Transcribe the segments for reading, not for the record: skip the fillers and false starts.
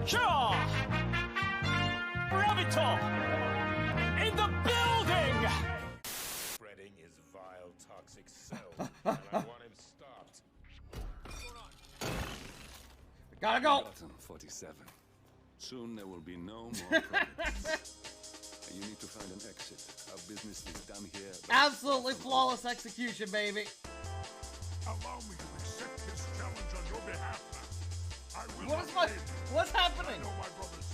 Jaw! Bravito! In the building! Spreading his vile, toxic self, and I want him stopped. Gotta go! Button 47. Soon there will be no more credits. You need to find an exit. Our business is done here. Absolutely flawless execution, baby. Allow me to accept this challenge on your behalf. I will What's happening? I know my brothers.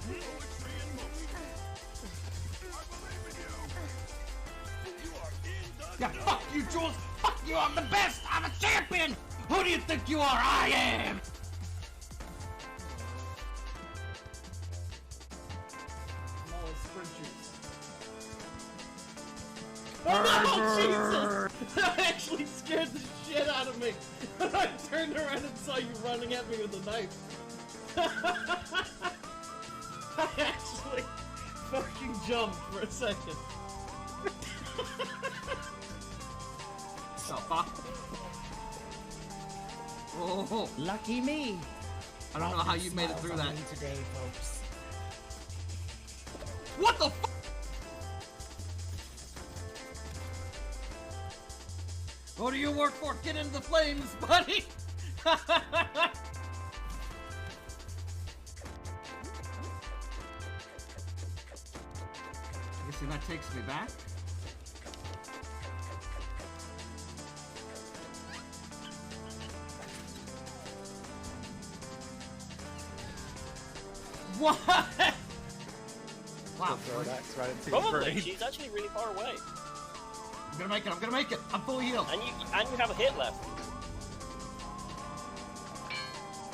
Poetry in motion. I believe in you. You are in the Yeah, fuck you, Jules! Fuck you, I'm the best! I'm a champion! Who do you think you are? I am! Oh no, Jesus! That actually scared the shit out of me! I turned around and saw you running at me with a knife. I actually fucking jumped for a second. Oh, fuck. Oh, Lucky me. I don't know how you made it through that. Today, folks. What the fuck? Who do you work for? Get into the flames, buddy! You see, that takes me back. What? Wow. Probably. She's actually really far away. I'm gonna make it, I'm gonna make it! I'm fully healed! And you have a hit left.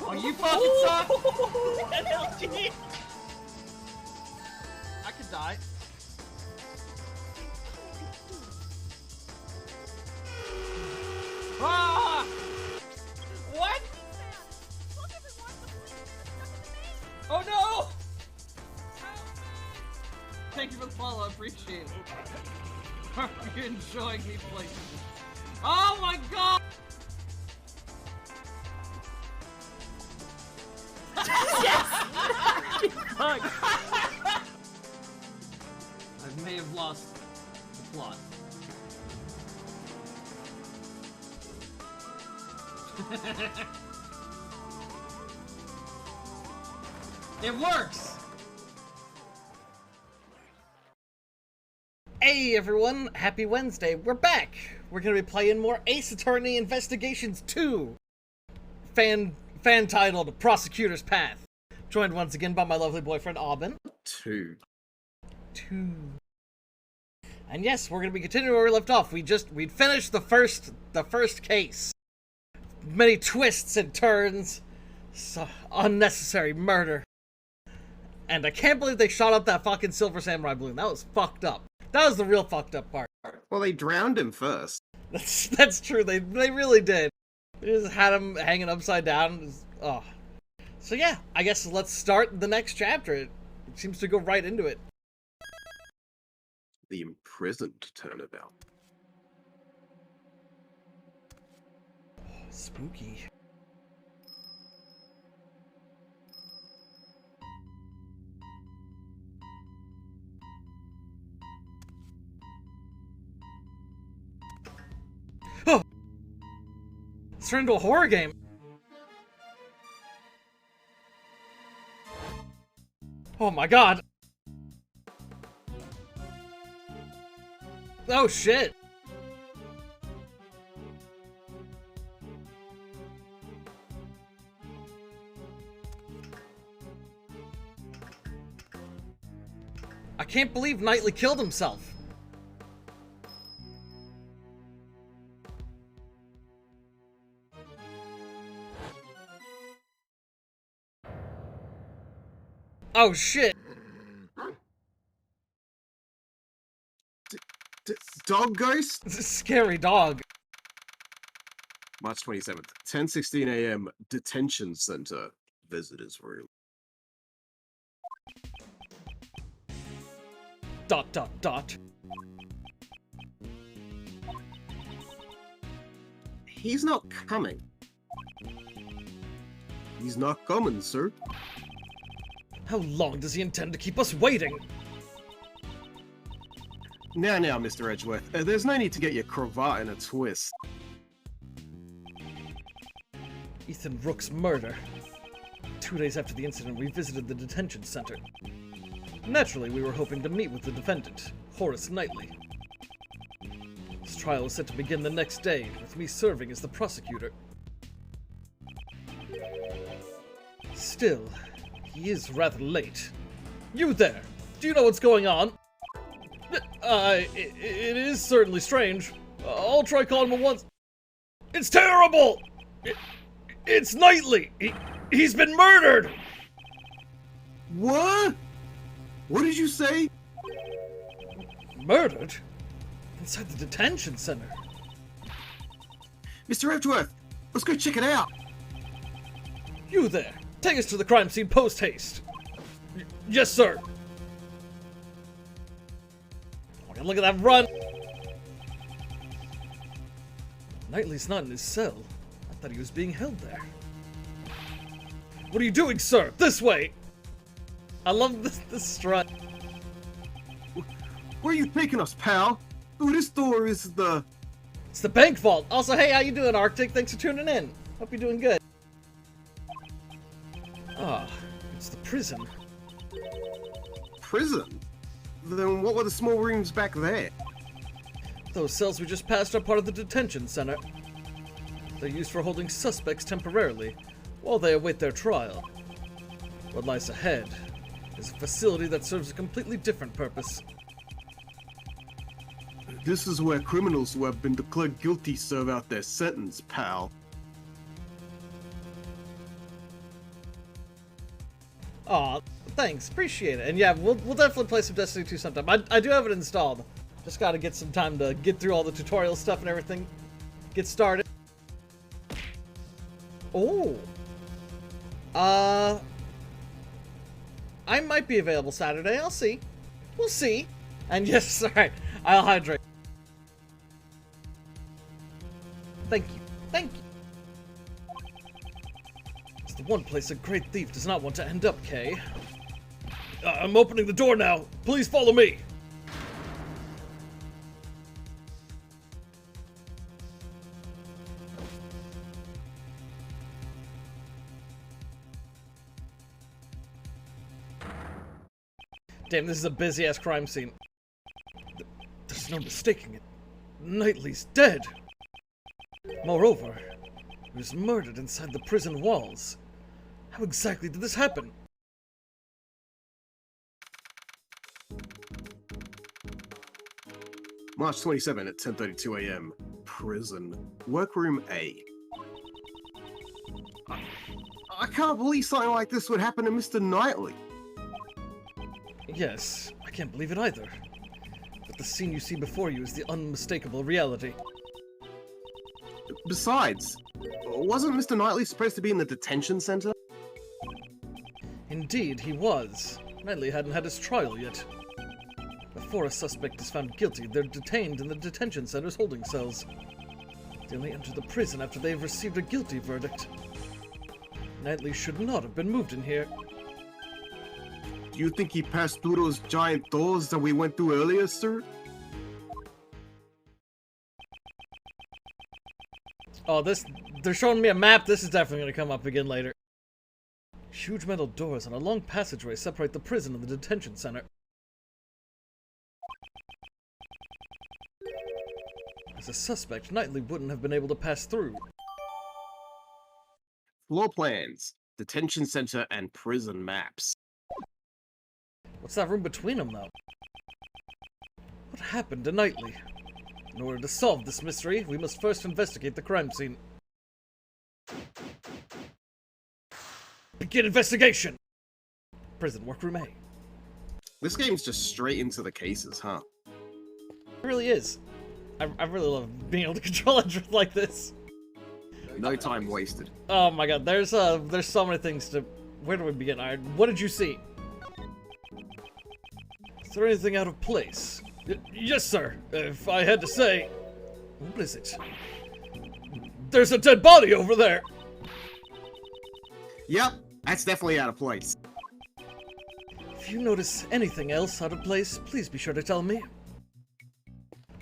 Oh, you fucking suck! NLG! I could die. Ah! What? Oh no! Thank you for the follow, I appreciate it. Are you enjoying me playing? Oh my god! Fuck. I may have lost the plot. It works! Hey everyone, happy Wednesday. We're back! We're gonna be playing more Ace Attorney Investigations 2. Fan titled Prosecutor's Path. Joined once again by my lovely boyfriend Aubin. Two. And yes, we're gonna be continuing where we left off. We'd finished the first case. Many twists and turns. Unnecessary murder. And I can't believe they shot up that fucking Silver Samurai balloon. That was fucked up. That was the real fucked up part. Well, they drowned him first. That's true. They really did. They just had him hanging upside down. Oh. So yeah, I guess let's start the next chapter. It seems to go right into it. The imprisoned turnabout. Spooky. Oh! It's turned into a horror game. Oh my god. Oh shit. I can't believe Knightley killed himself. Oh shit. Dog ghost? It's a scary dog. March 27th, 10:16 a.m. Detention Center. Visitors room. ... He's not coming. He's not coming, sir. How long does he intend to keep us waiting? Now, Mr. Edgeworth, there's no need to get your cravat in a twist. Ethan Rook's murder. 2 days after the incident, we visited the detention center. Naturally, we were hoping to meet with the defendant, Horace Knightley. His trial is set to begin the next day, with me serving as the prosecutor. Still, he is rather late. You there! Do you know what's going on? It is certainly strange. I'll try calling him at once. It's terrible! It's Knightley! He's been murdered! What? What did you say? Murdered? Inside the detention center? Mr. Edgeworth, let's go check it out. You there! Take us to the crime scene post-haste! Yes, sir! Oh, look at that run! Knightley's not in his cell. I thought he was being held there. What are you doing, sir? This way! I love this strut. Where are you taking us, pal? Ooh, this door is the... It's the bank vault. Also, hey, how you doing, Arctic? Thanks for tuning in. Hope you're doing good. Ah, it's the prison. Prison? Then what were the small rooms back there? Those cells we just passed are part of the detention center. They're used for holding suspects temporarily, while they await their trial. What lies ahead is a facility that serves a completely different purpose. This is where criminals who have been declared guilty serve out their sentence, pal. Aw, thanks, appreciate it. And yeah, we'll definitely play some Destiny 2 sometime. I do have it installed. Just gotta get some time to get through all the tutorial stuff and everything. Get started. Oh. I might be available Saturday, I'll see. We'll see. And yes, alright, I'll hydrate. Thank you, thank you. It's the one place a great thief does not want to end up, Kay. I'm opening the door now. Please follow me. Damn, this is a busy-ass crime scene. There's no mistaking it. Knightley's dead. Moreover, he was murdered inside the prison walls. How exactly did this happen? March 27 at 10:32 a.m. Prison. Workroom A. I can't believe something like this would happen to Mr. Knightley. Yes, I can't believe it either. But the scene you see before you is the unmistakable reality. Besides, wasn't Mr. Knightley supposed to be in the detention center? Indeed, he was. Knightley hadn't had his trial yet. Before a suspect is found guilty, they're detained in the detention center's holding cells. They only enter the prison after they've received a guilty verdict. Knightley should not have been moved in here. Do you think he passed through those giant doors that we went through earlier, sir? Oh, they're showing me a map. This is definitely going to come up again later. Huge metal doors and a long passageway separate the prison and the detention center. As a suspect, Knightley wouldn't have been able to pass through. Floor plans, detention center, and prison maps. What's that room between them, though? What happened to Knightley? In order to solve this mystery, we must first investigate the crime scene. Begin investigation! Prison workroom A. This game's just straight into the cases, huh? It really is. I really love being able to control it like this. No time wasted. Oh my god, there's so many things to... Where do we begin? Alright, what did you see? Is there anything out of place? Yes, sir. If I had to say... What is it? There's a dead body over there! Yep, that's definitely out of place. If you notice anything else out of place, please be sure to tell me.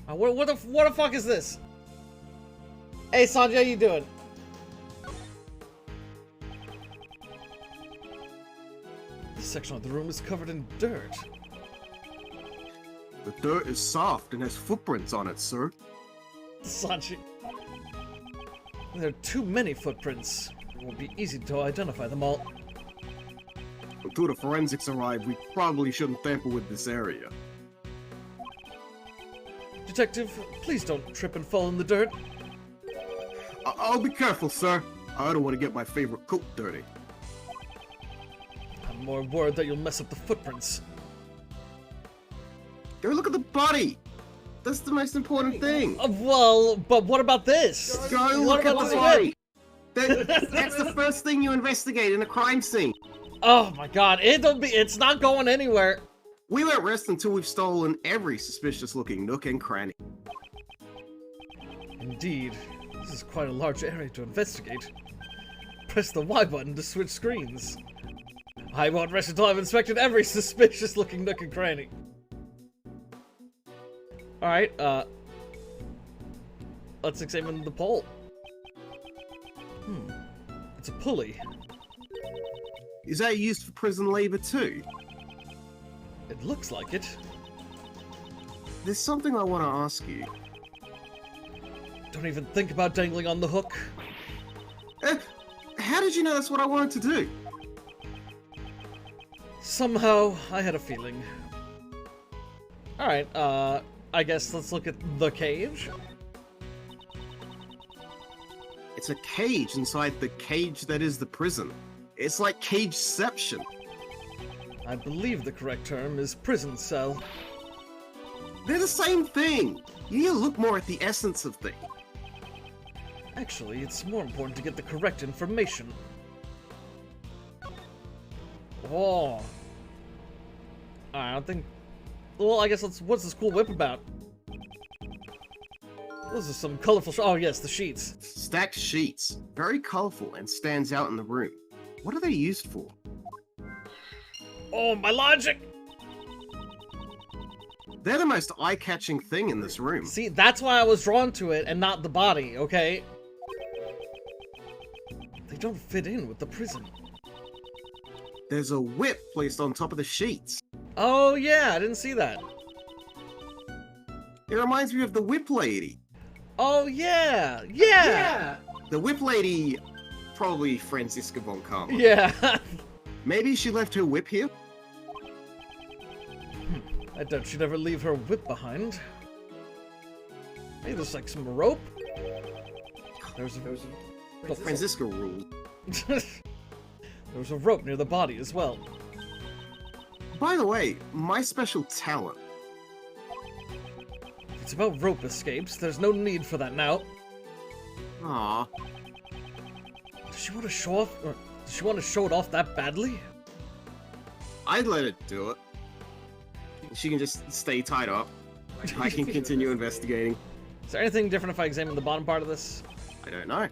What the fuck is this? Hey Sanjay, how you doing? This section of the room is covered in dirt. The dirt is soft and has footprints on it, sir. Sanjay. There are too many footprints. It won't be easy to identify them all. Until the forensics arrive, we probably shouldn't tamper with this area. Detective, please don't trip and fall in the dirt. I'll be careful, sir. I don't want to get my favorite coat dirty. I'm more worried that you'll mess up the footprints. Go look at the body! That's the most important thing! Well, but what about this? Go What look at about the this body! That's the first thing you investigate in a crime scene. Oh my god, it's not going anywhere. We won't rest until we've stolen every suspicious-looking nook and cranny. Indeed, this is quite a large area to investigate. Press the Y button to switch screens. I won't rest until I've inspected every suspicious-looking nook and cranny. Alright, let's examine the pole. It's a pulley. Is that used for prison labor too? It looks like it. There's something I want to ask you. Don't even think about dangling on the hook. How did you know that's what I wanted to do? Somehow, I had a feeling. Alright, I guess let's look at the cage. It's a cage inside the cage that is the prison. It's like cageception. I believe the correct term is prison cell. They're the same thing. You need to look more at the essence of things. Actually, it's more important to get the correct information. Oh. I don't think... Well, I guess what's this cool whip about? Those are some colorful oh yes, the sheets. Stacked sheets. Very colorful and stands out in the room. What are they used for? Oh, my logic! They're the most eye-catching thing in this room. See, that's why I was drawn to it and not the body, okay? They don't fit in with the prison. There's a whip placed on top of the sheets. Oh yeah, I didn't see that. It reminds me of the whip lady. Oh yeah! Yeah! The whip lady, probably Franziska von Karma. Yeah! Maybe she left her whip here? I doubt she'd ever leave her whip behind. Hey, there's like some rope. There's a... Franziska rule. There's a rope near the body as well. By the way, my special talent. If it's about rope escapes, there's no need for that now. Aww. Does she want to show off? Or does she want to show it off that badly? I'd let it do it. She can just stay tied up. I can continue investigating. Is there anything different if I examine the bottom part of this? I don't know.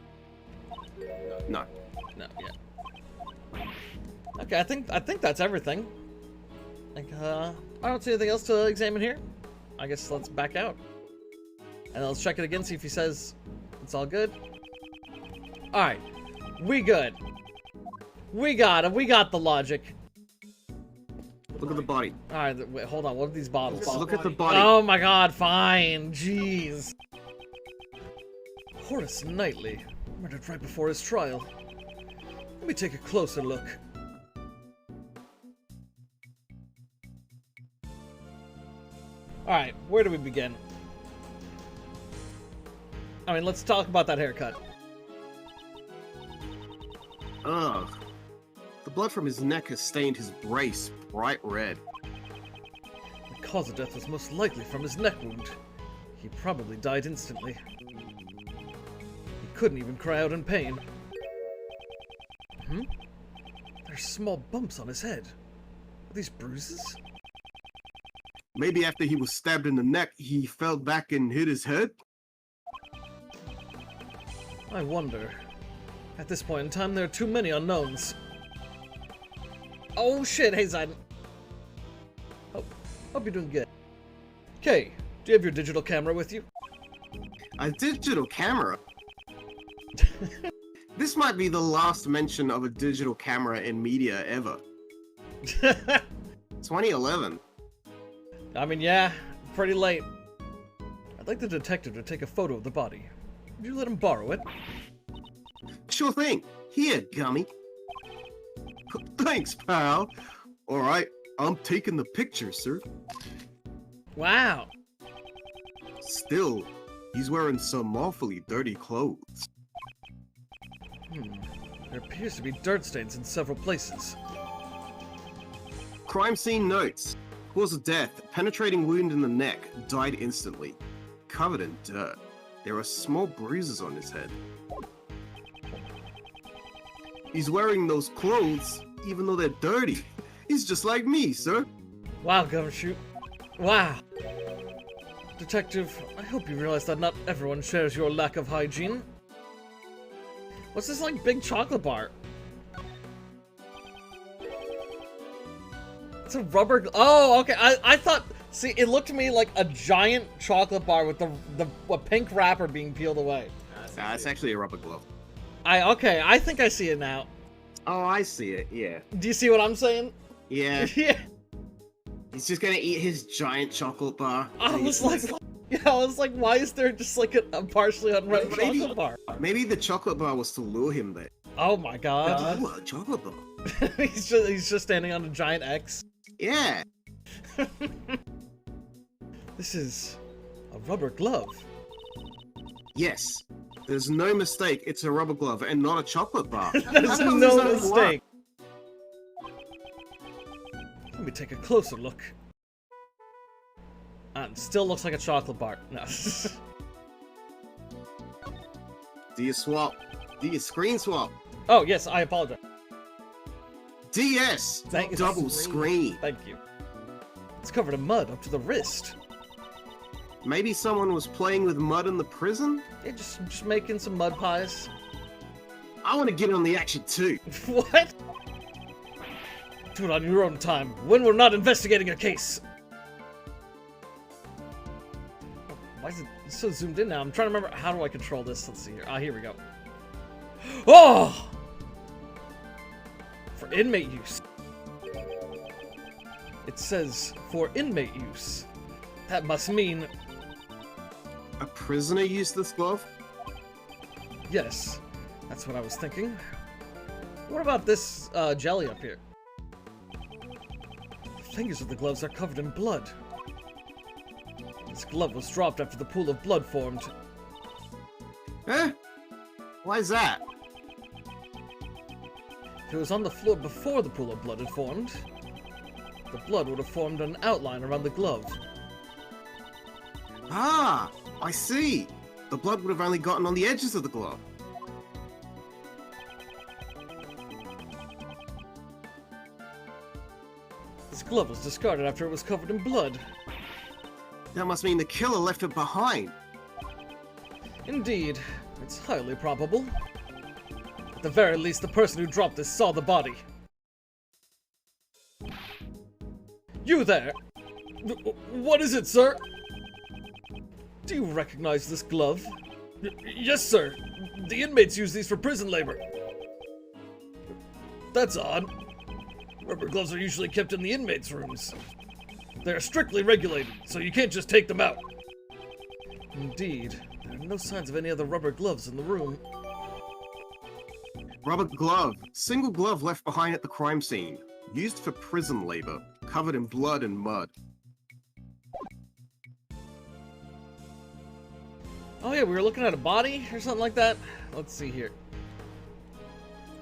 No. No, yeah. Okay, I think that's everything. Like, I don't see anything else to examine here. I guess let's back out. And let's check it again, see if he says it's all good. Alright. We good. We got it. We got the logic. Look at the body. Alright, wait, hold on. What are these bottles? Look at the body. Oh my god, fine. Jeez. Horace Knightley, murdered right before his trial. Let me take a closer look. Alright, where do we begin? I mean, let's talk about that haircut. Ugh. The blood from his neck has stained his brace bright red. The cause of death was most likely from his neck wound. He probably died instantly. He couldn't even cry out in pain. There's small bumps on his head. Are these bruises? Maybe after he was stabbed in the neck, he fell back and hit his head? I wonder. At this point in time, there are too many unknowns. Oh shit, hey Zidon. Hope you're doing good. Okay, do you have your digital camera with you? A digital camera? This might be the last mention of a digital camera in media ever. 2011. I mean, yeah, pretty late. I'd like the detective to take a photo of the body. Would you let him borrow it? Sure thing. Here, Gummy. Thanks, pal. Alright, I'm taking the picture, sir. Wow. Still, he's wearing some awfully dirty clothes. There appears to be dirt stains in several places. Crime scene notes. Cause of death, penetrating wound in the neck, died instantly. Covered in dirt. There are small bruises on his head. He's wearing those clothes, even though they're dirty. He's just like me, sir. Wow, Gumshoe. Wow. Detective, I hope you realize that not everyone shares your lack of hygiene. What's this, like, big chocolate bar? It's a rubber... Oh, okay. I thought... See, it looked to me like a giant chocolate bar with a pink wrapper being peeled away. Nah, it's actually a rubber glove. Okay, I think I see it now. Oh, I see it, yeah. Do you see what I'm saying? Yeah. Yeah. He's just gonna eat his giant chocolate bar. I was like... Yeah, I was like, why is there just like a partially unwrapped Maybe- chocolate bar? Maybe the chocolate bar was to lure him there. Oh my god. Oh, a chocolate bar. he's just standing on a giant X. Yeah. This is a rubber glove. Yes. There's no mistake, it's a rubber glove and not a chocolate bar. There's How does no that mistake. Let me take a closer look. And still looks like a chocolate bar. No. Do you swap? Do you screen swap? Oh yes, I apologize. DS! Thank you. Double screen. Thank you. It's covered in mud up to the wrist. Maybe someone was playing with mud in the prison? Yeah, just making some mud pies. I want to get on the action too. What? Do it on your own time, when we're not investigating a case. Why is it so zoomed in now? I'm trying to remember, how do I control this? Let's see here. Ah, here we go. Oh! For inmate use. It says, for inmate use. That must mean, A prisoner used this glove? yes. That's what I was thinking. What about this jelly up here? The fingers of the gloves are covered in blood. This glove was dropped after the pool of blood formed. Huh? Why is that? If it was on the floor before the pool of blood had formed, the blood would have formed an outline around the glove. Ah, I see. The blood would have only gotten on the edges of the glove. This glove was discarded after it was covered in blood. That must mean the killer left it behind. Indeed, it's highly probable. At the very least, the person who dropped this saw the body. You there! What is it, sir? Do you recognize this glove? Yes, sir. The inmates use these for prison labor. That's odd. Rubber gloves are usually kept in the inmates' rooms. They are strictly regulated, so you can't just take them out. Indeed, there are no signs of any other rubber gloves in the room. Rubber glove. Single glove left behind at the crime scene. Used for prison labor. Covered in blood and mud. Oh yeah, we were looking at a body or something like that. Let's see here.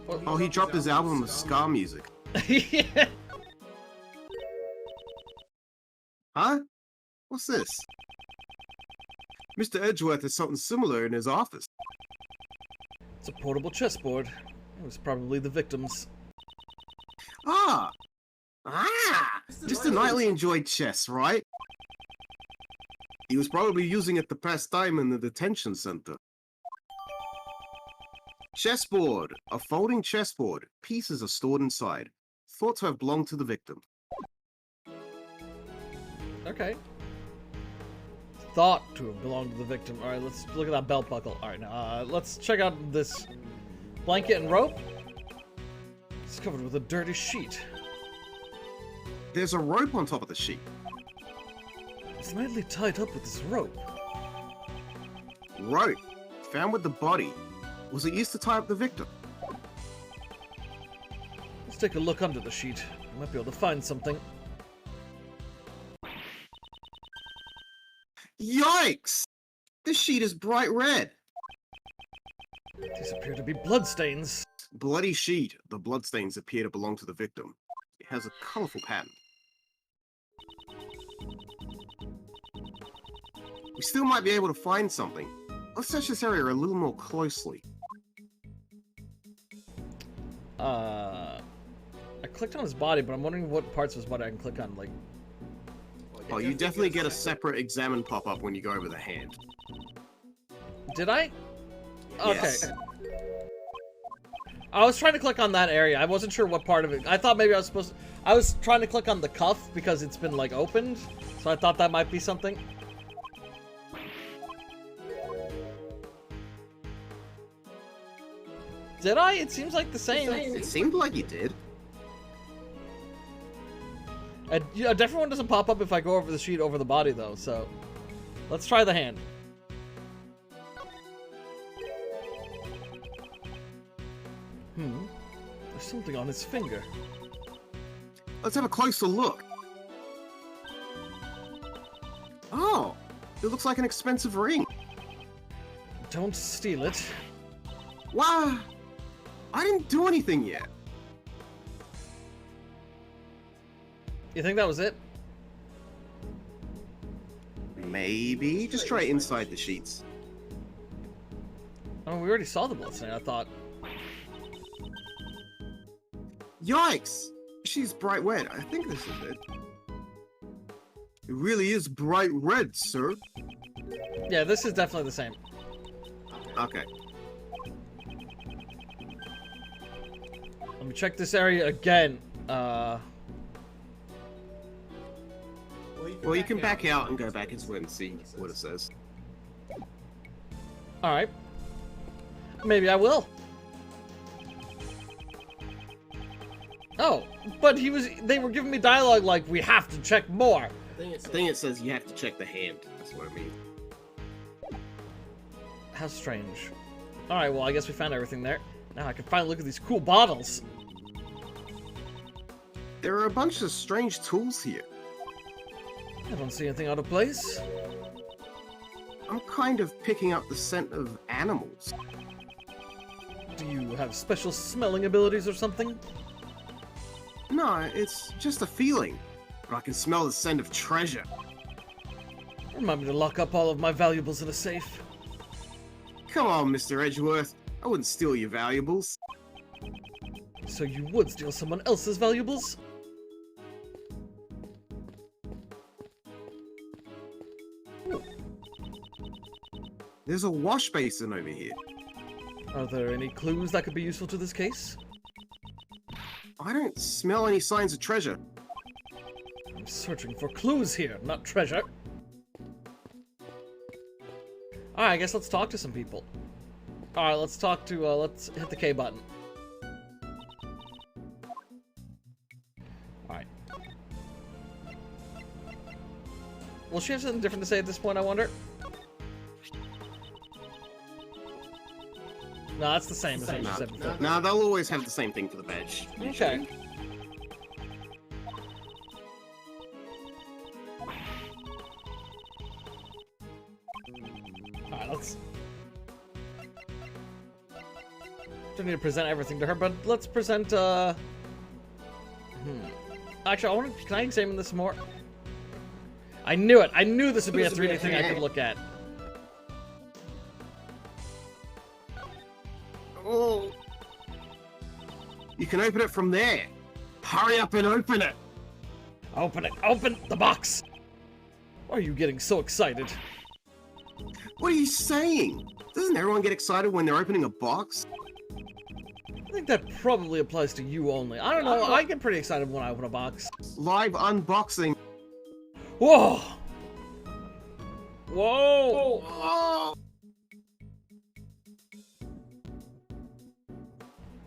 Oh, he dropped his album of ska music. Yeah. Huh? What's this? Mr. Edgeworth has something similar in his office. It's a portable chessboard. It was probably the victim's. Ah! Just a nightly enjoyed chess, right? He was probably using it to pass time in the detention center. Chessboard. A folding chessboard. Pieces are stored inside. Thought to have belonged to the victim. Okay. Thought to have belonged to the victim. Alright, let's look at that belt buckle. Alright, now, let's check out this blanket and rope. It's covered with a dirty sheet. There's a rope on top of the sheet. It's nicely tied up with this rope. Rope. Found with the body. Was it used to tie up the victim? Let's take a look under the sheet. I might be able to find something. Yikes! This sheet is bright red. These appear to be bloodstains. Bloody sheet. The bloodstains appear to belong to the victim. It has a colorful pattern. We still might be able to find something. Let's search this area a little more closely. I clicked on his body, but I'm wondering what parts of his body I can click on, like... Oh, you definitely get a separate examine pop-up when you go over the hand. Did I? Okay. Yes. I was trying to click on that area. I wasn't sure what part of it. I thought maybe I was supposed to... I was trying to click on the cuff because it's been, like, opened. So I thought that might be something. Did I? It seems like the same. It seemed like you did. A different one doesn't pop up if I go over the sheet over the body, though, so... Let's try the hand. There's something on his finger. Let's have a closer look. Oh, it looks like an expensive ring. Don't steal it. Why? I didn't do anything yet. You think that was it? Maybe. Just try inside the sheets. Oh, we already saw the bloodstain, I thought. Yikes! She's bright red. I think this is it. It really is bright red, sir. Yeah, this is definitely the same. Okay. Let me check this area again. Well, you can back out and go back into it and see what it says. Alright. Maybe I will. Oh, but they were giving me dialogue like, we have to check more. I think it says you have to check the hand. That's what I mean. How strange. Alright, well, I guess we found everything there. Now I can finally look at these cool bottles. There are a bunch of strange tools here. I don't see anything out of place. I'm kind of picking up the scent of animals. Do you have special smelling abilities or something? No, it's just a feeling. But I can smell the scent of treasure. Remind me to lock up all of my valuables in a safe. Come on, Mr. Edgeworth. I wouldn't steal your valuables. So you would steal someone else's valuables? There's a wash basin over here. Are there any clues that could be useful to this case? I don't smell any signs of treasure. I'm searching for clues here, not treasure. Alright, I guess let's talk to some people. Alright, let's talk to, let's hit the K button. Alright. Will she have something different to say at this point, I wonder? No, that's the same as what you said before. No, they'll always have the same thing for the badge. Okay. Alright, let's... Don't need to present everything to her, but let's present, Actually, can I examine this more? I knew it! I knew this would be a 3D thing I could look at. Oh. You can open it from there. Hurry up and open it. Open it! Open the box! Why are you getting so excited? What are you saying? Doesn't everyone get excited when they're opening a box? I think that probably applies to you only. I don't know, I get pretty excited when I open a box. Live unboxing. Whoa! Whoa!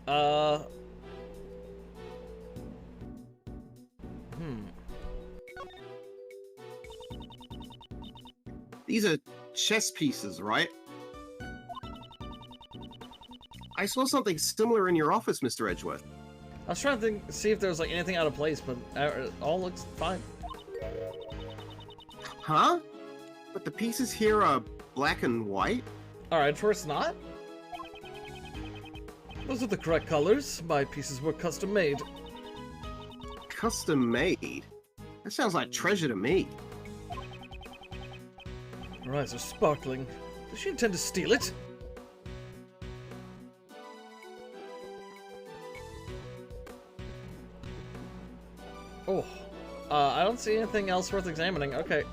Oh, these are chess pieces, right? I saw something similar in your office, Mr. Edgeworth. I was trying to see if there was like anything out of place, but it all looks fine. Huh? But the pieces here are black and white? Alright, first not. Those are the correct colors. My pieces were custom made. Custom made? That sounds like treasure to me. Her eyes are sparkling. Does she intend to steal it? Oh, I don't see anything else worth examining. Okay.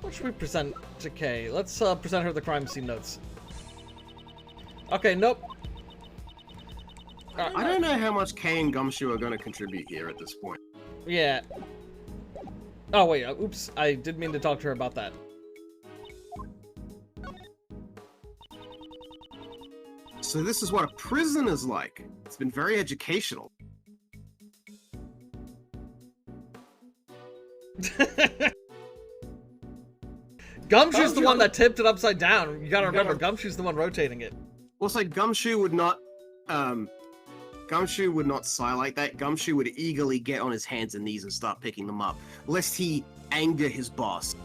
What should we present to Kay? Let's present her the crime scene notes. Okay, nope. I don't know how much Kay and Gumshoe are going to contribute here at this point. Yeah. Oh, wait. Oops. I did mean to talk to her about that. So this is what a prison is like. It's been very educational. Gumshoe's the one that tipped it upside down. You gotta remember, Gumshoe's the one rotating it. Also, Gumshoe would not sigh like that. Gumshoe would eagerly get on his hands and knees and start picking them up, lest he anger his boss.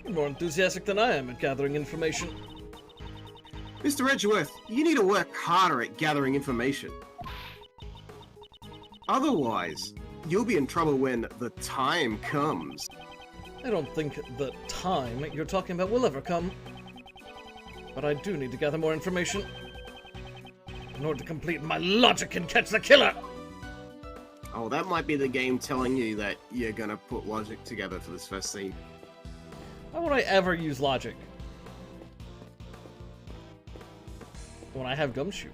You're more enthusiastic than I am at gathering information. Mr. Edgeworth, you need to work harder at gathering information. Otherwise, you'll be in trouble when the time comes. I don't think the time you're talking about will ever come. But I do need to gather more information in order to complete my logic and catch the killer! Oh, that might be the game telling you that you're gonna put logic together for this first scene. Why would I ever use logic? When I have Gumshoe.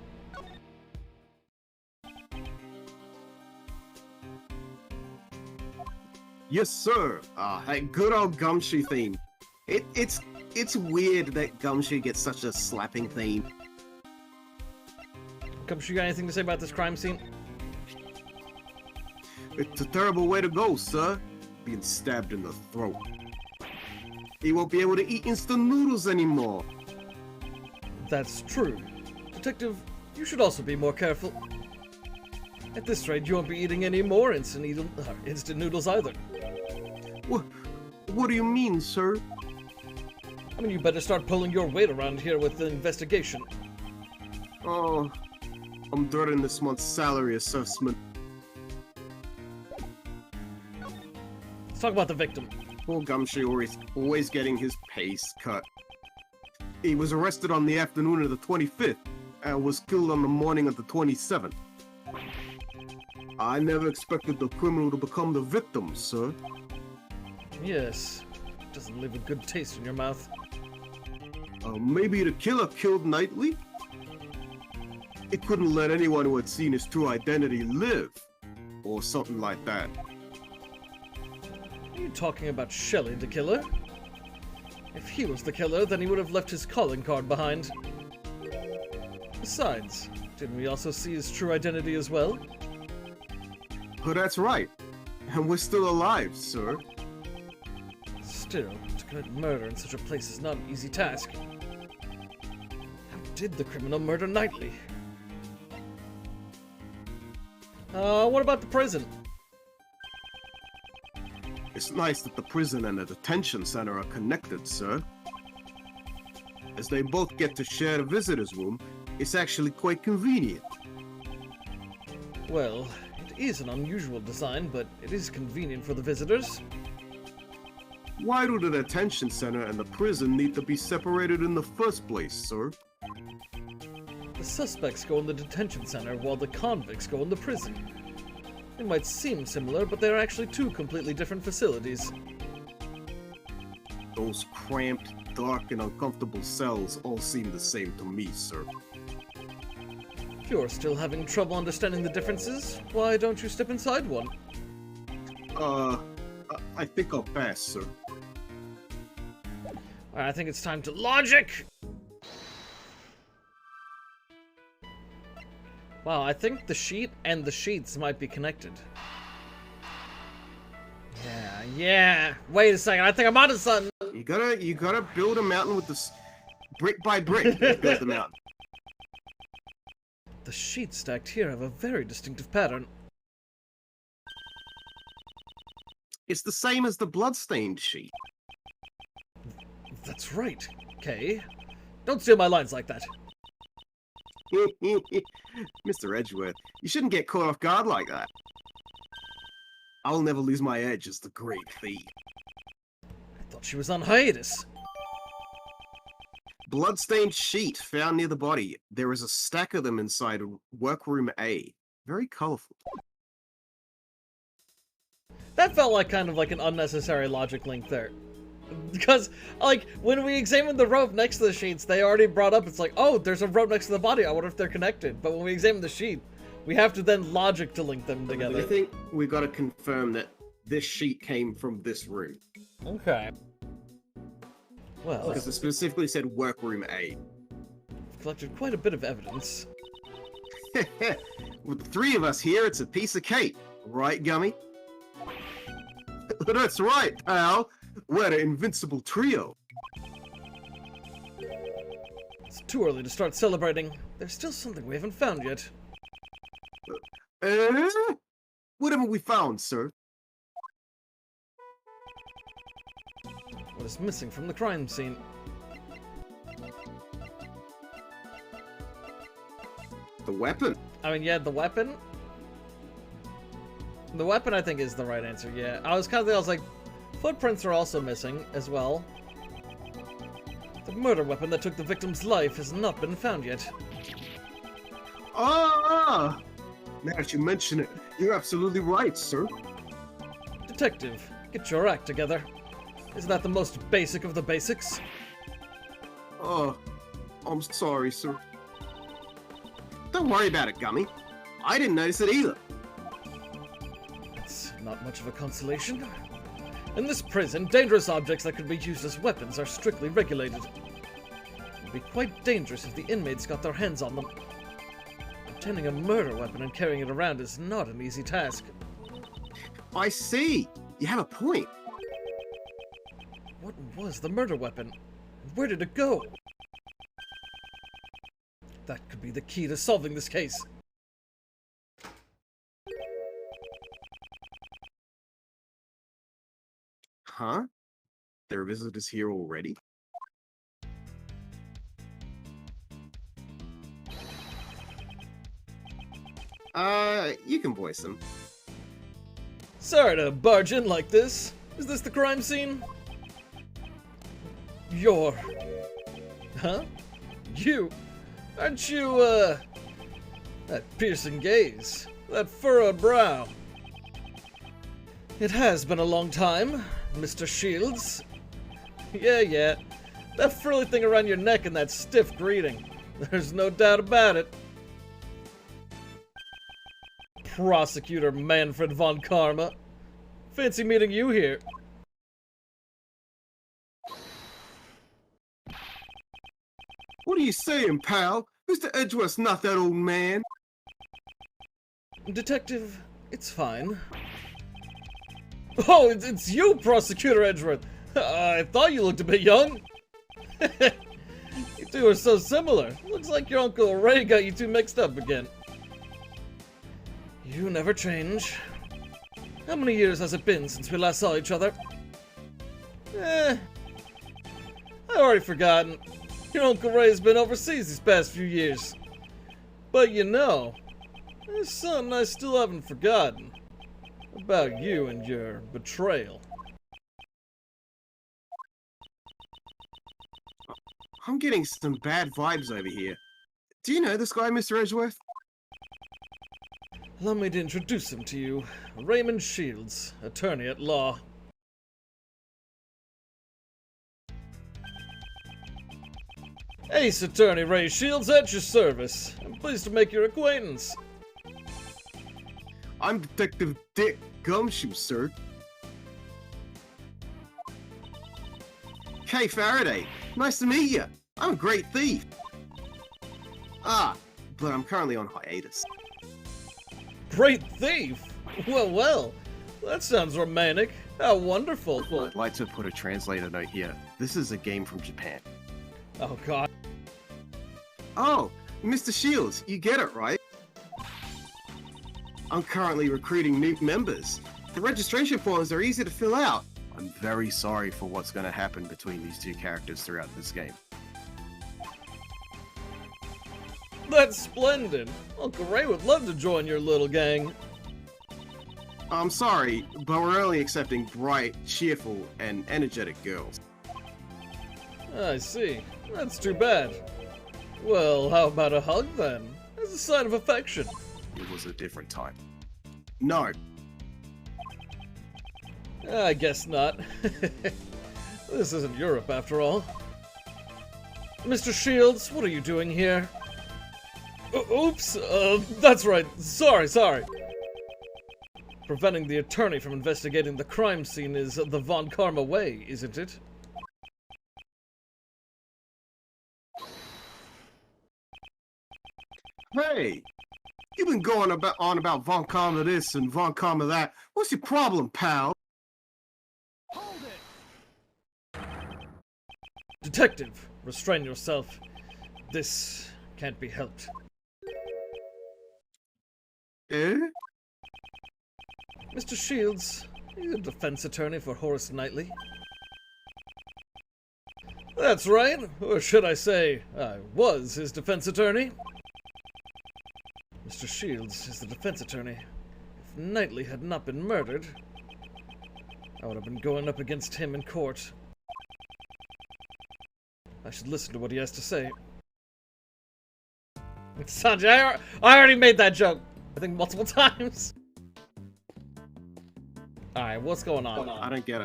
Yes, sir. That good old Gumshoe theme. It's weird that Gumshoe gets such a slapping theme. Gumshoe, got anything to say about this crime scene? It's a terrible way to go, sir. Being stabbed in the throat. He won't be able to eat instant noodles anymore. That's true. Detective, you should also be more careful. At this rate, you won't be eating any more instant noodles either. What do you mean, sir? I mean, you better start pulling your weight around here with the investigation. Oh, I'm dreading this month's salary assessment. Let's talk about the victim. Poor Gumshoe always getting his pace cut. He was arrested on the afternoon of the 25th and was killed on the morning of the 27th. I never expected the criminal to become the victim, sir. Yes, doesn't leave a good taste in your mouth. Maybe the killer killed Knightley? It couldn't let anyone who had seen his true identity live, or something like that. Are you talking about Shelley, the killer? If he was the killer, then he would have left his calling card behind. Besides, didn't we also see his true identity as well? Oh, that's right. And we're still alive, sir. Still, to commit murder in such a place is not an easy task. How did the criminal murder Knightley? What about the prison? It's nice that the prison and the detention center are connected, sir. As they both get to share the visitor's room, it's actually quite convenient. Well, it is an unusual design, but it is convenient for the visitors. Why do the detention center and the prison need to be separated in the first place, sir? The suspects go in the detention center while the convicts go in the prison. They might seem similar, but they are actually two completely different facilities. Those cramped, dark, and uncomfortable cells all seem the same to me, sir. If you're still having trouble understanding the differences, why don't you step inside one? I think I'll pass, sir. Alright, I think it's time to logic! Wow, I think the sheet and the sheets might be connected. Yeah. Wait a second, I think I'm onto something. You gotta build a mountain with this brick by brick. Build the mountain. The sheets stacked here have a very distinctive pattern. It's the same as the bloodstained sheet. That's right, Kay. Don't steal my lines like that. Mr. Edgeworth, you shouldn't get caught off guard like that. I'll never lose my edge as the great thief. I thought she was on hiatus. Bloodstained sheet found near the body. There is a stack of them inside workroom A. Very colorful. That felt like kind of like an unnecessary logic link there. Because, like, when we examined the rope next to the sheets, they already brought up, it's like, oh, there's a rope next to the body, I wonder if they're connected. But when we examine the sheet, we have to then logic to link them together. I think we got to confirm that this sheet came from this room. Okay. Well, Because it specifically said workroom A. we've collected quite a bit of evidence. With the three of us here, it's a piece of cake. Right, Gummy? That's right, pal. We're an invincible trio. It's too early to start celebrating. There's still something we haven't found yet. What haven't we found, sir? What is missing from the crime scene? The weapon. I mean, yeah, the weapon? The weapon, I think, is the right answer, yeah. I was kind of thinking, I was like, footprints are also missing, as well. The murder weapon that took the victim's life has not been found yet. Ah! Now that you mention it, you're absolutely right, sir. Detective, get your act together. Isn't that the most basic of the basics? Oh, I'm sorry, sir. Don't worry about it, Gummy. I didn't notice it either. It's not much of a consolation. In this prison, dangerous objects that could be used as weapons are strictly regulated. It would be quite dangerous if the inmates got their hands on them. Obtaining a murder weapon and carrying it around is not an easy task. I see. You have a point. What was the murder weapon? And where did it go? That could be the key to solving this case. Huh? There are visitors here already? You can voice them. Sorry to barge in like this. Is this the crime scene? You're... Huh? You? Aren't you, that piercing gaze? That furrowed brow? It has been a long time, Mr. Shields. Yeah. That frilly thing around your neck and that stiff greeting. There's no doubt about it. Prosecutor Manfred von Karma. Fancy meeting you here. What are you saying, pal? Mr. Edgeworth's not that old man. Detective, it's fine. Oh, it's you, Prosecutor Edgeworth. I thought you looked a bit young. You two are so similar. Looks like your Uncle Ray got you two mixed up again. You never change. How many years has it been since we last saw each other? I've already forgotten. Your Uncle Ray's been overseas these past few years. But you know, there's something I still haven't forgotten. About you and your betrayal. I'm getting some bad vibes over here. Do you know this guy, Mr. Edgeworth? Allow me to introduce him to you. Raymond Shields, attorney at law. Ace Attorney Ray Shields at your service. I'm pleased to make your acquaintance. I'm Detective Dick Gumshoe, sir. Kay Faraday, nice to meet you. I'm a great thief. Ah, but I'm currently on hiatus. Great thief? Well, well. That sounds romantic. How wonderful. I'd like to put a translator note here. This is a game from Japan. Oh, God. Oh, Mr. Shields, you get it, right? I'm currently recruiting new members. The registration forms are easy to fill out. I'm very sorry for what's going to happen between these two characters throughout this game. That's splendid. Uncle Ray would love to join your little gang. I'm sorry, but we're only accepting bright, cheerful, and energetic girls. I see. That's too bad. Well, how about a hug then? As a sign of affection. It was a different time. No. I guess not. This isn't Europe, after all. Mr. Shields, what are you doing here? Oops, that's right. Sorry. Preventing the attorney from investigating the crime scene is the Von Karma way, isn't it? Hey! You've been going on about Von Karma this and Von Karma that. What's your problem, pal? Hold it! Detective, restrain yourself. This can't be helped. Eh? Mr. Shields, are you a defense attorney for Horace Knightley? That's right, or should I say, I was his defense attorney. Mr. Shields is the defense attorney. If Knightley had not been murdered, I would have been going up against him in court. I should listen to what he has to say. Sanjay, I already made that joke, I think multiple times. Alright, what's going on? I don't get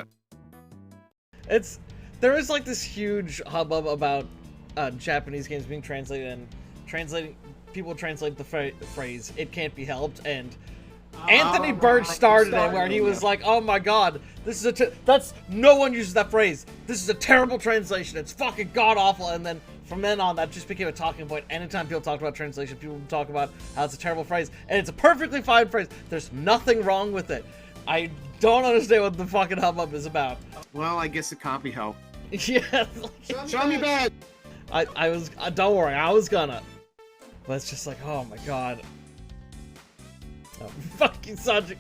it. There is like this huge hubbub about Japanese games being translated and people translate the phrase "it can't be helped," and Anthony Birch started it where he was like, "Oh my god, this is that's no one uses that phrase. This is a terrible translation. It's fucking god awful." And then from then on, that just became a talking point. Anytime people talk about translation, people talk about how it's a terrible phrase, and it's a perfectly fine phrase. There's nothing wrong with it. I don't understand what the fucking hubbub is about. Well, I guess it can't be helped. Yeah. Show me back! I was, don't worry, I was gonna. But it's just like, oh my god. Oh, fucking Sanjay.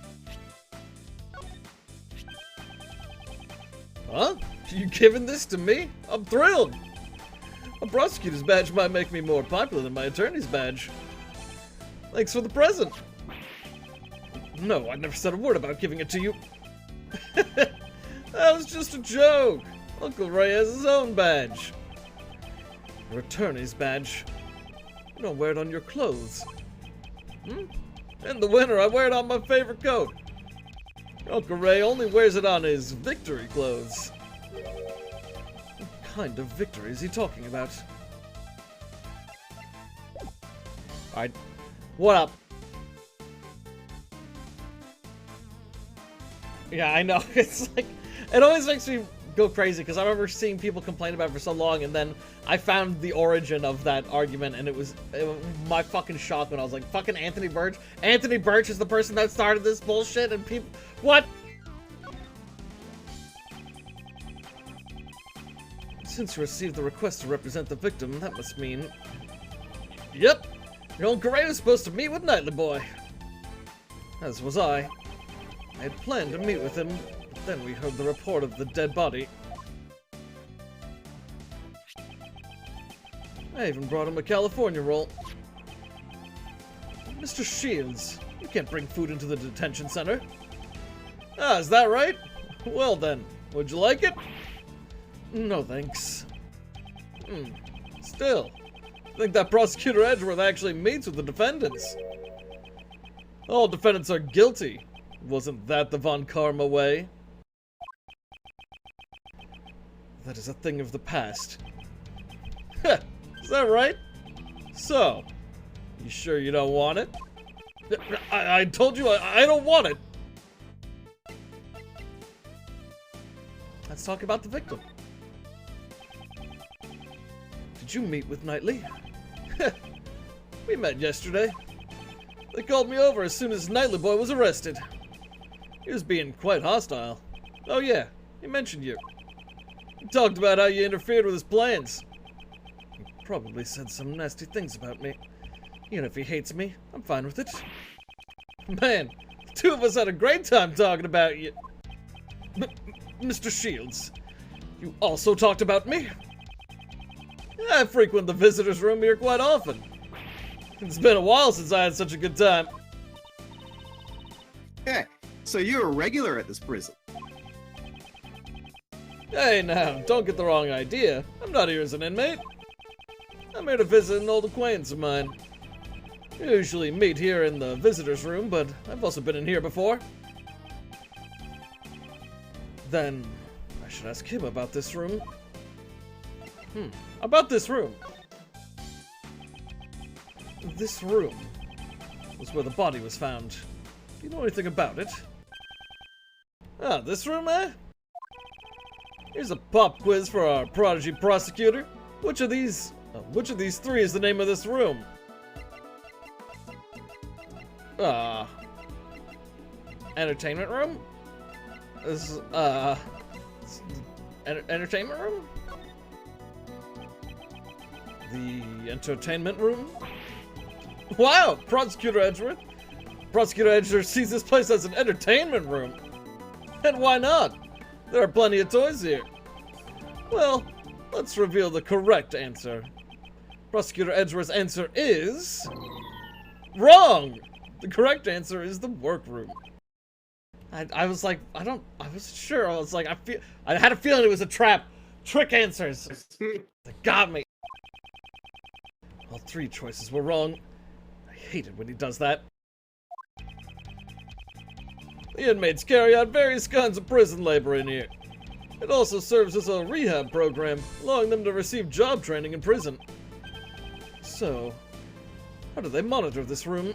Huh? You giving this to me? I'm thrilled. A prosecutor's badge might make me more popular than my attorney's badge. Thanks for the present. No, I never said a word about giving it to you. That was just a joke. Uncle Ray has his own badge. Your attorney's badge. You don't wear it on your clothes. In the winter, I wear it on my favorite coat. Uncle Ray only wears it on his victory clothes. What kind of victory is he talking about? Alright, what up? Yeah, I know. It's like, it always makes me go crazy because I remember seeing people complain about it for so long, and then I found the origin of that argument, and it was my fucking shock when I was like, fucking Anthony Birch? Anthony Birch is the person that started this bullshit, and people, what? Since you received the request to represent the victim, that must mean... Yep, your Uncle Ray was supposed to meet with Knightley Boy. As was I. I had planned to meet with him, but then we heard the report of the dead body. I even brought him a California roll. Mr. Shields, you can't bring food into the detention center. Ah, is that right? Well then, would you like it? No thanks. Still, I think that Prosecutor Edgeworth actually meets with the defendants. All defendants are guilty. Wasn't that the Von Karma way? That is a thing of the past. Heh! Is that right? So, you sure you don't want it? I told you I don't want it. Let's talk about the victim. Did you meet with Knightley? We met yesterday. They called me over as soon as Knightley boy was arrested. He was being quite hostile. Oh yeah, he mentioned you. He talked about how you interfered with his plans. He probably said some nasty things about me. Even if he hates me, I'm fine with it. Man, the two of us had a great time talking about you. Mr. Shields, you also talked about me? I frequent the visitors' room here quite often. It's been a while since I had such a good time. Yeah, so you're a regular at this prison. Hey now, don't get the wrong idea. I'm not here as an inmate. I'm here to visit an old acquaintance of mine. We usually meet here in the visitors' room, but I've also been in here before. Then, I should ask him about this room. About this room. This room was where the body was found. Do you know anything about it? Ah, this room, eh? Here's a pop quiz for our prodigy prosecutor. Which of these three is the name of this room? Entertainment room? Entertainment room? The entertainment room? Wow, Prosecutor Edgeworth. Prosecutor Edgeworth sees this place as an entertainment room. And why not? There are plenty of toys here. Well, let's reveal the correct answer. Prosecutor Edgeworth's answer is... wrong! The correct answer is the workroom. I was like, I was sure. I was like, I had a feeling it was a trap. Trick answers. They got me. All three choices were wrong. I hate it when he does that. The inmates carry out various kinds of prison labor in here. It also serves as a rehab program, allowing them to receive job training in prison. So, how do they monitor this room?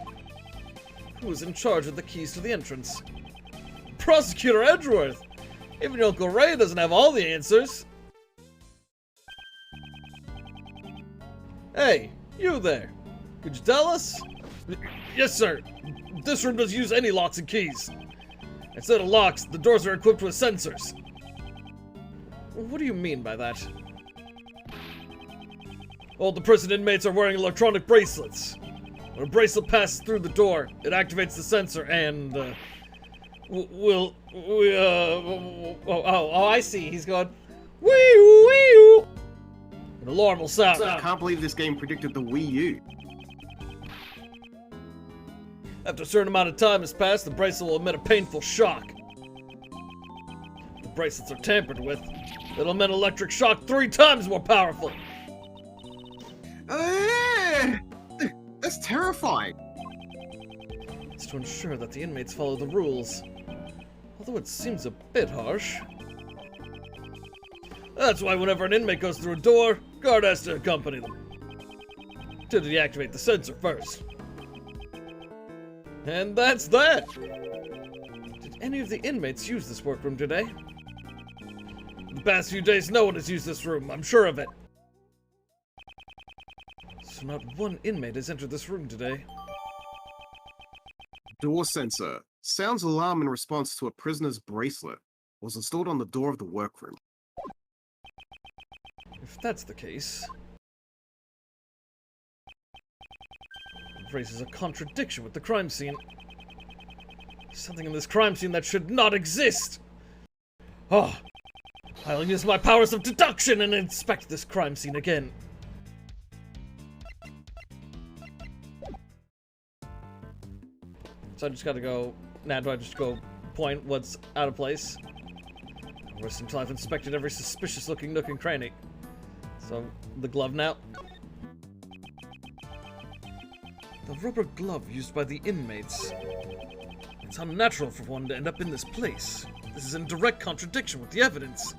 Who is in charge of the keys to the entrance? Prosecutor Edgeworth! Even your Uncle Ray doesn't have all the answers. Hey, you there. Could you tell us? Yes, sir. This room doesn't use any locks and keys. Instead of locks, the doors are equipped with sensors. What do you mean by that? All the prison inmates are wearing electronic bracelets. When a bracelet passes through the door, it activates the sensor and, I see. He's going, wee-oo, wee-oo. An alarm will sound. I can't believe this game predicted the Wii U. After a certain amount of time has passed, the bracelet will emit a painful shock. If the bracelets are tampered with, it'll emit an electric shock 3 times more powerful. That's terrifying. It's to ensure that the inmates follow the rules. Although it seems a bit harsh. That's why whenever an inmate goes through a door, guard has to accompany them. To deactivate the sensor first. And that's that! Did any of the inmates use this workroom today? The past few days, no one has used this room, I'm sure of it. So not one inmate has entered this room today. Door sensor. Sounds alarm in response to a prisoner's bracelet. Was installed on the door of the workroom. If that's the case... it raises a contradiction with the crime scene. There's something in this crime scene that should not exist! Oh, I'll use my powers of deduction and inspect this crime scene again. So I just gotta go... now do I just go point what's out of place? I'll rest until I've inspected every suspicious looking nook and cranny. So, the glove now. The rubber glove used by the inmates. It's unnatural for one to end up in this place. This is in direct contradiction with the evidence.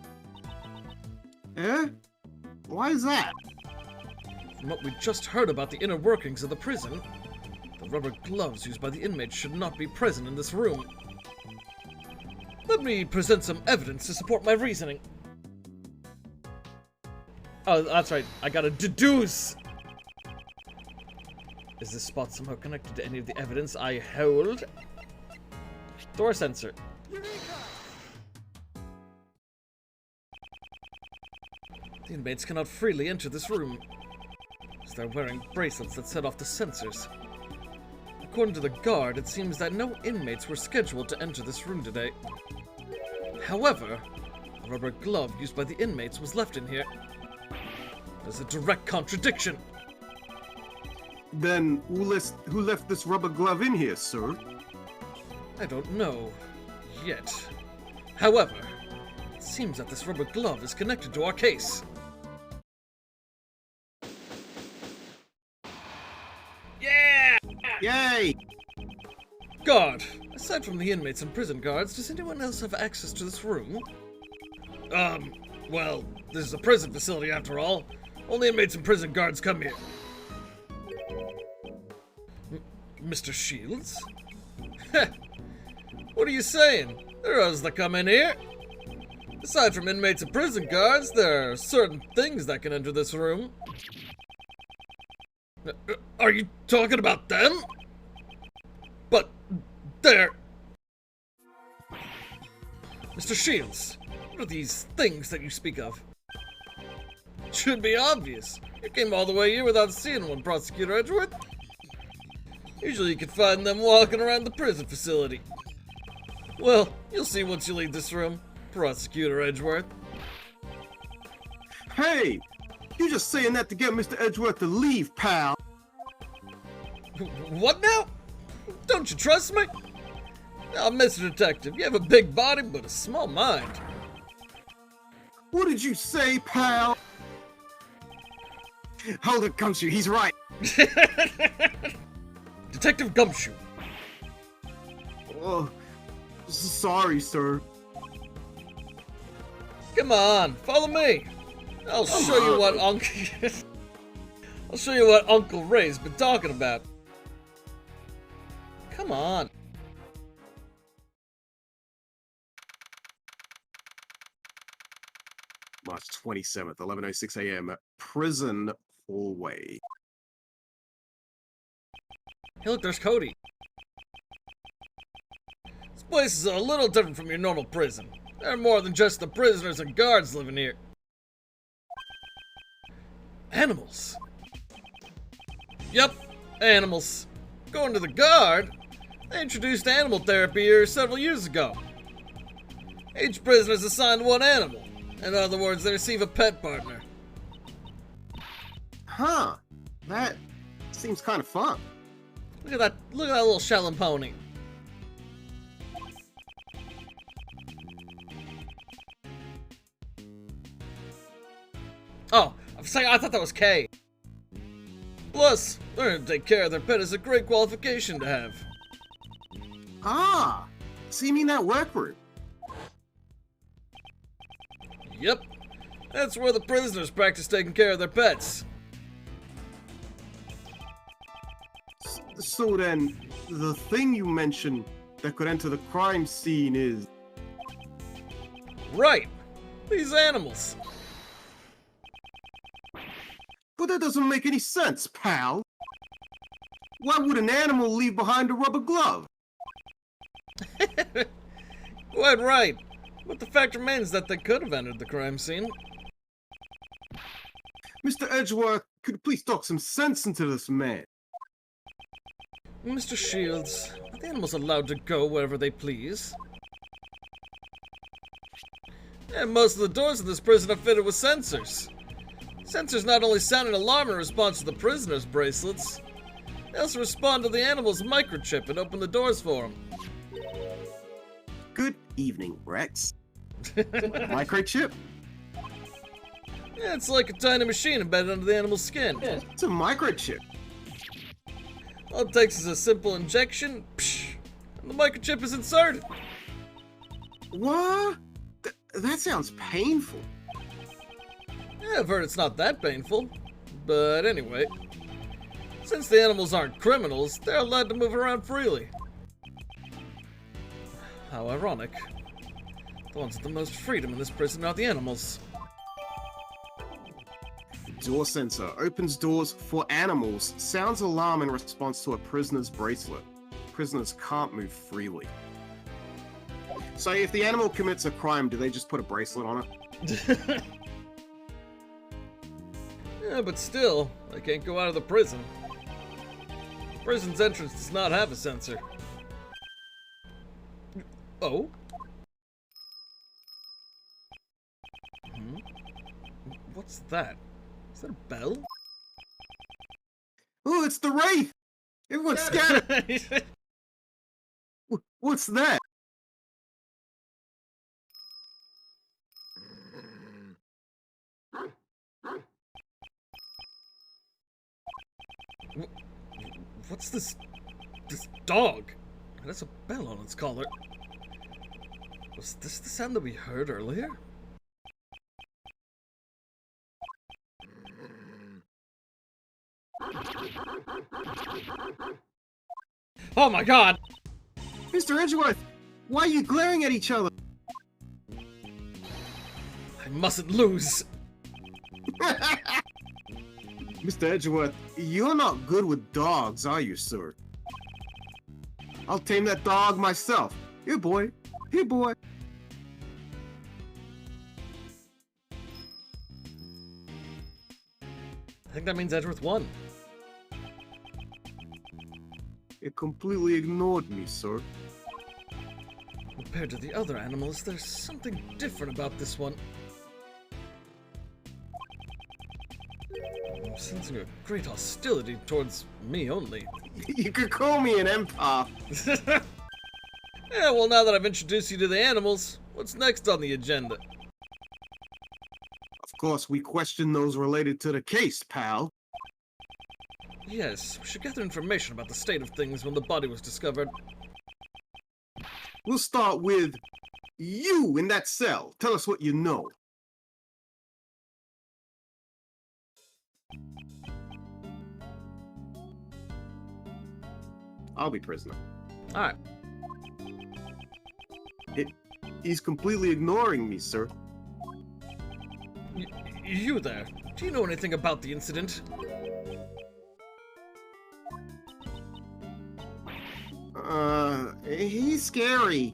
Eh? Why is that? From what we just heard about the inner workings of the prison, the rubber gloves used by the inmates should not be present in this room. Let me present some evidence to support my reasoning. Oh, that's right. I gotta deduce. Is this spot somehow connected to any of the evidence I hold? Door sensor. The inmates cannot freely enter this room, as they're wearing bracelets that set off the sensors. According to the guard, it seems that no inmates were scheduled to enter this room today. However, the rubber glove used by the inmates was left in here. There's a direct contradiction. Then who left this rubber glove in here, sir? I don't know yet. However, it seems that this rubber glove is connected to our case. Yeah! Yay! Guard, aside from the inmates and prison guards, does anyone else have access to this room? Well, this is a prison facility after all. Only inmates and prison guards come here. Mr. Shields? What are you saying? There are others that come in here. Aside from inmates and prison guards, there are certain things that can enter this room. Are you talking about them? But they're... Mr. Shields, what are these things that you speak of? It should be obvious. You came all the way here without seeing one, Prosecutor Edgeworth. Usually you can find them walking around the prison facility. Well, you'll see once you leave this room, Prosecutor Edgeworth. Hey! You just saying that to get Mr. Edgeworth to leave, pal. What now? Don't you trust me? Now, Mr. Detective, you have a big body but a small mind. What did you say, pal? Hold it, Gumshoe, he's right. Detective Gumshoe. Oh, sorry, sir. Come on, follow me. I'll show you what I'll show you what Uncle Ray's been talking about. Come on. March 27th, 11:06 a.m. Prison hallway. Hey, look, there's Cody. This place is a little different from your normal prison. There are more than just the prisoners and guards living here. Animals. Yep, animals. Going to the guard, they introduced animal therapy here several years ago. Each prisoner is assigned one animal. In other words, they receive a pet partner. Huh. That seems kind of fun. Look at that little Shetland pony. Oh, I thought that was K. Plus, learning to take care of their pet is a great qualification to have. Ah, so you mean that workroom? Yep, that's where the prisoners practice taking care of their pets. So then, the thing you mentioned that could enter the crime scene is... Right, these animals. But that doesn't make any sense, pal. Why would an animal leave behind a rubber glove? Quite right. But the fact remains that they could have entered the crime scene. Mr. Edgeworth, could you please talk some sense into this man? Mr. Shields, are the animals allowed to go wherever they please? And most of the doors in this prison are fitted with sensors. Sensors not only sound an alarm in response to the prisoners' bracelets, they also respond to the animal's microchip and open the doors for them. Good evening, Rex. Microchip? Yeah, it's like a tiny machine embedded under the animal's skin. It's a microchip. All it takes is a simple injection, psh, and the microchip is inserted. What? That sounds painful. Yeah, I've heard it's not that painful. but anyway. Since the animals aren't criminals, they're allowed to move around freely. How ironic. The ones with the most freedom in this prison are the animals. Door sensor opens doors for animals. Sounds alarm in response to a prisoner's bracelet. Prisoners can't move freely. So if the animal commits a crime, do they just put a bracelet on it? Yeah, but still, they can't go out of the prison. Prison's entrance does not have a sensor. Oh? What's that? Is that a bell? Oh, it's the Wraith! Everyone's scared! What's that? What's this dog? It has a bell on its collar. Was this the sound that we heard earlier? Oh my god! Mr. Edgeworth, why are you glaring at each other? I mustn't lose. Mr. Edgeworth, you're not good with dogs, are you, sir? I'll tame that dog myself. Here, boy. Here, boy. I think that means Edgeworth won. It completely ignored me, sir. Compared to the other animals, there's something different about this one. I'm sensing a great hostility towards me only. You could call me an empath. Yeah, well, now that I've introduced you to the animals, what's next on the agenda? Of course, we question those related to the case, pal. Yes, we should gather information about the state of things when the body was discovered. We'll start with you in that cell. Tell us what you know. I'll be prisoner. Alright. He's completely ignoring me, sir. You there, do you know anything about the incident? He's scary.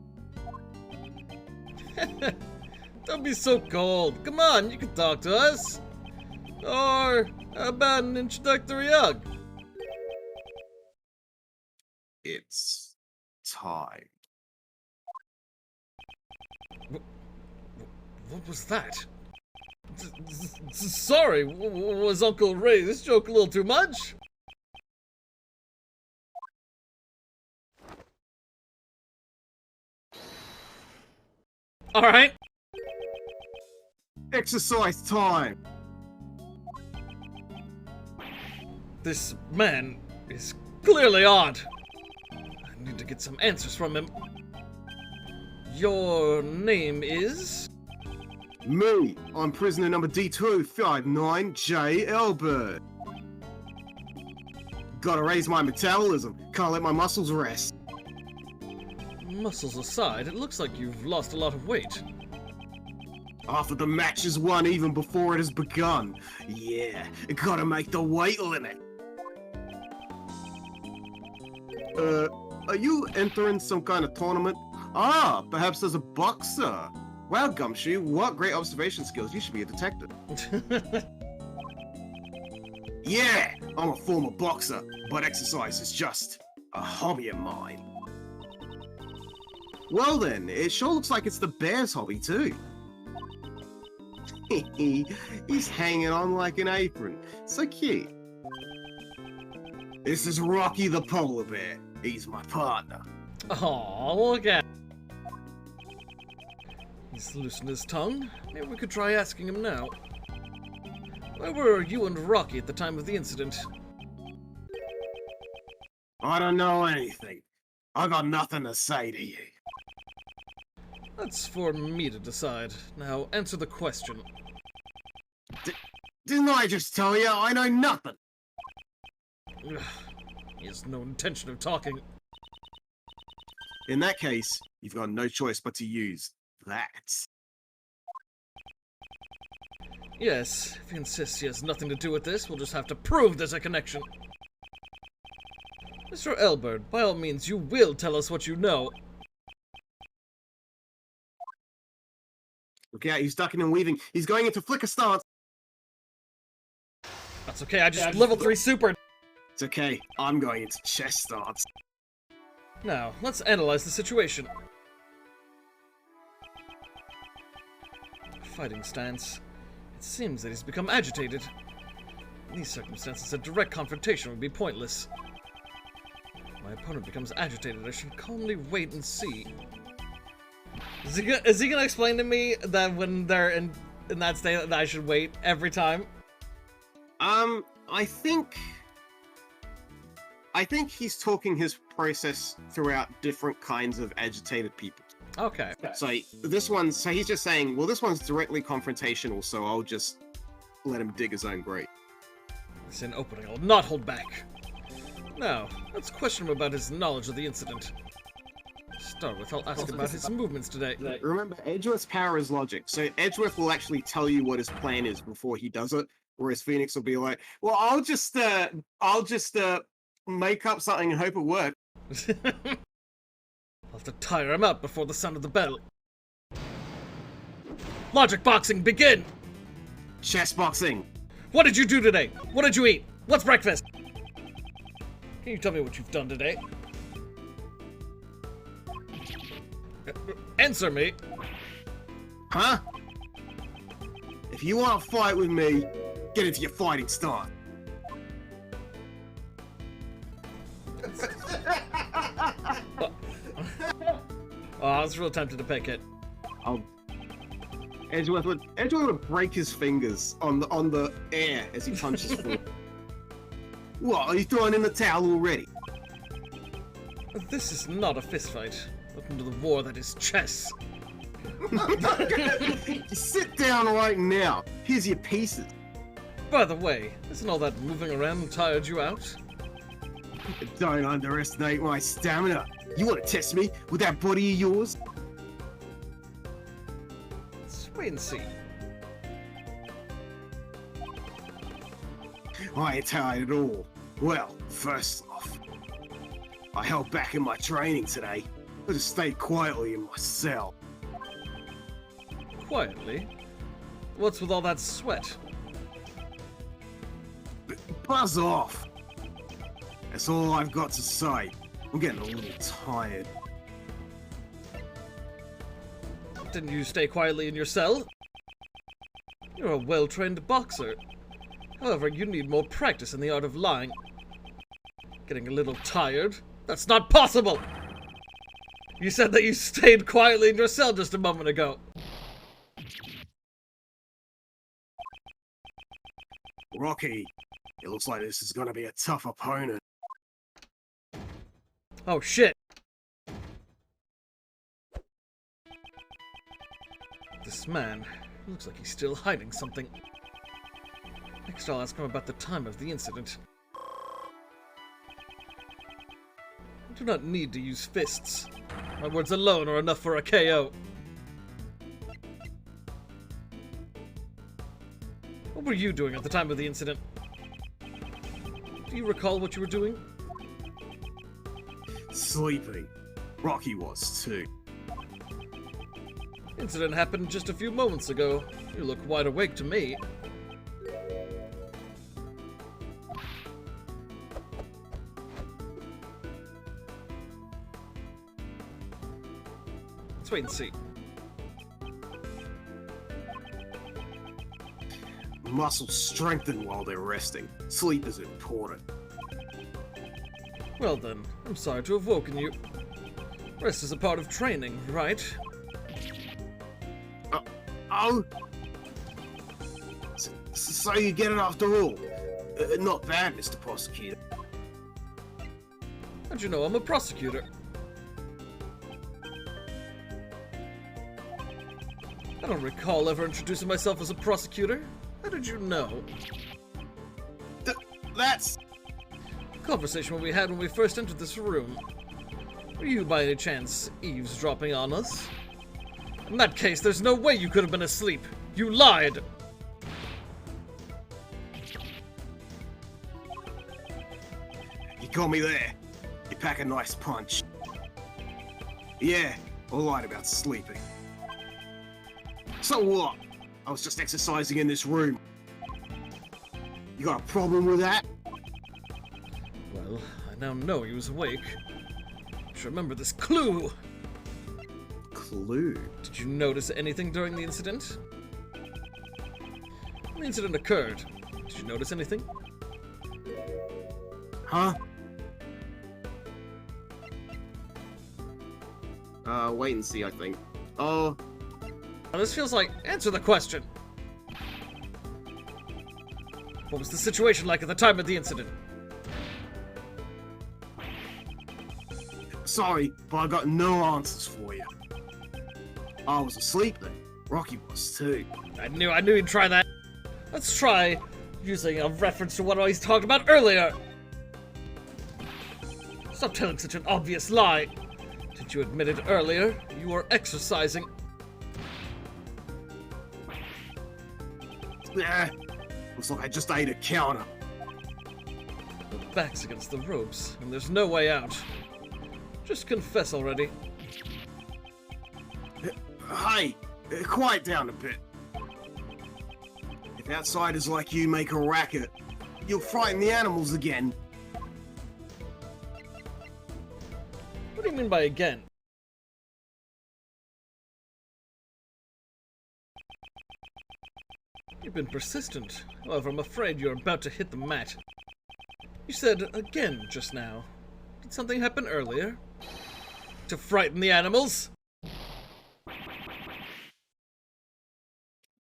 Don't be so cold. Come on, you can talk to us. Or how about an introductory hug? It's time. What was that? Sorry, was Uncle Ray this joke a little too much? Alright. Exercise time. This man is clearly odd. I need to get some answers from him. Your name is? Me. I'm prisoner number D259J Elbert. Gotta raise my metabolism. Can't let my muscles rest. Muscles aside, it looks like you've lost a lot of weight. Half of the match is won even before it has begun. Yeah, gotta make the weight limit. Are you entering some kind of tournament? Ah, perhaps as a boxer. Wow, Gumshoe, what great observation skills. You should be a detective. Yeah, I'm a former boxer, but exercise is just a hobby of mine. Well then, it sure looks like it's the bear's hobby too. He's hanging on like an apron. So cute. This is Rocky the polar bear. He's my partner. Aw, look at him. He's loosened his tongue. Maybe we could try asking him now. Where were you and Rocky at the time of the incident? I don't know anything. I got nothing to say to you. That's for me to decide. Now, answer the question. Didn't I just tell you? I know nothing. He has no intention of talking. In that case, you've got no choice but to use that. Yes, if he insists he has nothing to do with this, we'll just have to prove there's a connection. Mr. Elbert, by all means, you will tell us what you know. Look out, he's ducking and weaving. He's going into flicker stance. That's okay, I just level 3 super. It's okay, I'm going into chest stance. Now, let's analyze the situation. Fighting stance. It seems that he's become agitated. In these circumstances, a direct confrontation would be pointless. My opponent becomes agitated. I should calmly wait and see. Is he gonna explain to me that when they're in that state that I should wait every time? I think he's talking his process throughout different kinds of agitated people. Okay. So he's just saying, well, this one's directly confrontational, so I'll just let him dig his own grave. It's an opening. I'll not hold back. Now, let's question him about his knowledge of the incident. To start with, I'll ask about his movements today. Remember, Edgeworth's power is logic, so Edgeworth will actually tell you what his plan is before he does it, whereas Phoenix will be like, well, I'll just make up something and hope it works. I'll have to tire him out before the sound of the bell. Logic boxing, begin! Chess boxing. What did you do today? What did you eat? What's breakfast? Can you tell me what you've done today? Answer me. Huh? If you want to fight with me, get into your fighting style. Oh, I was real tempted to pick it. Edgeworth would break his fingers on the air as he punches forward. What, are you throwing in the towel already? This is not a fistfight. Welcome to the war that is chess. Sit down right now. Here's your pieces. By the way, isn't all that moving around tired you out? Don't underestimate my stamina. You want to test me with that body of yours? Let's wait and see. I ain't tired at all. Well, first off, I held back in my training today. I just stayed quietly in my cell. Quietly? What's with all that sweat? Buzz off. That's all I've got to say. I'm getting a little tired. Didn't you stay quietly in your cell? You're a well-trained boxer. However, you need more practice in the art of lying. Getting a little tired? That's not possible! You said that you stayed quietly in your cell just a moment ago. Rocky, it looks like this is gonna be a tough opponent. Oh shit! This man looks like he's still hiding something. Next I'll ask him about the time of the incident. I do not need to use fists. My words alone are enough for a KO. What were you doing at the time of the incident? Do you recall what you were doing? Sleeping. Rocky was too. Incident happened just a few moments ago. You look wide awake to me. Let's wait and see. Muscles strengthen while they're resting. Sleep is important. Well then, I'm sorry to have woken you. Rest is a part of training, right? Oh? So you get it after all? Not bad, Mr. Prosecutor. How'd you know I'm a prosecutor? I don't recall ever introducing myself as a prosecutor. How did you know? That's... Conversation we had when we first entered this room. Were you by any chance eavesdropping on us? In that case, there's no way you could have been asleep. You lied! You caught me there. You pack a nice punch. Yeah, I lied about sleeping. So what? I was just exercising in this room. You got a problem with that? Well, I now know he was awake. Just remember this clue! Clue? Did you notice anything during the incident? When the incident occurred, did you notice anything? Huh? Wait and see, I think. Oh, Now, this feels like, answer the question. What was the situation like at the time of the incident? sorry, but I got no answers for you. I was asleep then. Rocky was too. I knew you'd try that. Let's try using a reference to what I talked about earlier. Stop telling such an obvious lie. Did you admit it earlier? You were exercising. Yeah, looks like I just ate a counter. The back's against the ropes, and there's no way out. Just confess already. Hey, quiet down a bit. If outsiders like you make a racket, you'll frighten the animals again. What do you mean by again? You've been persistent. However, I'm afraid you're about to hit the mat. You said again just now. Did something happen earlier? To frighten the animals?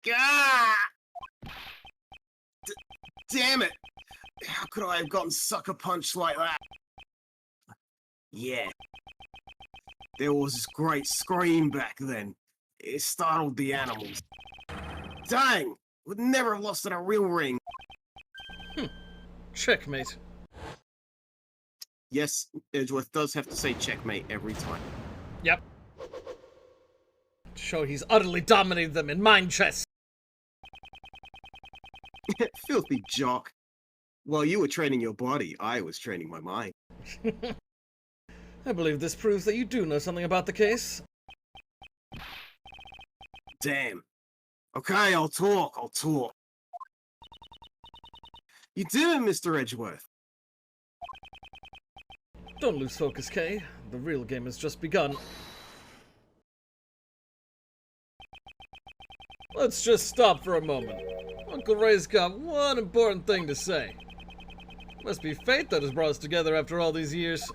Gah! Damn it! How could I have gotten sucker punched like that? Yeah. There was this great scream back then. It startled the animals. Dang! Would never have lost in a real ring. Checkmate. Yes, Edgeworth does have to say checkmate every time. Yep. To show he's utterly dominated them in mind chess. Filthy jock. While you were training your body, I was training my mind. I believe this proves that you do know something about the case. Damn. Okay, I'll talk. You did it, Mr. Edgeworth. Don't lose focus, Kay. The real game has just begun. Let's just stop for a moment. Uncle Ray's got one important thing to say. Must be fate that has brought us together after all these years.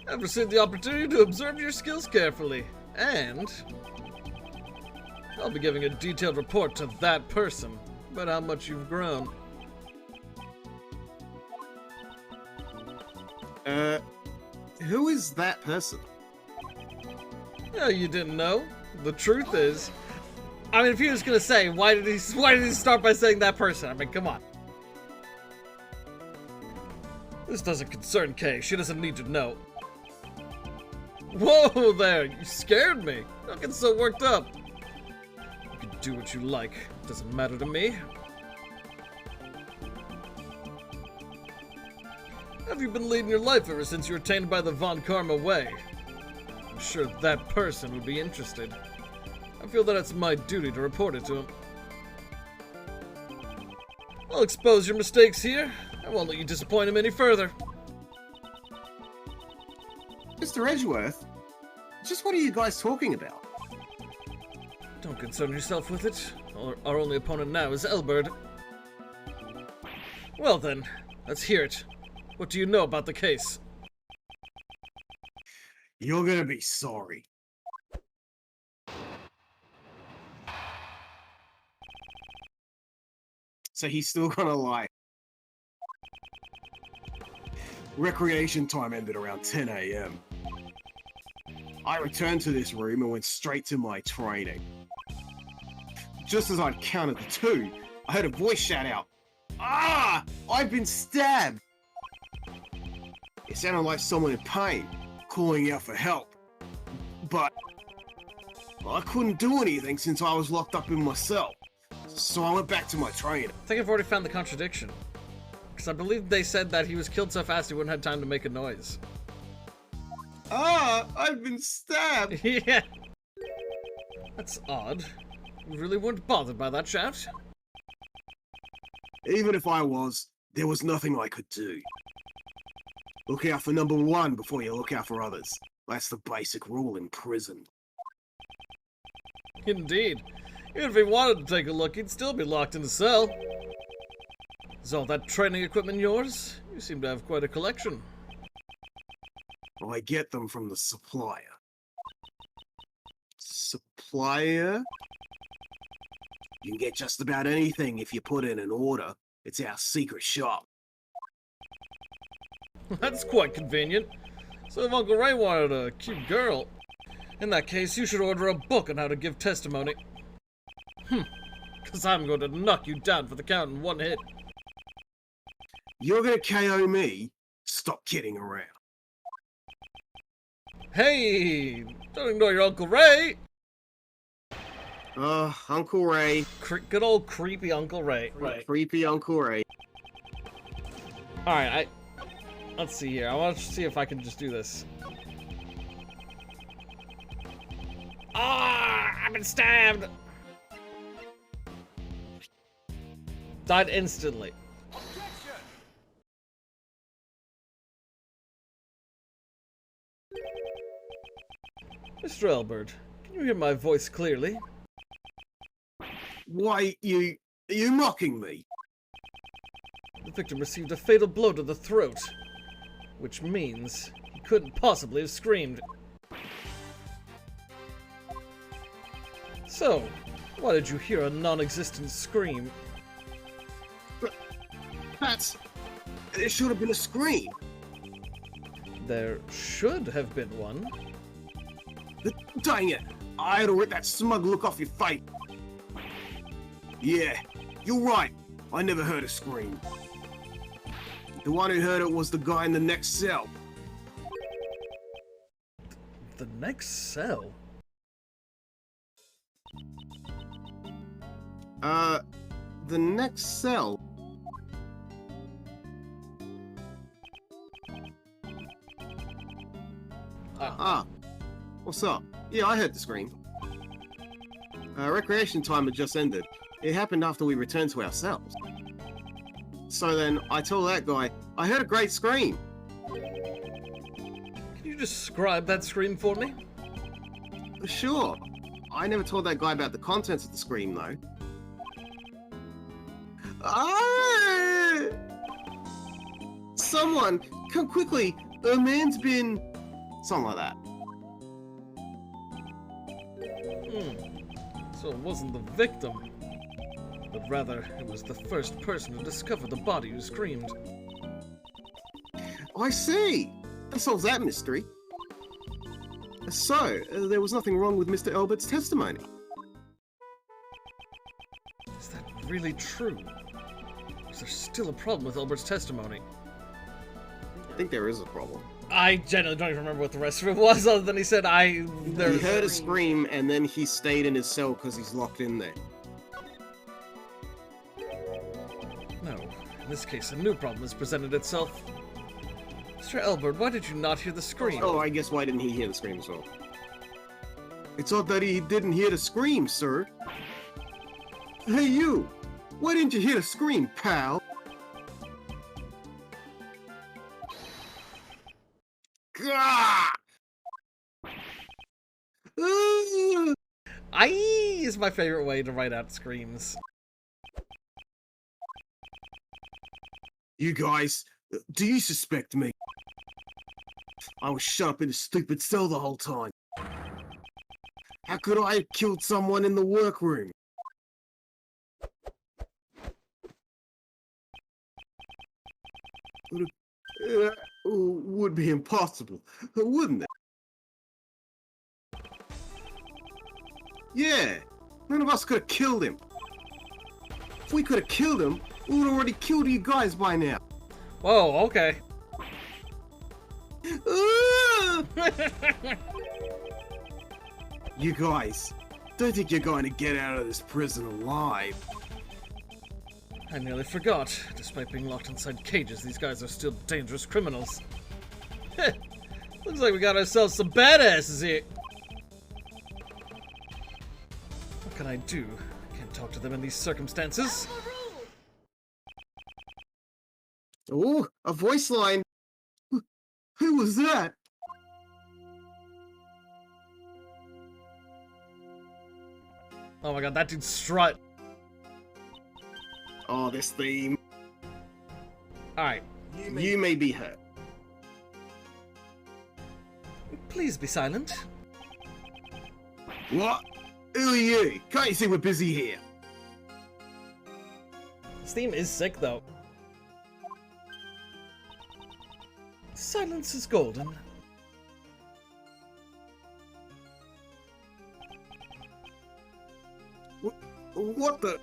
I've received the opportunity to observe your skills carefully, and I'll be giving a detailed report to that person about how much you've grown. Who is that person? Yeah, you didn't know. The truth is, I mean, if he was gonna say, why did he start by saying that person? I mean, come on. This doesn't concern Kay. She doesn't need to know. Whoa there! You scared me. Don't get so worked up. You can do what you like. Doesn't matter to me. Have you been leading your life ever since you were tainted by the Von Karma way? I'm sure that person would be interested. I feel that it's my duty to report it to him. I'll expose your mistakes here. I won't let you disappoint him any further. Mr. Edgeworth? Just what are you guys talking about? Don't concern yourself with it. Our only opponent now is Elbert. Well then, let's hear it. What do you know about the case? You're gonna be sorry. So he's still gonna lie. Recreation time ended around 10 AM. I returned to this room and went straight to my training. Just as I'd counted the 2, I heard a voice shout out, "Ah! I've been stabbed!" It sounded like someone in pain, calling out for help. But I couldn't do anything since I was locked up in my cell. So I went back to my trainer. I think I've already found the contradiction. Because I believe they said that he was killed so fast he wouldn't have time to make a noise. Ah! I've been stabbed! Yeah. That's odd. You really weren't bothered by that shout? Even if I was, there was nothing I could do. Look out for number 1 before you look out for others. That's the basic rule in prison. Indeed. Even if he wanted to take a look, he'd still be locked in a cell. Is all that training equipment yours? You seem to have quite a collection. I get them from the supplier. Supplier? You can get just about anything if you put in an order. It's our secret shop. That's quite convenient. So if Uncle Ray wanted a cute girl, in that case, you should order a book on how to give testimony. Because I'm going to knock you down for the count in one hit. You're gonna KO me? Stop kidding around. Hey! Don't ignore your Uncle Ray! Uncle Ray. Good old creepy Uncle Ray. Right. Creepy Uncle Ray. Alright, let's see here. I want to see if I can just do this. Ah! I've been stabbed! Died instantly. Mr. Elbert, can you hear my voice clearly? Why, are you mocking me? The victim received a fatal blow to the throat, which means he couldn't possibly have screamed. So, why did you hear a non-existent scream? There should have been a scream. There should have been one. Dang it! I had to rip that smug look off your face. Yeah, you're right. I never heard a scream. The one who heard it was the guy in the next cell. The next cell? The next cell? What's up? Yeah, I heard the scream. Recreation time had just ended. It happened after we returned to our cells. So then, I told that guy, I heard a great scream. Can you describe that scream for me? Sure. I never told that guy about the contents of the scream, though. Ah! Someone, come quickly. A man's been... Something like that. So it wasn't the victim, but rather it was the first person to discover the body who screamed. I see. That solves that mystery. So, there was nothing wrong with Mr. Elbert's testimony. Is that really true? Is there still a problem with Elbert's testimony? I think there is a problem. I genuinely don't even remember what the rest of it was, other than he said He heard a scream, and then he stayed in his cell because he's locked in there. No. In this case, a new problem has presented itself. Mr. Elbert, why did you not hear the scream? Oh, I guess why didn't he hear the scream as well? It's odd that he didn't hear the scream, sir. Hey, you! Why didn't you hear the scream, pal? Gah! Aye is my favorite way to write out screams. You guys, do you suspect me? I was shut up in a stupid cell the whole time. How could I have killed someone in the workroom? Would be impossible, wouldn't it? Yeah, None of us could have killed him. If we could have killed him, we would have already killed you guys by now. Whoa, okay. You guys, don't think you're going to get out of this prison alive. I nearly forgot. Despite being locked inside cages, these guys are still dangerous criminals. Heh. Looks like we got ourselves some badasses here. What can I do? I can't talk to them in these circumstances. Oh, a voice line. Who was that? Oh my god, that dude's strut. Oh, this theme. Alright, You may be hurt. please be silent. What? Who are you? Can't you see we're busy here? This theme is sick though. Silence is golden. What the?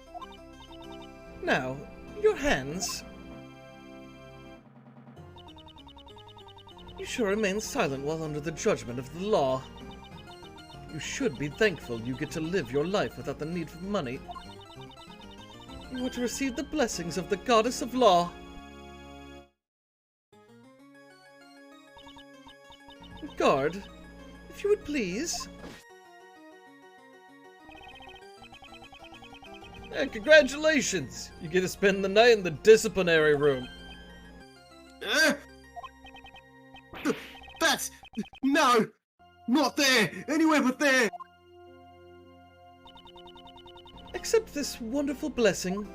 Now, your hands. You shall remain silent while under the judgment of the law. You should be thankful you get to live your life without the need for money. You are to receive the blessings of the goddess of law. Guard, if you would please. Congratulations! You get to spend the night in the disciplinary room. That's... No! Not there! Anywhere but there! Accept this wonderful blessing.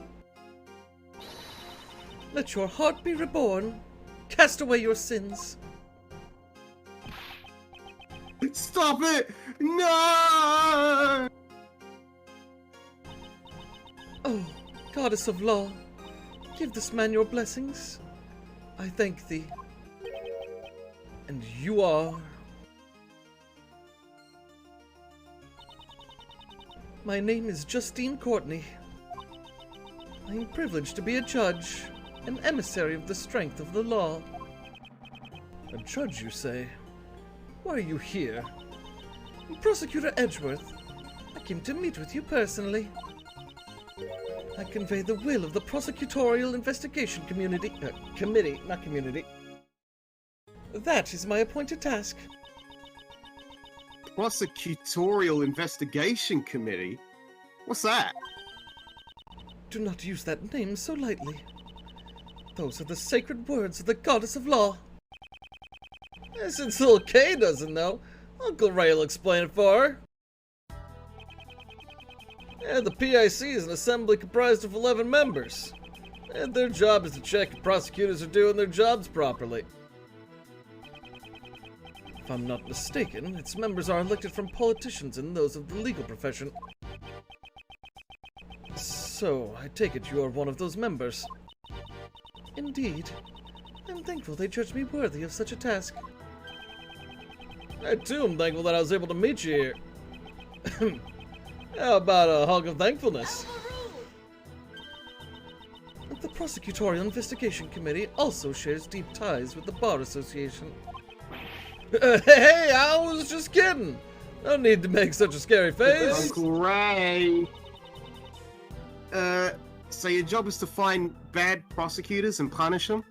Let your heart be reborn. Cast away your sins. Stop it! No! Oh, goddess of law, give this man your blessings. I thank thee. And you are... My name is Justine Courtney. I am privileged to be a judge, an emissary of the strength of the law. A judge, you say? Why are you here? Prosecutor Edgeworth, I came to meet with you personally. I convey the will of the Prosecutorial Investigation Committee. That is my appointed task. Prosecutorial Investigation Committee? What's that? Do not use that name so lightly. Those are the sacred words of the goddess of law. Since little Kay doesn't know, Uncle Ray will explain it for her. The PIC is an assembly comprised of 11 members, and their job is to check if prosecutors are doing their jobs properly. If I'm not mistaken, its members are elected from politicians and those of the legal profession. So, I take it you are one of those members. Indeed. I'm thankful they judged me worthy of such a task. I too am thankful that I was able to meet you here. How about a hug of thankfulness? The Prosecutorial Investigation Committee also shares deep ties with the Bar Association. Hey, I was just kidding. No need to make such a scary face. Uncle Ray. So your job is to find bad prosecutors and punish them?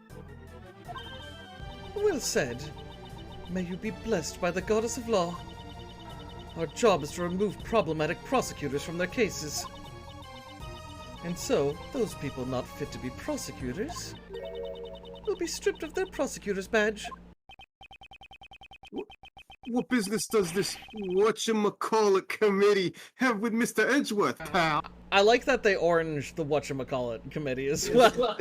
Well said. May you be blessed by the goddess of law. Our job is to remove problematic prosecutors from their cases. And so, those people not fit to be prosecutors will be stripped of their prosecutor's badge. What business does this whatchamacallit committee have with Mr. Edgeworth, pal? I like that they oranged the whatchamacallit committee as well.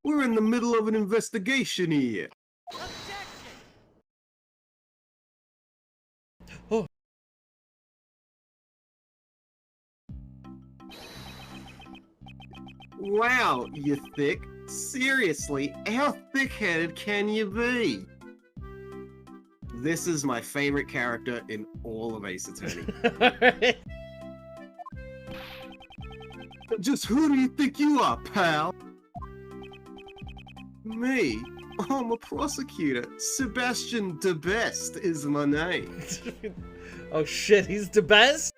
We're in the middle of an investigation here. Oh. Wow, you thick. Seriously, how thick-headed can you be? This is my favorite character in all of Ace Attorney. Just who do you think you are, pal? Me? I'm a prosecutor. Sebastian de Best is my name. Oh shit, he's the best?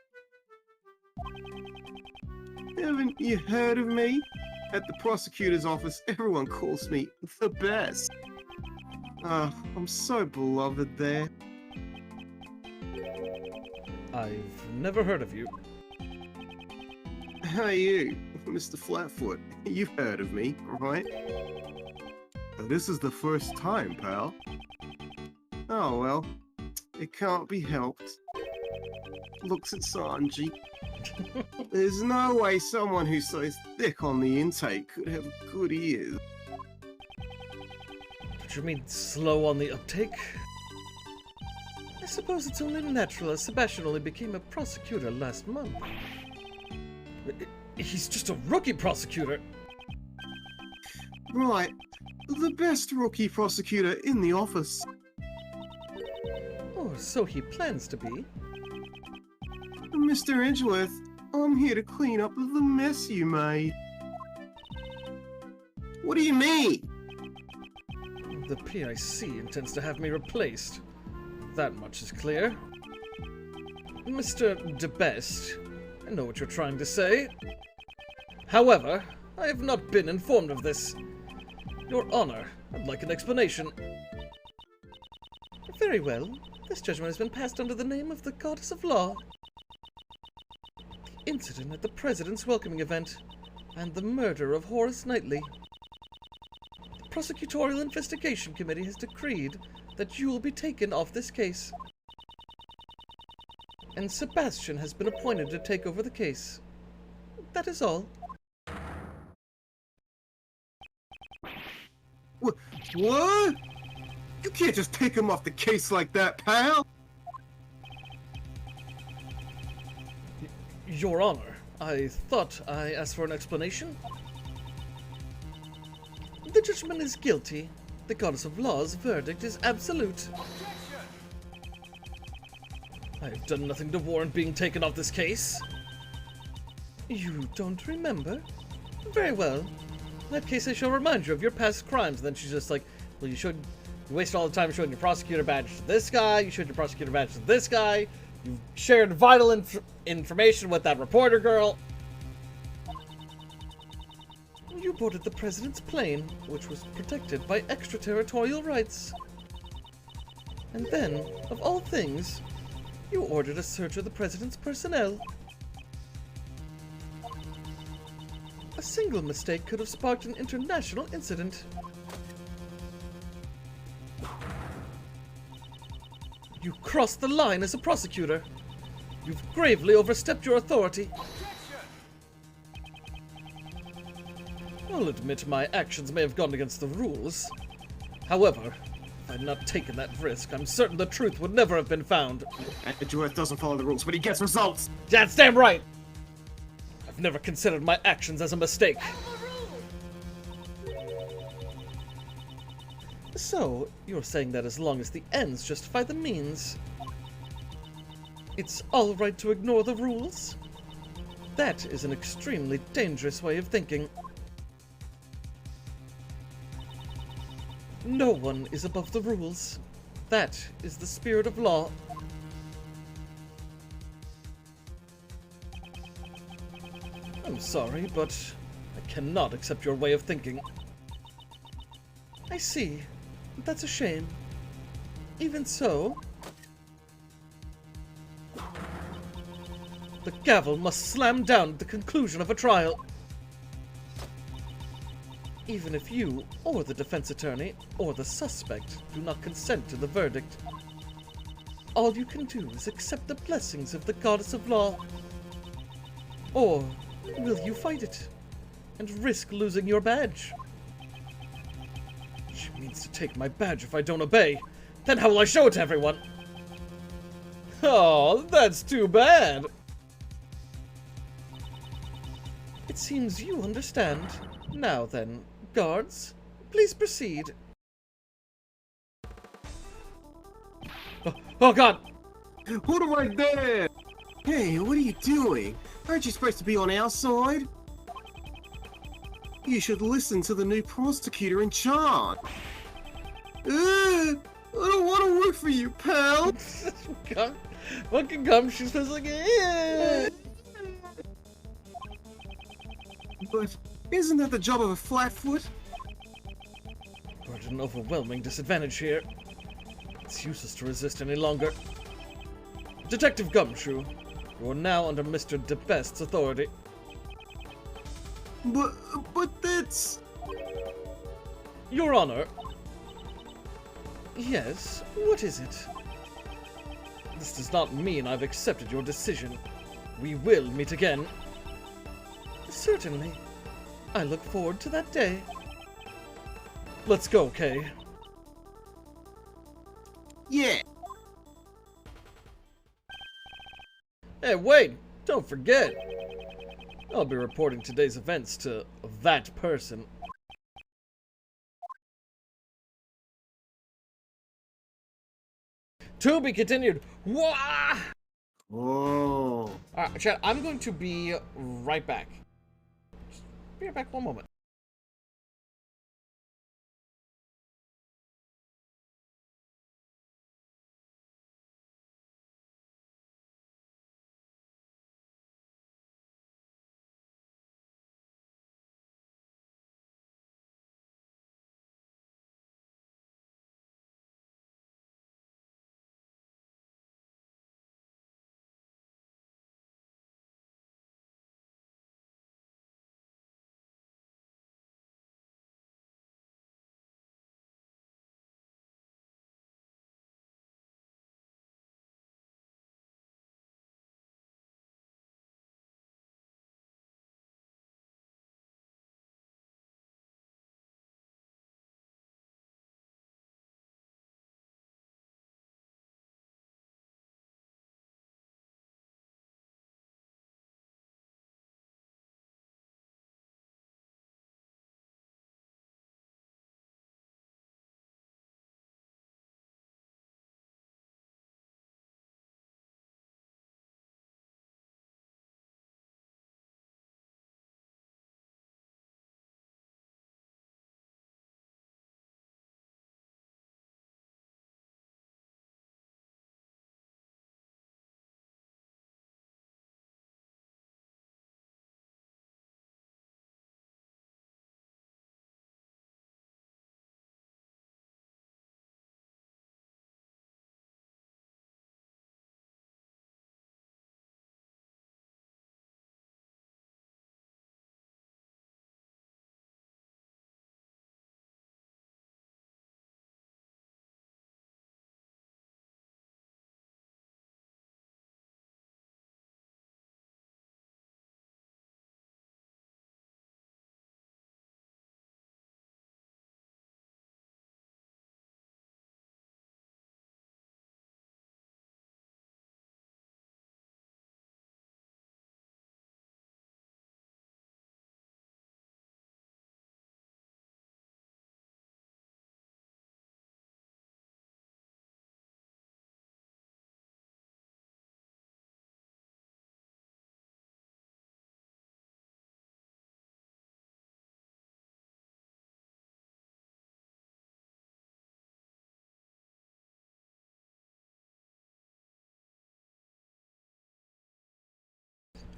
Haven't you heard of me? At the prosecutor's office, everyone calls me the best. I'm so beloved there. I've never heard of you. Hey you, Mr. Flatfoot. You've heard of me, right? This is the first time, pal. Oh well, it can't be helped. Looks at Sanji. There's no way someone who's so thick on the intake could have good ears. Do you mean slow on the uptake? I suppose it's only natural as Sebastian only became a prosecutor last month. He's just a rookie prosecutor. Right, the best rookie prosecutor in the office. Oh, so he plans to be. Mr. Edgeworth, I'm here to clean up the mess you made. What do you mean? The PIC intends to have me replaced. That much is clear. Mr. DeBest, I know what you're trying to say. However, I have not been informed of this. Your Honor, I'd like an explanation. Very well. This judgment has been passed under the name of the Goddess of Law. The incident at the President's welcoming event, and the murder of Horace Knightley. The Prosecutorial Investigation Committee has decreed that you will be taken off this case. And Sebastian has been appointed to take over the case. That is all. What? You can't just take him off the case like that, pal! Your Honor, I thought I asked for an explanation. The judgment is guilty. The Goddess of Law's verdict is absolute. I have done nothing to warrant being taken off this case. You don't remember? Very well. In that case, I shall remind you of your past crimes. And then she's just like, well, you wasted all the time showing your prosecutor badge to this guy, you showed your prosecutor badge to this guy, you shared vital information with that reporter girl. You boarded the President's plane, which was protected by extraterritorial rights. And then, of all things, you ordered a search of the President's personnel. A single mistake could have sparked an international incident. You crossed the line as a prosecutor. You've gravely overstepped your authority. I'll admit my actions may have gone against the rules. However, if I'd not taken that risk, I'm certain the truth would never have been found. Edgeworth doesn't follow the rules, but he gets results! That's damn right! I've never considered my actions as a mistake. So, you're saying that as long as the ends justify the means, it's all right to ignore the rules? That is an extremely dangerous way of thinking. No one is above the rules. That is the spirit of law. I'm sorry, but I cannot accept your way of thinking. I see. That's a shame. Even so, the gavel must slam down at the conclusion of a trial. Even if you, or the defense attorney, or the suspect do not consent to the verdict, all you can do is accept the blessings of the Goddess of Law. Or will you fight it and risk losing your badge? She means to take my badge if I don't obey. Then how will I show it to everyone? Oh, that's too bad. It seems you understand. Now then, guards, please proceed. Oh God! Hold it right there! Hey, what are you doing? Aren't you supposed to be on our side? You should listen to the new prosecutor in charge. I don't want to work for you, pal. Fucking gumshoes feels like But isn't that the job of a flatfoot? We're at an overwhelming disadvantage here. It's useless to resist any longer. Detective Gumshoe, you are now under Mr. DeBest's authority. But that's... Your Honor. Yes, what is it? This does not mean I've accepted your decision. We will meet again. Certainly. I look forward to that day. Let's go, Kay. Yeah. Hey, wait! Don't forget! I'll be reporting today's events to that person. To be continued. Wah! Oh. Alright, chat, I'm going to be right back. Just be right back one moment.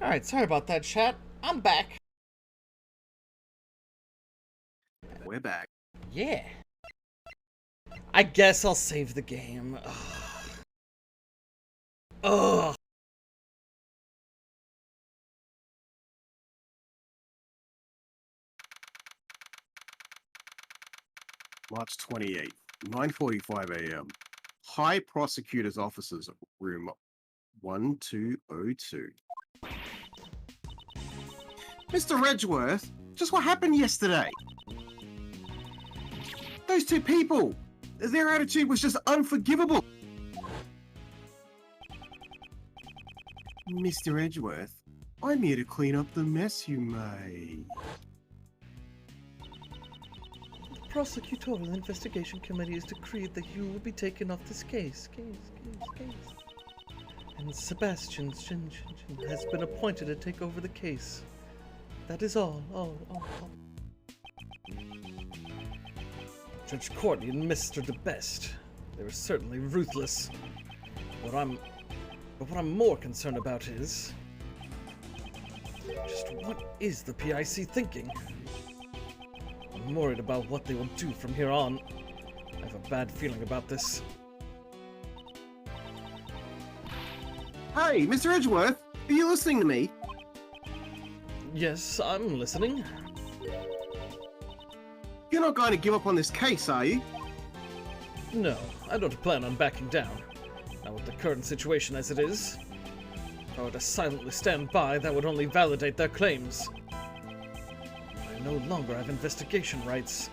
Alright, sorry about that, chat. I'm back. We're back. Yeah. I guess I'll save the game. Ugh. March 28th, 9:45 a.m. High Prosecutor's Offices, room 1202. Mr. Edgeworth, just what happened yesterday? Those two people, their attitude was just unforgivable. Mr. Edgeworth, I'm here to clean up the mess you made. prosecutorial investigation committee has decreed that you will be taken off this case. And Sebastian has been appointed to take over the case. That is all. Judge Courtney and Mr. DeBest. They were certainly ruthless. But what I'm more concerned about is... just what is the PIC thinking? I'm worried about what they will do from here on. I have a bad feeling about this. Hey, Mr. Edgeworth, are you listening to me? Yes, I'm listening. You're not going to give up on this case, are you? No, I don't plan on backing down. Not with the current situation as it is. If I were to silently stand by, that would only validate their claims. I no longer have investigation rights.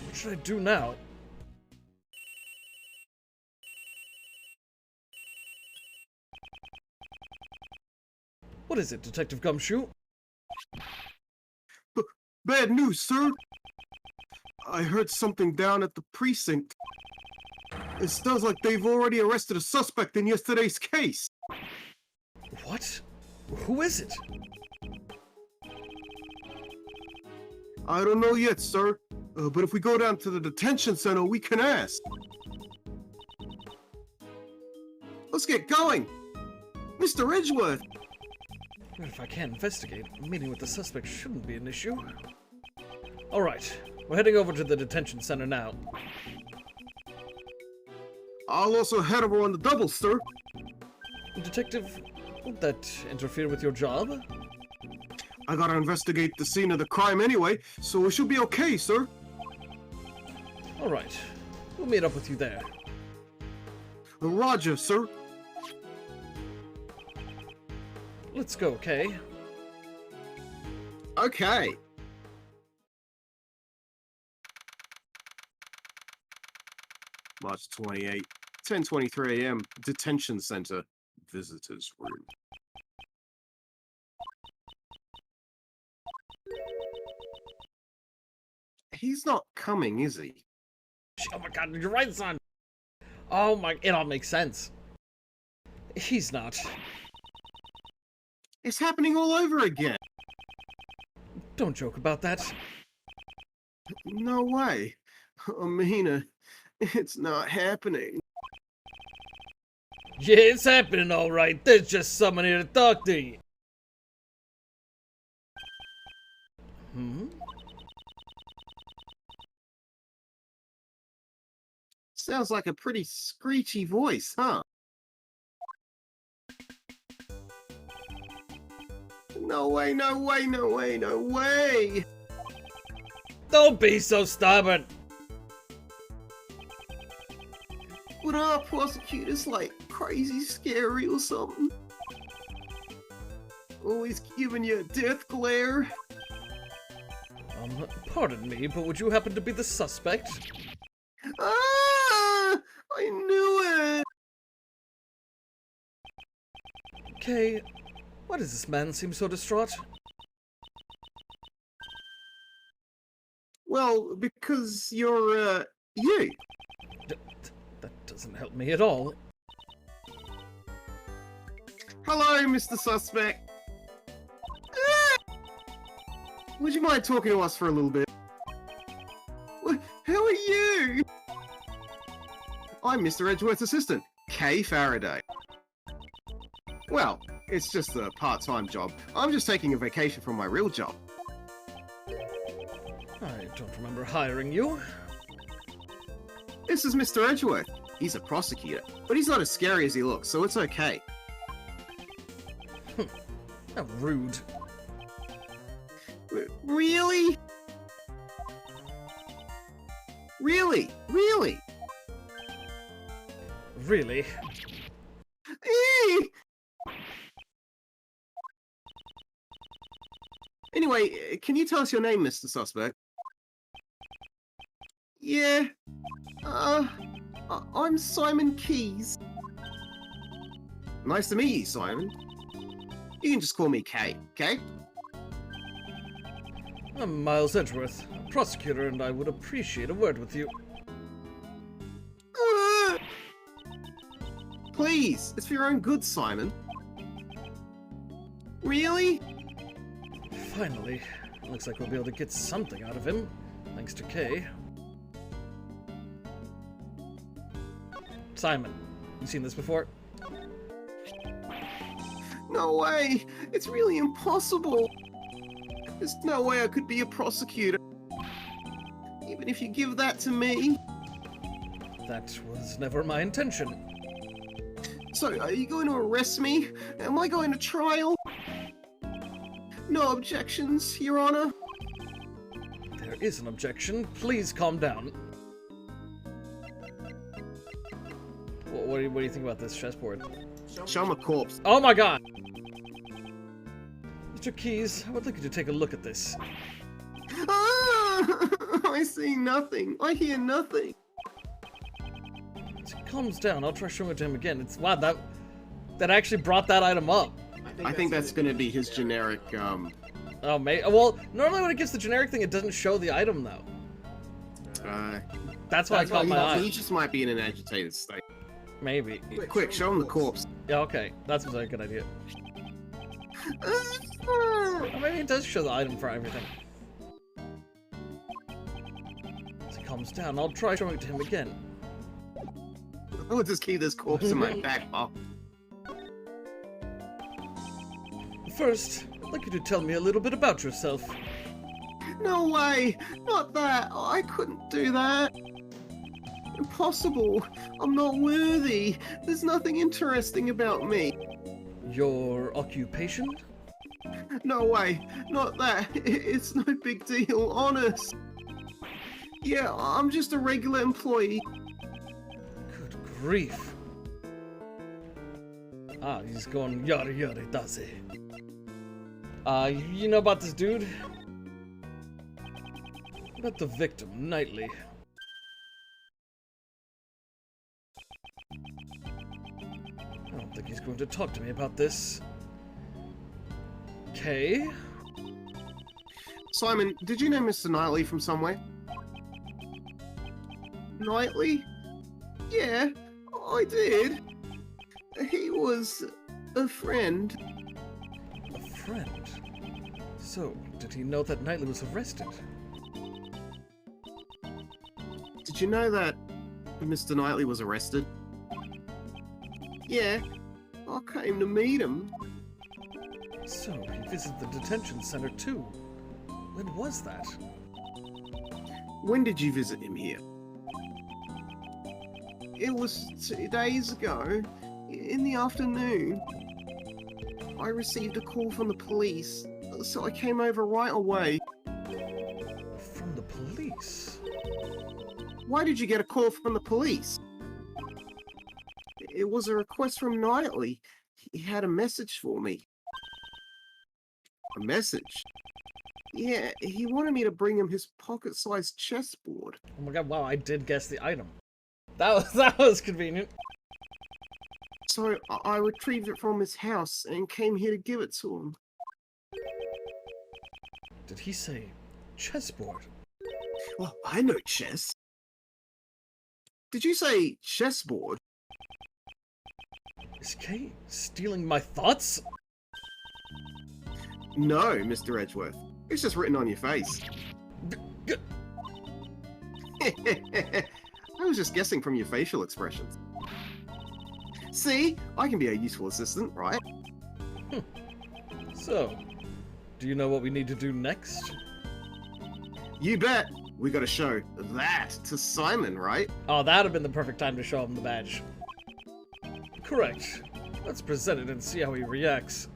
What should I do now? What is it, Detective Gumshoe? Bad news, sir. I heard something down at the precinct. It sounds like they've already arrested a suspect in yesterday's case. What? Who is it? I don't know yet, sir. But if we go down to the detention center, we can ask. Let's get going. Mr. Edgeworth. If I can't investigate, meeting with the suspect shouldn't be an issue. Alright, we're heading over to the detention center now. I'll also head over on the double, sir. Detective, won't that interfere with your job? I gotta investigate the scene of the crime anyway, so it should be okay, sir. Alright, we'll meet up with you there. Roger, sir. Let's go, Kay. Okay. March 28, 10:23 a.m. Detention Center. Visitors room. He's not coming, is he? Oh my god, you're right, son! Oh my, it all makes sense. He's not. It's happening all over again. Don't joke about that. No way. Amina, it's not happening. Yeah, it's happening alright. There's just someone here to talk to you. Sounds like a pretty screechy voice, huh? No way, no way, no way, no way! Don't be so stubborn. Would our prosecutors like crazy scary or something? Always giving you a death glare? Pardon me, but would you happen to be the suspect? Ah! I knew it! Kay, why does this man seem so distraught? Well, because you're, you. That doesn't help me at all. Hello, Mr. Suspect. Ah! Would you mind talking to us for a little bit? Who are you? I'm Mr. Edgeworth's assistant, Kay Faraday. Well, it's just a part-time job. I'm just taking a vacation from my real job. I don't remember hiring you. This is Mr. Edgeworth. He's a prosecutor, but he's not as scary as he looks, so it's okay. How rude. Really? Really? Really? Really? Anyway, can you tell us your name, Mr. Suspect? Yeah. I'm Simon Keys. Nice to meet you, Simon. You can just call me Kay, okay? I'm Miles Edgeworth, a prosecutor, and I would appreciate a word with you. Please, it's for your own good, Simon. Really? Finally. Looks like we'll be able to get something out of him, thanks to Kay. Simon, you seen this before? No way! It's really impossible! There's no way I could be a prosecutor. Even if you give that to me. That was never my intention. So, are you going to arrest me? Am I going to trial? No objections, Your Honor. There is an objection. Please calm down. What do you think about this chessboard? Show him a corpse. Oh my god! Mr. Keys, I would like you to take a look at this. Ah! I see nothing. I hear nothing. As he calms down, I'll try showing it to him again. It's wow, that actually brought that item up. I think that's going to be his generic, Oh, well, normally when it gets the generic thing, it doesn't show the item, though. That's why I caught my eye. He just might be in an agitated state. Maybe. Quick, show him the corpse. Yeah, okay. That's a good idea. Or maybe it does show the item for everything. As he calms down, I'll try showing it to him again. I'll just keep this corpse in my back pocket. First, I'd like you to tell me a little bit about yourself. No way! Not that! I couldn't do that! Impossible! I'm not worthy! There's nothing interesting about me! Your occupation? No way! Not that! It's no big deal, honest! Yeah, I'm just a regular employee. Good grief. Ah, he's going yada yada, does he? You know about this dude? About the victim, Knightley. I don't think he's going to talk to me about this. Kay? Simon, did you know Mr. Knightley from somewhere? Knightley? Yeah, I did. He was a friend. A friend? So, did he know that Knightley was arrested? Did you know that Mr. Knightley was arrested? Yeah, I came to meet him. So, he visited the detention center too. When was that? When did you visit him here? It was 2 days ago, in the afternoon. I received a call from the police, so I came over right away. From the police? Why did you get a call from the police? It was a request from Knightley. He had a message for me. A message? Yeah, he wanted me to bring him his pocket-sized chessboard. Oh my god, wow, I did guess the item. That was convenient. So I retrieved it from his house and came here to give it to him. Did he say chessboard? Well, I know chess. Did you say chessboard? Is Kay stealing my thoughts? No, Mr. Edgeworth. It's just written on your face. I was just guessing from your facial expressions. See? I can be a useful assistant, right? So, do you know what we need to do next? You bet! We gotta show that to Simon, right? Oh, that'd have been the perfect time to show him the badge. Correct. Let's present it and see how he reacts.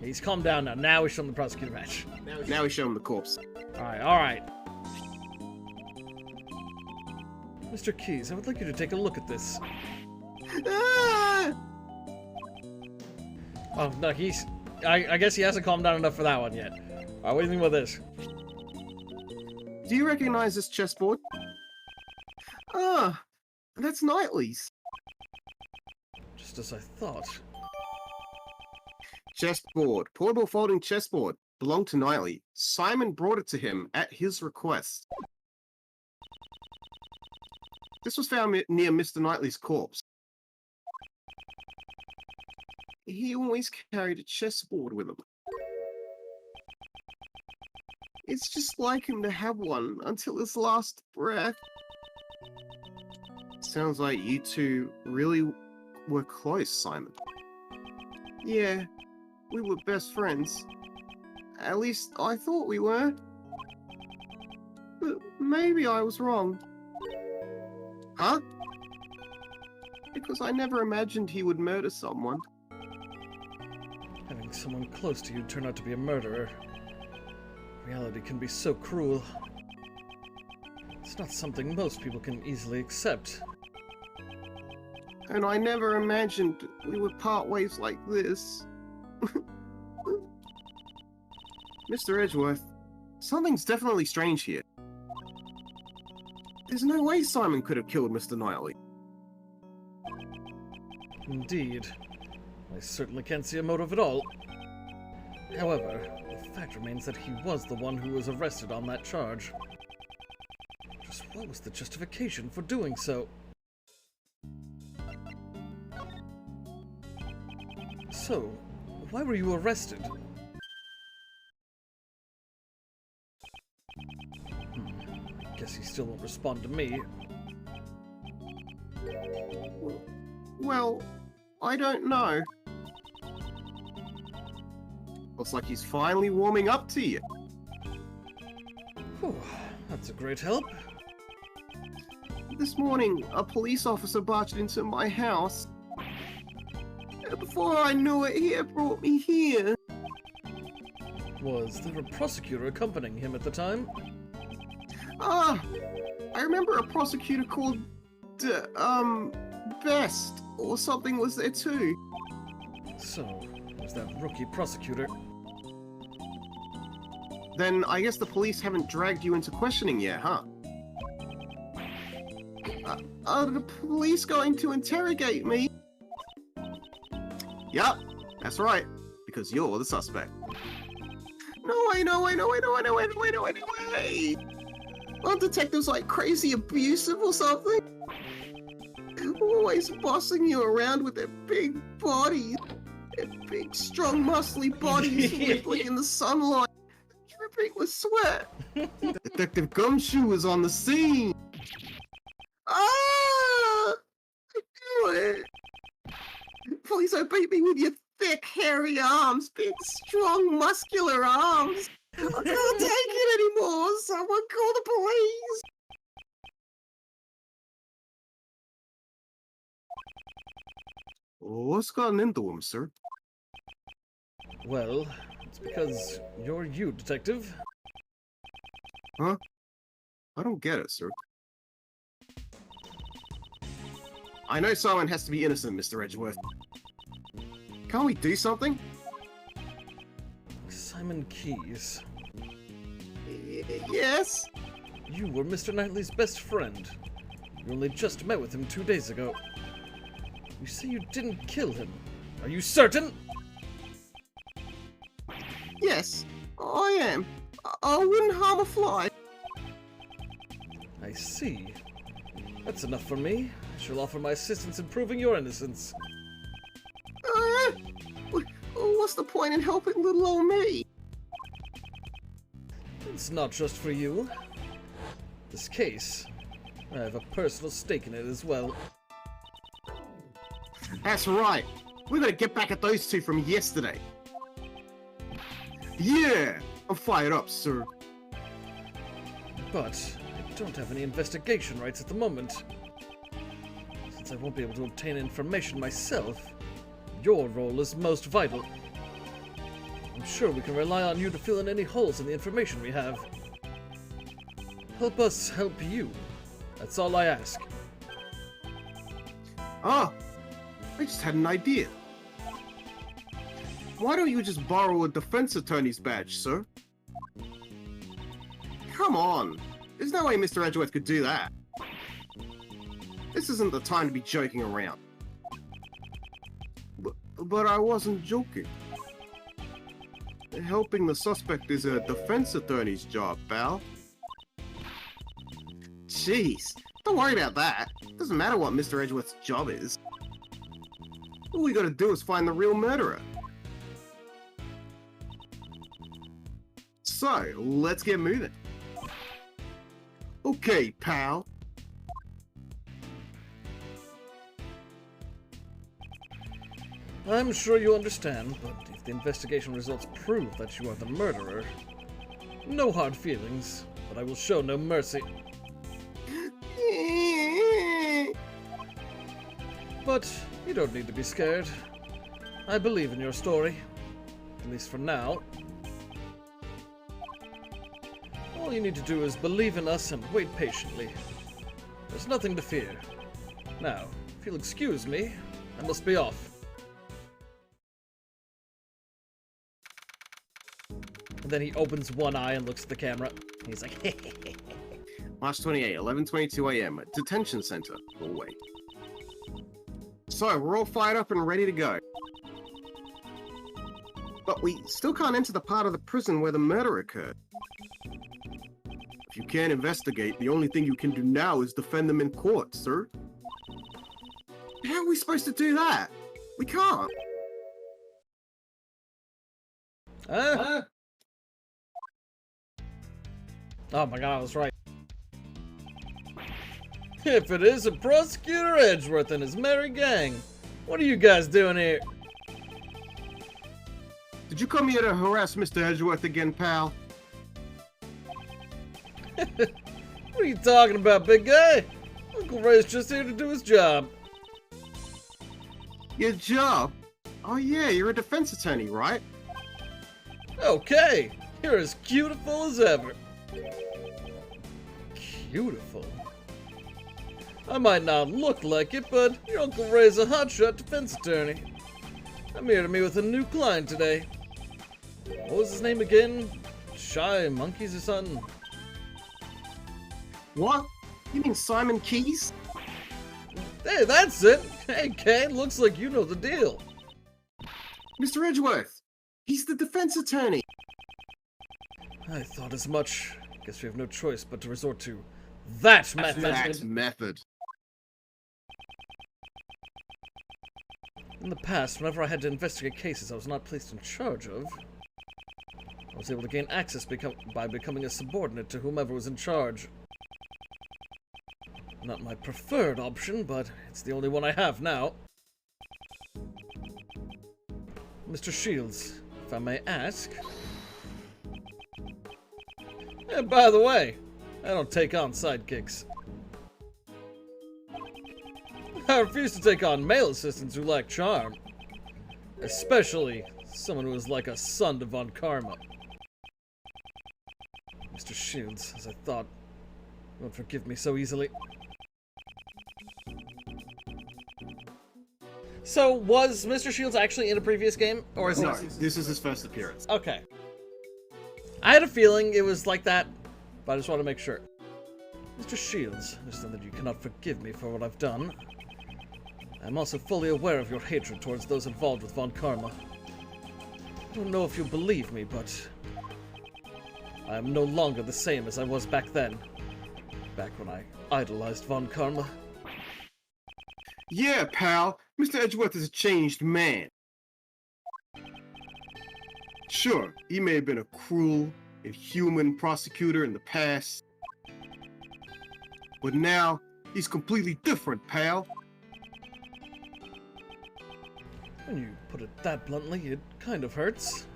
He's calmed down now. Now we show him the prosecutor badge. Now we show him the corpse. Alright. Mr. Keys, I would like you to take a look at this. Ah! Oh, no, I guess he hasn't calmed down enough for that one yet. Alright, what do you think about this? Do you recognize this chessboard? Ah, that's Knightley's. Just as I thought. Chessboard. Portable folding chessboard. belonged to Knightley. Simon brought it to him at his request. This was found near Mr. Knightley's corpse. He always carried a chessboard with him. It's just like him to have one until his last breath. Sounds like you two really were close, Simon. Yeah, we were best friends. At least I thought we were. But maybe I was wrong. Huh? Because I never imagined he would murder someone. Having someone close to you turn out to be a murderer. Reality can be so cruel. It's not something most people can easily accept. And I never imagined we would part ways like this. Mr. Edgeworth, something's definitely strange here. There's no way Simon could have killed Mr. Knightley. Indeed. I certainly can't see a motive at all. However, the fact remains that he was the one who was arrested on that charge. Just what was the justification for doing so? So, why were you arrested? Guess he still won't respond to me. Well, I don't know. Looks like he's finally warming up to you. Whew, that's a great help. This morning, a police officer barged into my house. Before I knew it, he had brought me here. Was there a prosecutor accompanying him at the time? Ah, I remember a prosecutor called, Best, or something was there too. So, was that rookie prosecutor? Then I guess the police haven't dragged you into questioning yet, huh? Are the police going to interrogate me? Yup, that's right, because you're the suspect. No way, no way, no way, no way, no way, no way, no way, no way! Aren't detectives like crazy abusive or something? Always bossing you around with their big bodies. Their big, strong, muscly bodies rippling in the sunlight, dripping with sweat. Detective Gumshoe was on the scene. Ah! I knew it. Please don't beat me with your thick, hairy arms, big, strong, muscular arms. I can't take it anymore. Someone call the police. What's gotten into him, sir? Well, it's because you're you, Detective. Huh? I don't get it, sir. I know someone has to be innocent, Mr. Edgeworth. Can't we do something? Simon Keyes. Yes? You were Mr. Knightley's best friend. You only just met with him 2 days ago. You say you didn't kill him. Are you certain? Yes, I am. I wouldn't harm a fly. I see. That's enough for me. I shall offer my assistance in proving your innocence. What's the point in helping little old me? It's not just for you. This case, I have a personal stake in it as well. That's right. We gotta get back at those two from yesterday. Yeah! I'm fired up, sir. But I don't have any investigation rights at the moment. Since I won't be able to obtain information myself, your role is most vital. I'm sure we can rely on you to fill in any holes in the information we have. Help us help you. That's all I ask. Ah! I just had an idea. Why don't you just borrow a defense attorney's badge, sir? Come on! There's no way Mr. Edgeworth could do that. This isn't the time to be joking around. But I wasn't joking. helping the suspect is a defense attorney's job, pal. Jeez, don't worry about that. Doesn't matter what Mr. Edgeworth's job is. All we gotta do is find the real murderer. So, let's get moving. Okay, pal. I'm sure you understand, but if the investigation results prove that you are the murderer, no hard feelings, but I will show no mercy. But you don't need to be scared. I believe in your story, at least for now. All you need to do is believe in us and wait patiently. There's nothing to fear. Now, if you'll excuse me, I must be off. And then he opens one eye and looks at the camera. He's like, March 28, 11:22 a.m. at Detention Center, Norway. So, we're all fired up and ready to go. But we still can't enter the part of the prison where the murder occurred. If you can't investigate, the only thing you can do now is defend them in court, sir. How are we supposed to do that? We can't. Oh my god, I was right. If it isn't Prosecutor Edgeworth and his merry gang, what are you guys doing here? Did you come here to harass Mr. Edgeworth again, pal? What are you talking about, big guy? Uncle Ray's just here to do his job. Your job? Oh yeah, you're a defense attorney, right? Okay, you're as beautiful as ever. Beautiful? I might not look like it, but your Uncle Ray's a hotshot defense attorney. I'm here to meet with a new client today. What was his name again? Shy Monkeys or something? What? You mean Simon Keys? Hey, that's it! Hey, Kane, looks like you know the deal. Mr. Edgeworth! He's the defense attorney! I thought as much. Guess we have no choice but to resort to that method. That method. In the past, whenever I had to investigate cases I was not placed in charge of, I was able to gain access by becoming a subordinate to whomever was in charge. Not my preferred option, but it's the only one I have now. Mr. Shields, if I may ask. And by the way, I don't take on sidekicks. I refuse to take on male assistants who lack charm. Especially someone who is like a son to Von Karma. Mr. Shields, as I thought, you won't forgive me so easily. So, was Mr. Shields actually in a previous game? Or is No, it... this is his first appearance. Okay. I had a feeling it was like that, but I just want to make sure. Mr. Shields, I understand that you cannot forgive me for what I've done. I'm also fully aware of your hatred towards those involved with Von Karma. I don't know if you believe me, but I am no longer the same as I was back then. Back when I idolized Von Karma. Yeah, pal. Mr. Edgeworth is a changed man. Sure, he may have been a cruel, inhuman prosecutor in the past. But now, he's completely different, pal. When you put it that bluntly, it kind of hurts.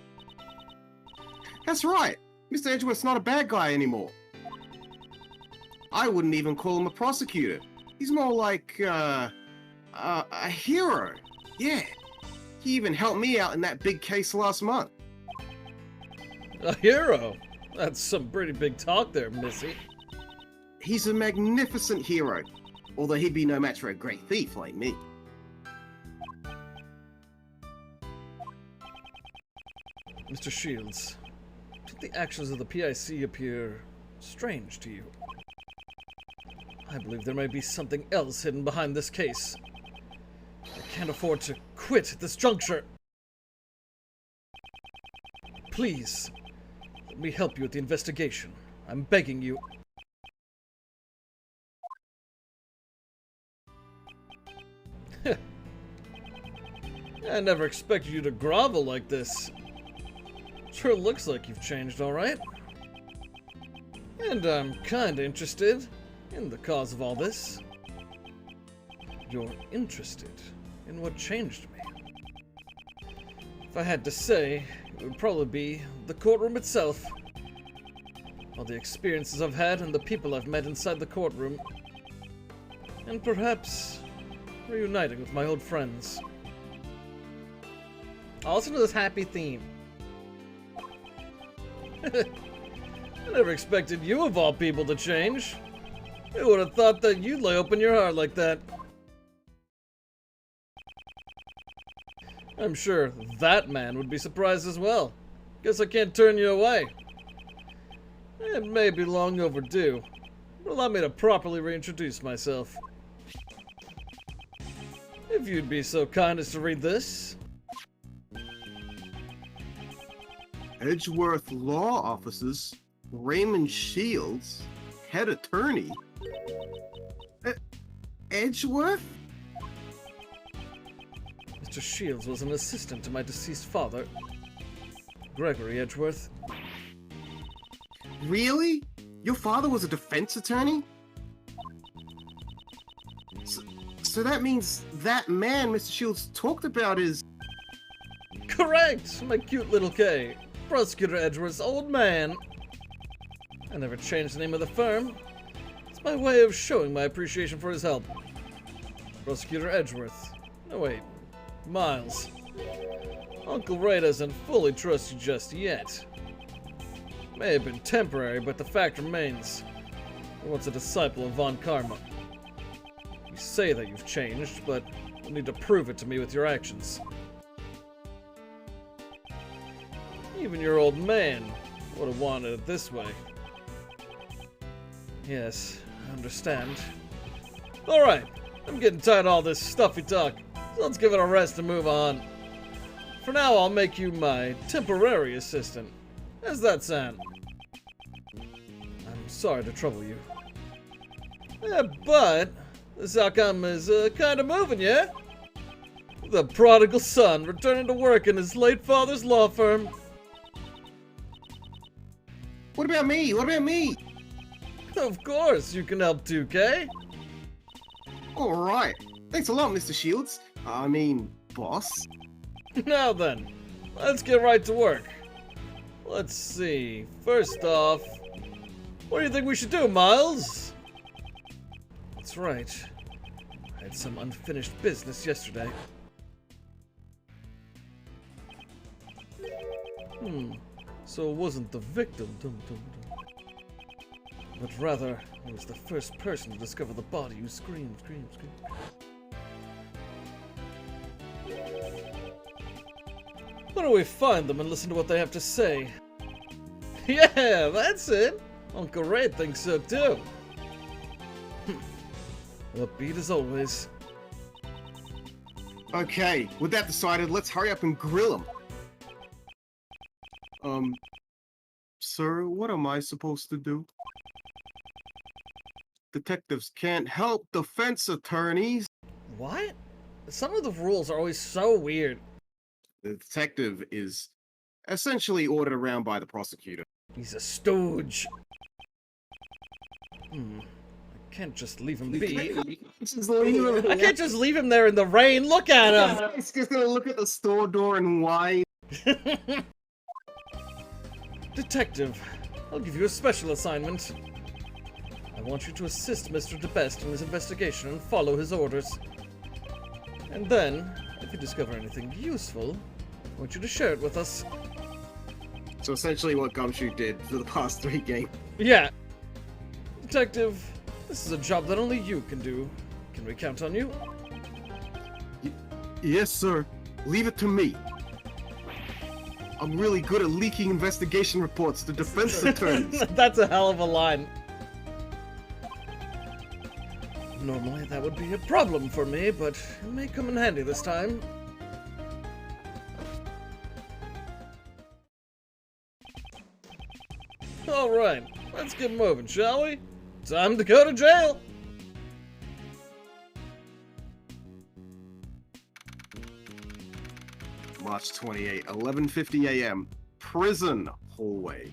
That's right. Mr. Edgeworth's not a bad guy anymore. I wouldn't even call him a prosecutor. He's more like, a hero. Yeah. He even helped me out in that big case last month. A hero? That's some pretty big talk there, Missy. He's a magnificent hero. Although he'd be no match for a great thief like me. Mr. Shields, did the actions of the PIC appear strange to you? I believe there may be something else hidden behind this case. I can't afford to quit at this juncture. please, let me help you with the investigation. I'm begging you. I never expected you to grovel like this. Sure looks like you've changed, alright. And I'm kinda interested in the cause of all this. You're interested in what changed me. If I had to say, it would probably be the courtroom itself. All the experiences I've had and the people I've met inside the courtroom. And perhaps reuniting with my old friends. I'll listen to this happy theme. I never expected you of all people to change. Who would have thought that you'd lay open your heart like that? I'm sure that man would be surprised as well. Guess I can't turn you away. It may be long overdue, but allow me to properly reintroduce myself. If you'd be so kind as to read this. Edgeworth Law Offices, Raymond Shields, Head Attorney. Edgeworth? Mr. Shields was an assistant to my deceased father, Gregory Edgeworth. Really? Your father was a defense attorney? So that means that man Mr. Shields talked about is... Correct! My cute little K. Prosecutor Edgeworth's old man. I never changed the name of the firm. It's my way of showing my appreciation for his help. Prosecutor Edgeworth. No, wait. Miles. Uncle Ray doesn't fully trust you just yet. May have been temporary, but the fact remains. You're once a disciple of Von Karma. You say that you've changed, but you'll need to prove it to me with your actions. Even your old man would have wanted it this way. Yes, I understand. Alright, I'm getting tired of all this stuffy talk, so let's give it a rest and move on. For now, I'll make you my temporary assistant. How's that sound? I'm sorry to trouble you. But this outcome is kind of moving, yeah? The prodigal son returning to work in his late father's law firm. What about me? What about me? Of course, you can help too, Kay. Alright. Thanks a lot, Mr. Shields. I mean, boss. Now then, let's get right to work. Let's see. First off, what do you think we should do, Miles? That's right. I had some unfinished business yesterday. So it wasn't the victim, but rather it was the first person to discover the body who screamed. Why don't we find them and listen to what they have to say? Yeah, that's it. Uncle Ray thinks so too. Upbeat as always. Okay, with that decided, let's hurry up and grill him. Sir, what am I supposed to do? Detectives can't help defense attorneys. What? Some of the rules are always so weird. The detective is essentially ordered around by the prosecutor. He's a stooge. I can't just leave him be. I can't just leave him there in the rain. Look at him. He's just gonna look at the store door and whine. Detective, I'll give you a special assignment. I want you to assist Mr. DeBest in his investigation and follow his orders. And then, if you discover anything useful, I want you to share it with us. So essentially what Gumshoe did for the past 3 games. Yeah. Detective, this is a job that only you can do. Can we count on you? Yes, sir. Leave it to me. I'm really good at leaking investigation reports to defense attorneys. That's a hell of a line. Normally that would be a problem for me, but it may come in handy this time. Alright, let's get moving, shall we? Time to go to jail! March 28, 11:50 a.m. Prison hallway.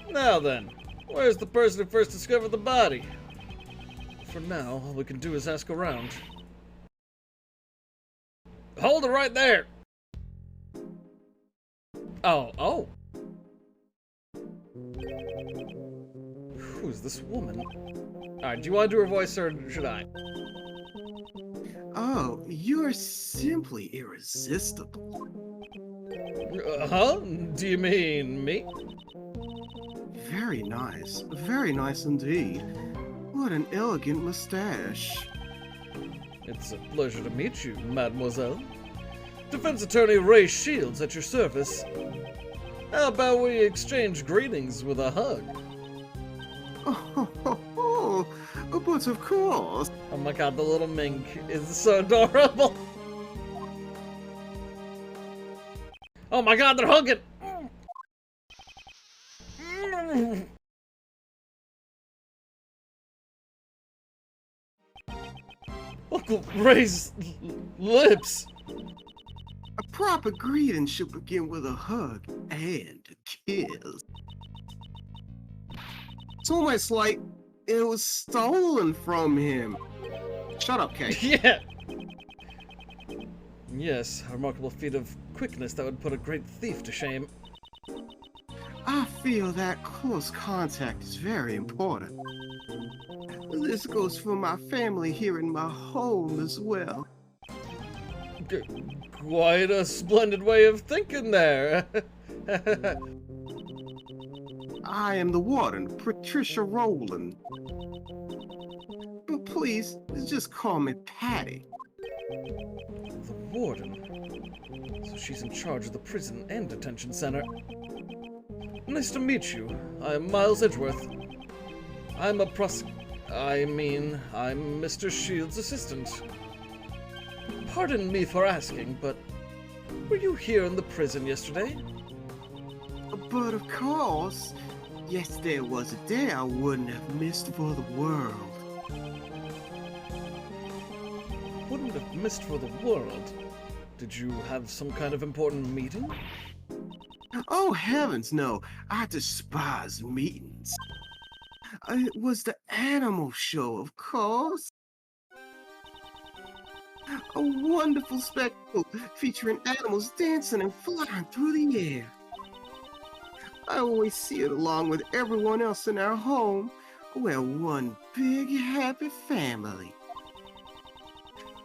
Now then, where's the person who first discovered the body? For now, all we can do is ask around. Hold it right there! Oh. Who's this woman? Alright, do you want to do her voice or should I? Oh, you're simply irresistible. Huh? Do you mean me? Very nice indeed. What an elegant mustache. It's a pleasure to meet you, mademoiselle. Defense Attorney Ray Shields at your service. How about we exchange greetings with a hug? Oh, but of course. Oh my god, the little mink is so adorable. Oh my god, they're hugging. Uncle Ray's lips. A proper greeting should begin with a hug and a kiss. It's almost like it was stolen from him. Shut up, Kate. Yeah. Yes, a remarkable feat of quickness that would put a great thief to shame. I feel that close contact is very important. This goes for my family here in my home as well. Quite a splendid way of thinking there. I am the warden, Patricia Rowland. But please, just call me Patty. The warden? So she's in charge of the prison and detention center. Nice to meet you. I'm Miles Edgeworth. I'm Mr. Shields' assistant. Pardon me for asking, but were you here in the prison yesterday? But of course, yesterday was a day I wouldn't have missed for the world. Wouldn't have missed for the world. Did you have some kind of important meeting? Oh heavens, no. I despise meetings. It was the animal show, of course. A wonderful spectacle featuring animals dancing and flying through the air. I always see it along with everyone else in our home. We're one big happy family.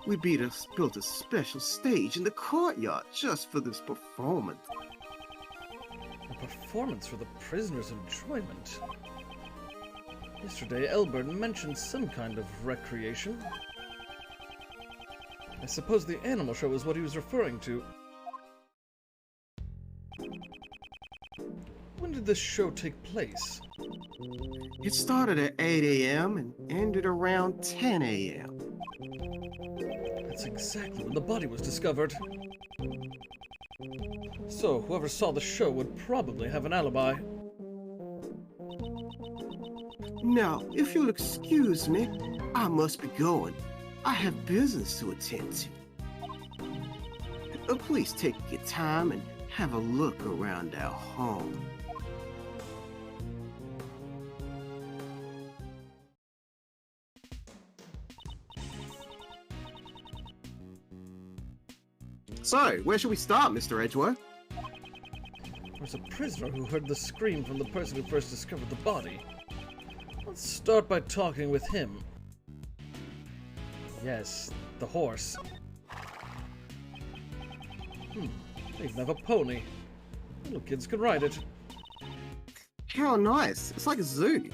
We built a special stage in the courtyard just for this performance. A performance for the prisoners' enjoyment. Yesterday, Elbert mentioned some kind of recreation. I suppose the animal show is what he was referring to. When did this show take place? It started at 8 a.m. and ended around 10 a.m. That's exactly when the body was discovered. So, whoever saw the show would probably have an alibi. Now, if you'll excuse me, I must be going. I have business to attend to. Please take your time and have a look around our home. So, where should we start, Mr. Edgeworth? There's a prisoner who heard the scream from the person who first discovered the body. Let's start by talking with him. Yes, the horse. They even have a pony. Little kids can ride it. How nice. It's like a zoo.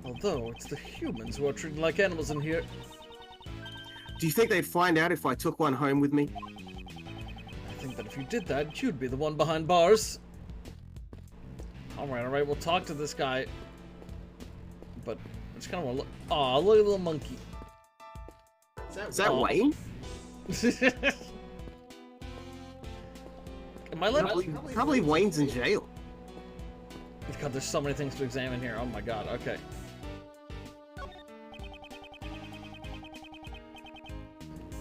Although, it's the humans who are treated like animals in here. Do you think they'd find out if I took one home with me? I think that if you did that, you'd be the one behind bars. Alright, we'll talk to this guy. But, I just kinda wanna look. Aw, look at the little monkey. Is that Wayne? Am I Probably Wayne's in jail. God, there's so many things to examine here. Oh my god, okay.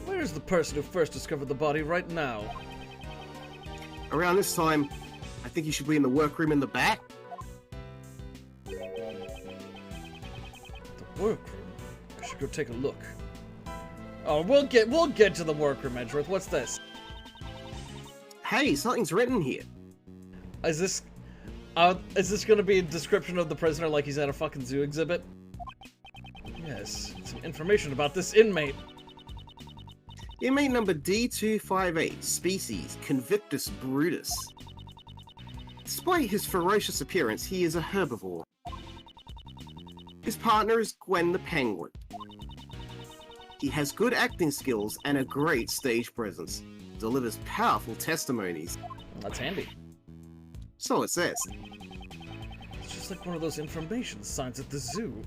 Where's the person who first discovered the body right now? Around this time, I think you should be in the workroom in the back. The workroom? I should go take a look. Oh, we'll get to the workroom, Edgeworth. What's this? Hey, something's written here. Is this gonna be a description of the prisoner like he's at a fucking zoo exhibit? Yes, some information about this inmate. Inmate number D258, species Convictus brutus. Despite his ferocious appearance, he is a herbivore. His partner is Gwen the Penguin. He has good acting skills and a great stage presence. Delivers powerful testimonies. That's handy. So it says. It's just like one of those information signs at the zoo.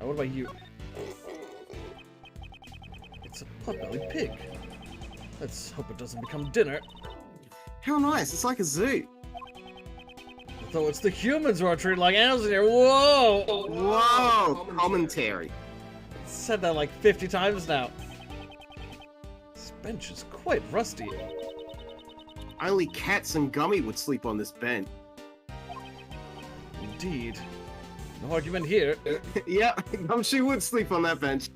What about you? It's a pot-bellied pig. Let's hope it doesn't become dinner. How nice, it's like a zoo. Though it's the humans who are treated like animals in here. Whoa! Whoa, commentary. Said that like 50 times now. This bench is quite rusty. Only Cats and Gummy would sleep on this bench. Indeed. No argument here. Yeah, Gumshoe would sleep on that bench.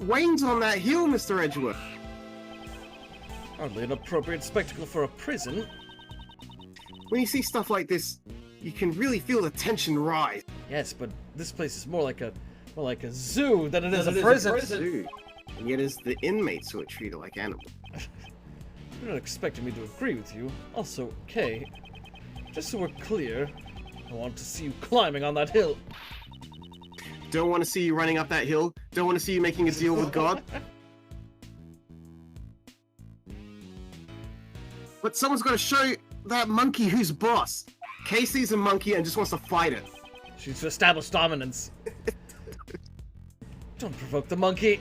Wayne's on that hill, Mr. Edgeworth. Hardly an appropriate spectacle for a prison. When you see stuff like this, you can really feel the tension rise. Yes, but this place is more like a zoo than it is a prison. Zoo. And yet it's the inmates who are treated like animals. You're not expecting me to agree with you. Also, Kay, just so we're clear, I want to see you climbing on that hill. Don't want to see you running up that hill. Don't want to see you making a deal with God. But someone's got to show that monkey who's boss. Casey's a monkey and just wants to fight it. She's to establish dominance. Don't provoke the monkey.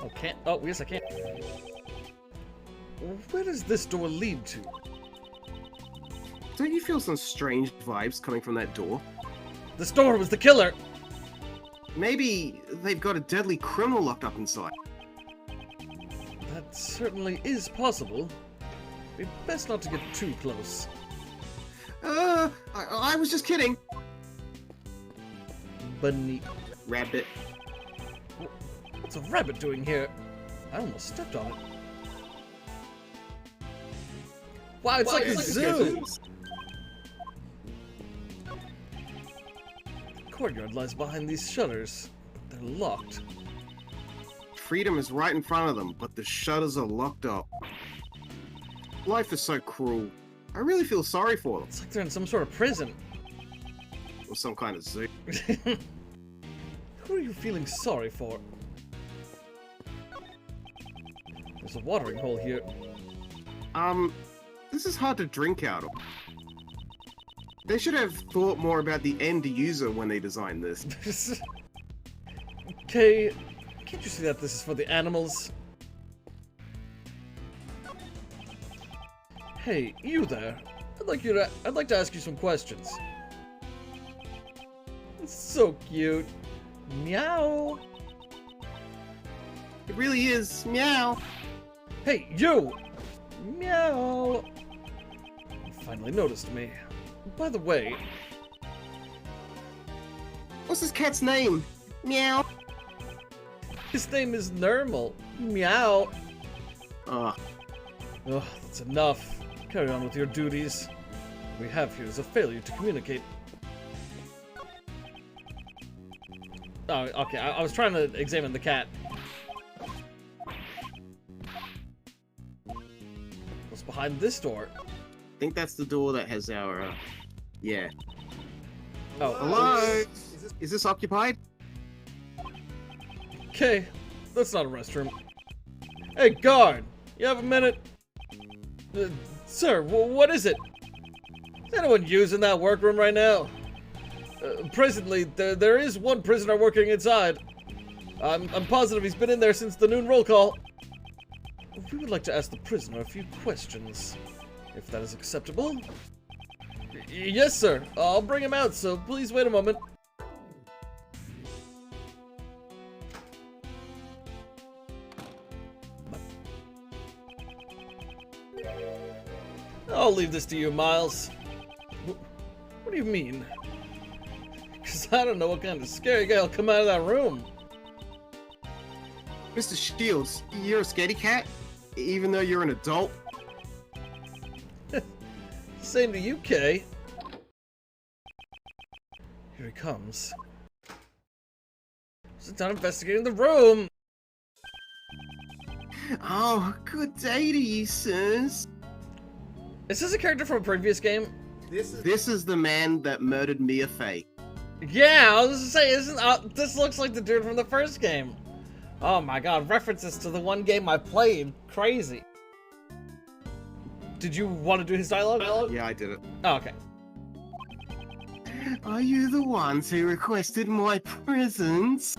Oh, can't. Oh, yes, I can. Where does this door lead to? Don't you feel some strange vibes coming from that door? This door was the killer. Maybe they've got a deadly criminal locked up inside. That certainly is possible. Be best not to get too close. I was just kidding. Bunny. Rabbit. What's a rabbit doing here? I almost stepped on it. Wow, it's like a zoo! The courtyard lies behind these shutters. They're locked. Freedom is right in front of them, but the shutters are locked up. Life is so cruel. I really feel sorry for them. It's like they're in some sort of prison. Or some kind of zoo. Who are you feeling sorry for? There's a watering hole here. This is hard to drink out of. They should have thought more about the end user when they designed this. Okay, can't you see that this is for the animals? Hey, you there. I'd like to ask you some questions. It's so cute. Meow. It really is. Meow. Hey, you! Meow. You finally noticed me. By the way, What's this cat's name? Meow. his name is Nermal. Meow. Ugh. Ugh, that's enough. Carry on with your duties. What we have here is a failure to communicate. Oh, okay. I was trying to examine the cat. What's behind this door? I think that's the door that has our, yeah. Oh, Hello? Is this occupied? okay. That's not a restroom. Hey, guard! You have a minute? Sir, what is it? Is anyone using that workroom right now? Presently, there is one prisoner working inside. I'm positive he's been in there since the noon roll call. We would like to ask the prisoner a few questions, if that is acceptable. Yes, sir. I'll bring him out, so please wait a moment. I'll leave this to you, Miles. What do you mean? Because I don't know what kind of scary guy will come out of that room. Mr. Shields, you're a scaredy cat? Even though you're an adult? Same to you, Kay. Here he comes. Sit down investigating the room! Oh, good day to you, sirs. Is this a character from a previous game? This is the man that murdered Mia Fey. Yeah, I was gonna say, this looks like the dude from the first game. Oh my god, references to the one game I played. Crazy. Did you want to do his dialogue? Yeah, I did it. Oh, okay. Are you the ones who requested my presence?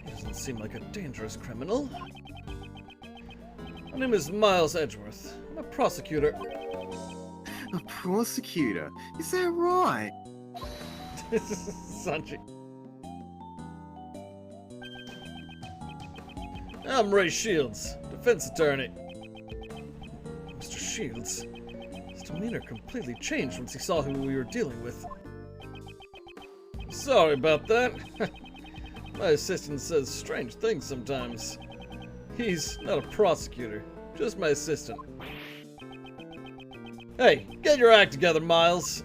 He doesn't seem like a dangerous criminal. My name is Miles Edgeworth. I'm a prosecutor. A prosecutor? Is that right? Sanji. I'm Ray Shields, defense attorney. Mr. Shields, his demeanor completely changed once he saw who we were dealing with. Sorry about that. My assistant says strange things sometimes. He's not a prosecutor, just my assistant. Hey, get your act together, Miles.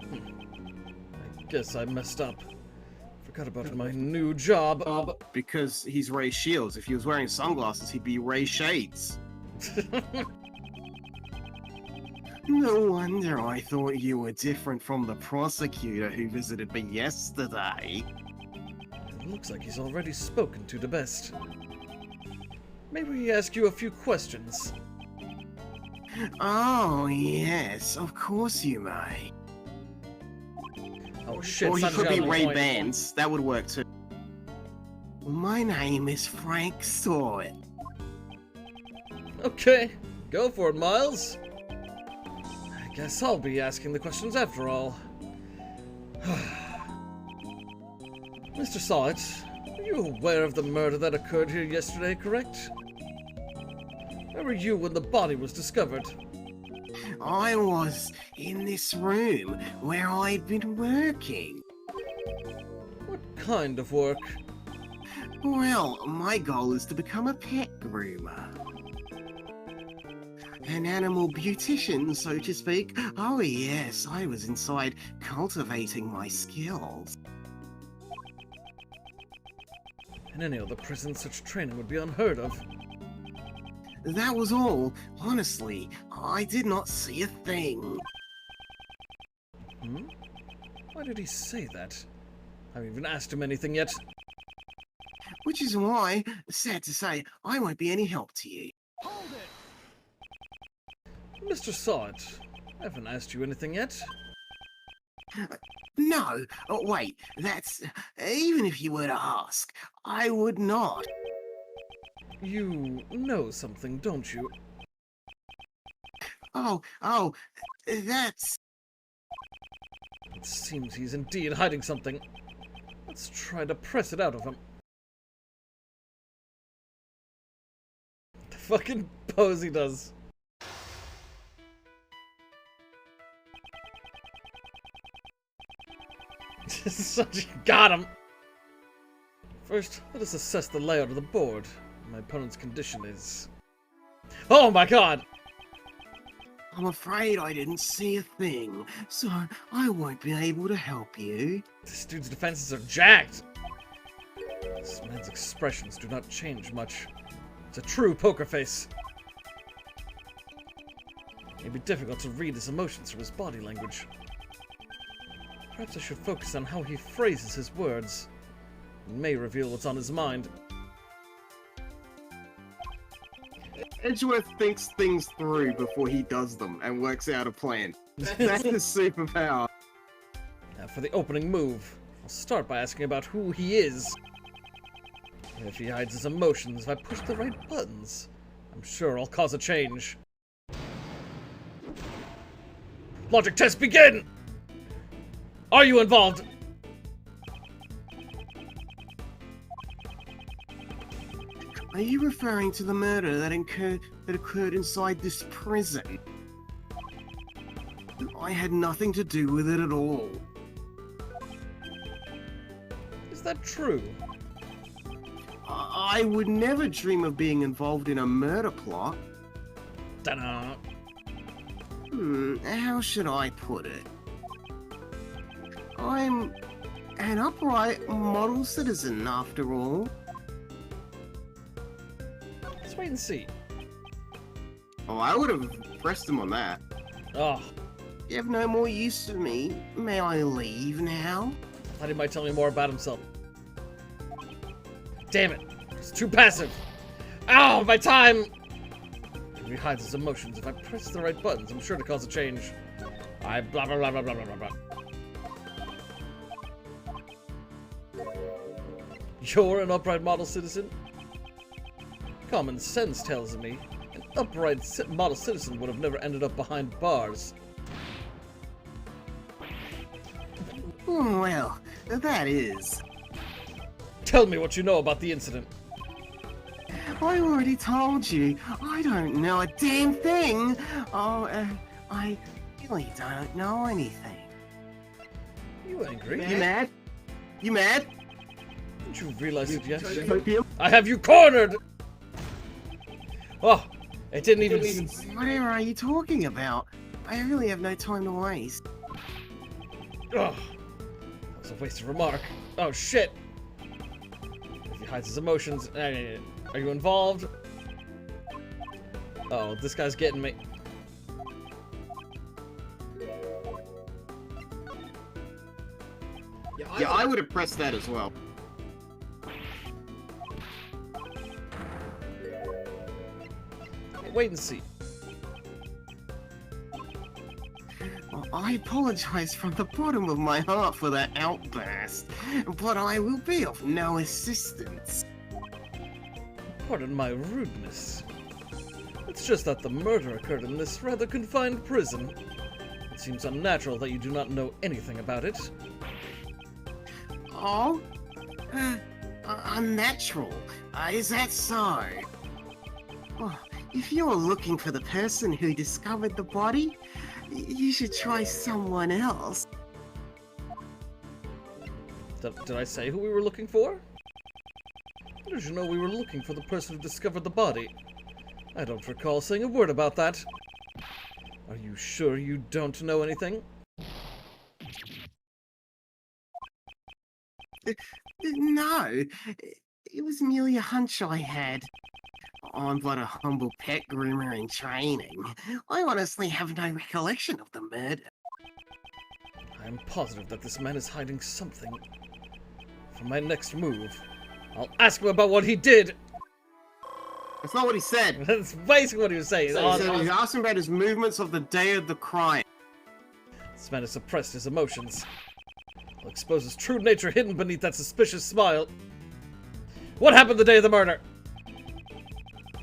I guess I messed up. Forgot about my new job. Because he's Ray Shields. If he was wearing sunglasses, he'd be Ray Shades. No wonder I thought you were different from the prosecutor who visited me yesterday. It looks like he's already spoken to the best. Maybe we ask you a few questions. Oh, yes, of course you may. Oh shit, Or he Sanji could got be a Ray point. Bans. That would work too. My name is Frank Sword. Okay, go for it, Miles. I guess I'll be asking the questions after all. Mr. Sawit, are you aware of the murder that occurred here yesterday, correct? Where were you when the body was discovered? I was in this room where I'd been working. What kind of work? Well, my goal is to become a pet groomer. An animal beautician, so to speak. Oh yes, I was inside cultivating my skills. In any other prison, such training would be unheard of. That was all. Honestly, I did not see a thing. Hmm? Why did he say that? I haven't even asked him anything yet. Which is why, sad to say, I won't be any help to you. Hold it! Mr. Sawit, I haven't asked you anything yet. No, oh, wait, that's... Even if you were to ask, I would not. You know something, don't you? Oh, that's... It seems he's indeed hiding something. Let's try to press it out of him. The fucking pose he does. Got him! First, let us assess the layout of the board. My opponent's condition is... Oh my god! I'm afraid I didn't see a thing, so I won't be able to help you. This dude's defenses are jacked! This man's expressions do not change much. It's a true poker face. It'd be difficult to read his emotions from his body language. Perhaps I should focus on how he phrases his words. It may reveal what's on his mind. Edgeworth thinks things through before he does them and works out a plan. That's his superpower. Now for the opening move, I'll start by asking about who he is. And if he hides his emotions, if I push the right buttons, I'm sure I'll cause a change. Logic test begin! Are you involved? Are you referring to the murder that occurred inside this prison? I had nothing to do with it at all. Is that true? I would never dream of being involved in a murder plot. Ta-da! How should I put it? I'm an upright model citizen, after all. Let's wait and see. Oh, I would have pressed him on that. Oh, You have no more use for me. May I leave now? I thought he might tell me more about himself. Damn it! It's too passive! Ow! My time! He hides his emotions. If I press the right buttons, I'm sure to cause a change. I blah blah blah blah blah blah blah. You're an upright model citizen? Common sense tells me an upright model citizen would have never ended up behind bars. Well, that is. Tell me what you know about the incident. I already told you. I don't know a damn thing. I really don't know anything. You angry? You mad? You mad? Didn't you realize it yet? Opium? I have you cornered! Oh, it didn't even... Whatever are you talking about? I really have no time to waste. Ugh. That was a wasted remark. Oh, shit! If he hides his emotions... Are you involved? Oh, this guy's getting me. Yeah, I would have pressed that as well. Wait and see. Well, I apologize from the bottom of my heart for that outburst, but I will be of no assistance. Pardon my rudeness. It's just that the murder occurred in this rather confined prison. It seems unnatural that you do not know anything about it. Oh? Unnatural? Is that so? Oh, if you're looking for the person who discovered the body, you should try someone else. Did I say who we were looking for? How did you know we were looking for the person who discovered the body? I don't recall saying a word about that. Are you sure you don't know anything? No, it was merely a hunch I had. I'm but a humble pet groomer in training. I honestly have no recollection of the murder. I am positive that this man is hiding something. For my next move, I'll ask him about what he did! That's not what he said. That's basically what he was saying. He asked him about his movements of the day of the crime. This man has suppressed his emotions. I'll expose his true nature hidden beneath that suspicious smile. What happened the day of the murder?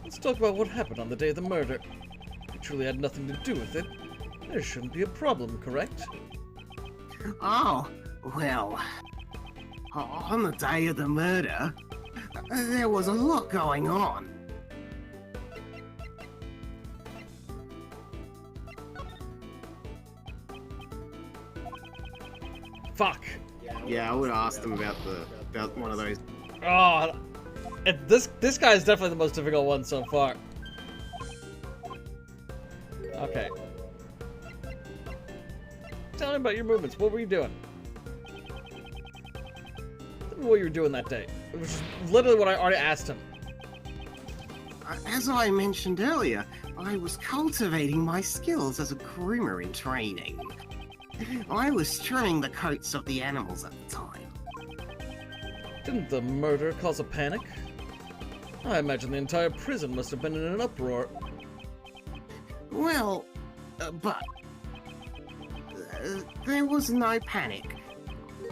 Let's talk about what happened on the day of the murder. If you truly had nothing to do with it, there shouldn't be a problem, correct? Oh, well, on the day of the murder, there was a lot going on. Fuck. Yeah, I would have asked him about one of those. Oh, this guy is definitely the most difficult one so far. Okay. Tell me about your movements. What were you doing? Tell me what you were doing that day. It was literally what I already asked him. As I mentioned earlier, I was cultivating my skills as a groomer in training. I was trimming the coats of the animals at the time. Didn't the murder cause a panic? I imagine the entire prison must have been in an uproar. Well, but there was no panic.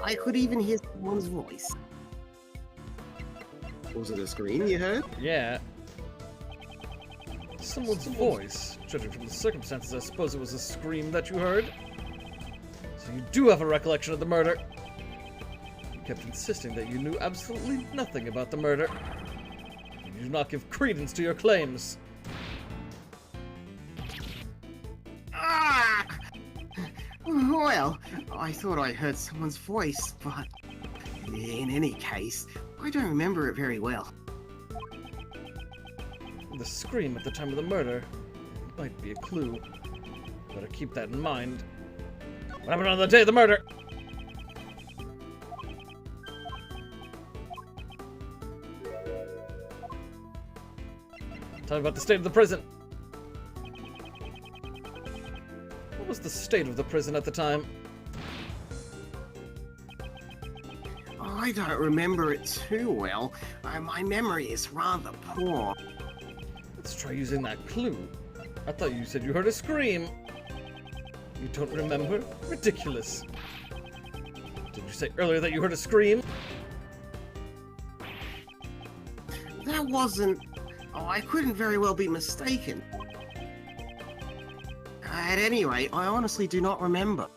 I could even hear someone's voice. Was it a scream you heard? Yeah. Someone's voice. Judging from the circumstances, I suppose it was a scream that you heard. So you do have a recollection of the murder. You kept insisting that you knew absolutely nothing about the murder. You do not give credence to your claims. Ah! Well, I thought I heard someone's voice, but in any case, I don't remember it very well. The scream at the time of the murder might be a clue. Better keep that in mind. What happened on the day of the murder? Tell me about the state of the prison. What was the state of the prison at the time? I don't remember it too well. My memory is rather poor. Let's try using that clue. I thought you said you heard a scream. You don't remember? Ridiculous. Did you say earlier that you heard a scream? That wasn't... Oh, I couldn't very well be mistaken. At any rate, I honestly do not remember.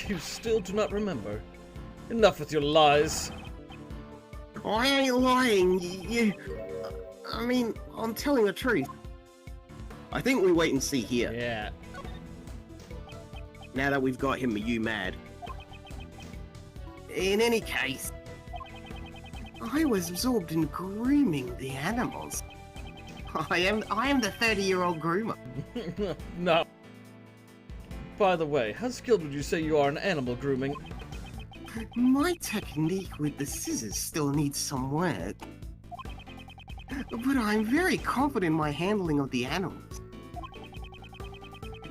You still do not remember? Enough with your lies. I ain't lying, I mean, I'm telling the truth. I think we wait and see here. Yeah. Now that we've got him, are you mad? In any case, I was absorbed in grooming the animals. I am the 30-year-old groomer. No. By the way, how skilled would you say you are in animal grooming? My technique with the scissors still needs some work. But I'm very confident in my handling of the animals.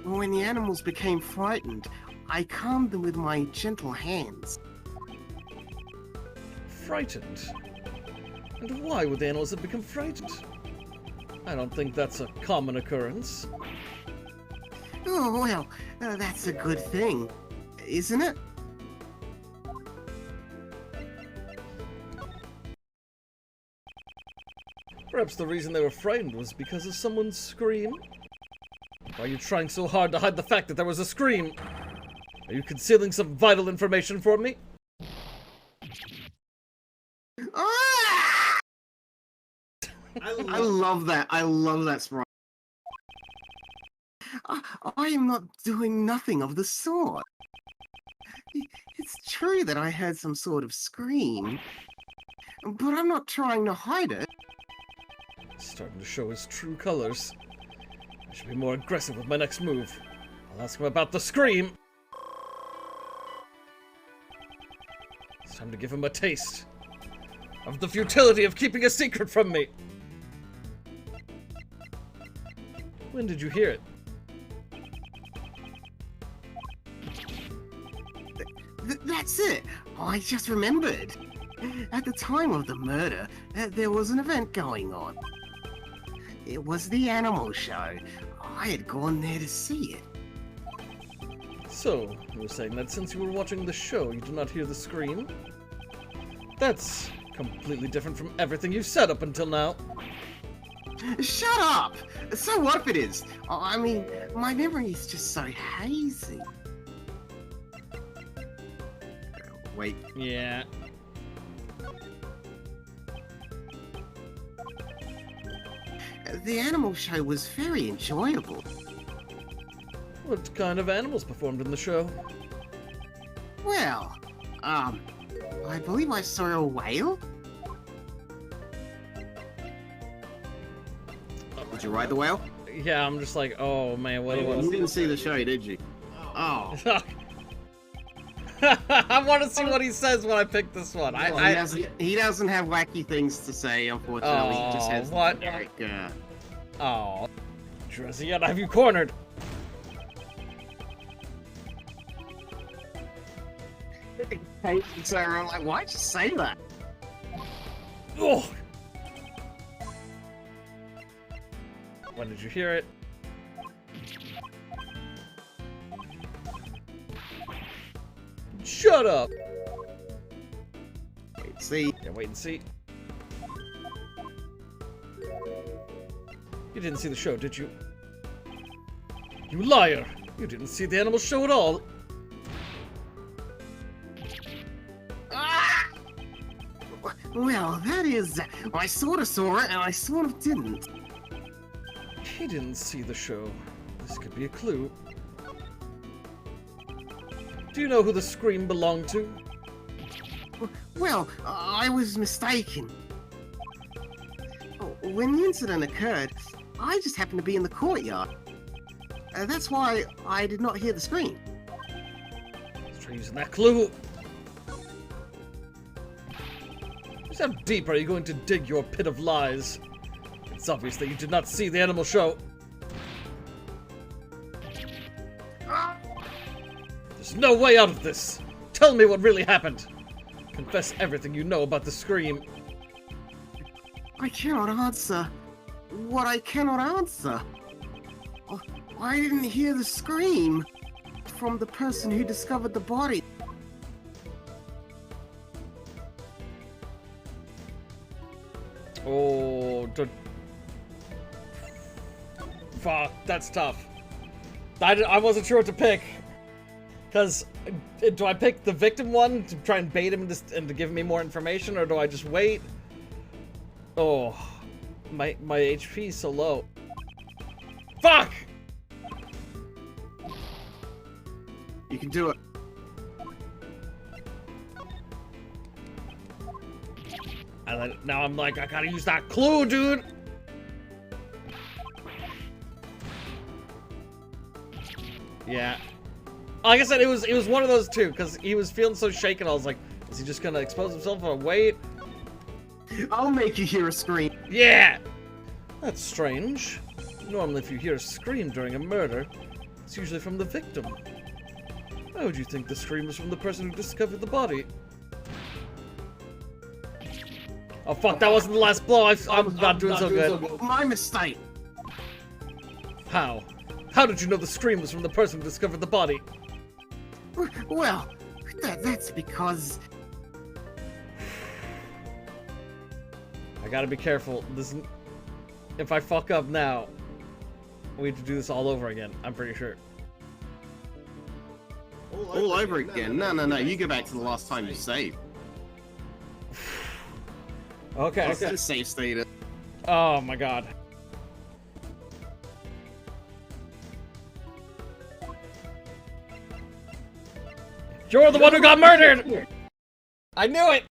When the animals became frightened, I calmed them with my gentle hands. Frightened? And why would the animals have become frightened? I don't think that's a common occurrence. Oh, well, that's a good thing, isn't it? Perhaps the reason they were frightened was because of someone's scream? Why are you trying so hard to hide the fact that there was a scream? Are you concealing some vital information from me? Ah! I love that. I love that sprite. I am not doing nothing of the sort. It's true that I heard some sort of scream, but I'm not trying to hide it. He's starting to show his true colors. I should be more aggressive with my next move. I'll ask him about the scream. It's time to give him a taste of the futility of keeping a secret from me. When did you hear it? That's it. I just remembered. At the time of the murder, there was an event going on. It was the animal show. I had gone there to see it. So, you were saying that since you were watching the show, you did not hear the scream? That's completely different from everything you said up until now. Shut up! So what if it is? I mean, my memory is just so hazy. Wait. Yeah. The animal show was very enjoyable. What kind of animals performed in the show? Well, I believe I saw a whale. Did you ride the whale? Yeah, I'm just like, oh man, what You was didn't see the show, did you? Oh. I want to see what he says when I pick this one. He doesn't have wacky things to say, unfortunately. He just has what? Like, Oh, Dressy, I have you cornered. So I'm like, why'd you say that? Oh. When did you hear it? Shut up! Wait, see. Yeah, wait and see. You didn't see the show, did you? You liar! You didn't see the animal show at all! Ah! Well, that is... I sort of saw it, and I sort of didn't. He didn't see the show. This could be a clue. Do you know who the scream belonged to? Well, I was mistaken. When the incident occurred, I just happened to be in the courtyard. That's why I did not hear the scream. Let's try using that clue. Just how deep are you going to dig your pit of lies? It's obvious that you did not see the animal show. There's no way out of this. Tell me what really happened. Confess everything you know about the scream. I cannot answer what I cannot answer. I didn't hear the scream from the person who discovered the body. Oh, fuck, that's tough. I wasn't sure what to pick. Because, do I pick the victim one to try and bait him and to give me more information, or do I just wait? Oh, my HP is so low. Fuck! You can do it. And then, now I'm like, I gotta use that clue, dude! Yeah. Like I said, it was one of those two, because he was feeling so shaken, I was like, is he just gonna expose himself or wait? I'll make you hear a scream. Yeah! That's strange. Normally if you hear a scream during a murder, it's usually from the victim. Why would you think the scream was from the person who discovered the body? Oh fuck, that wasn't the last blow, I'm not doing so good. My mistake. How? How did you know the scream was from the person who discovered the body? Well, that's because... I gotta be careful. If I fuck up now, we have to do this all over again, I'm pretty sure. All over again? No, you go back to the last time you saved. Okay. That's a safe state. Oh my god. You're the one who got murdered! I knew it!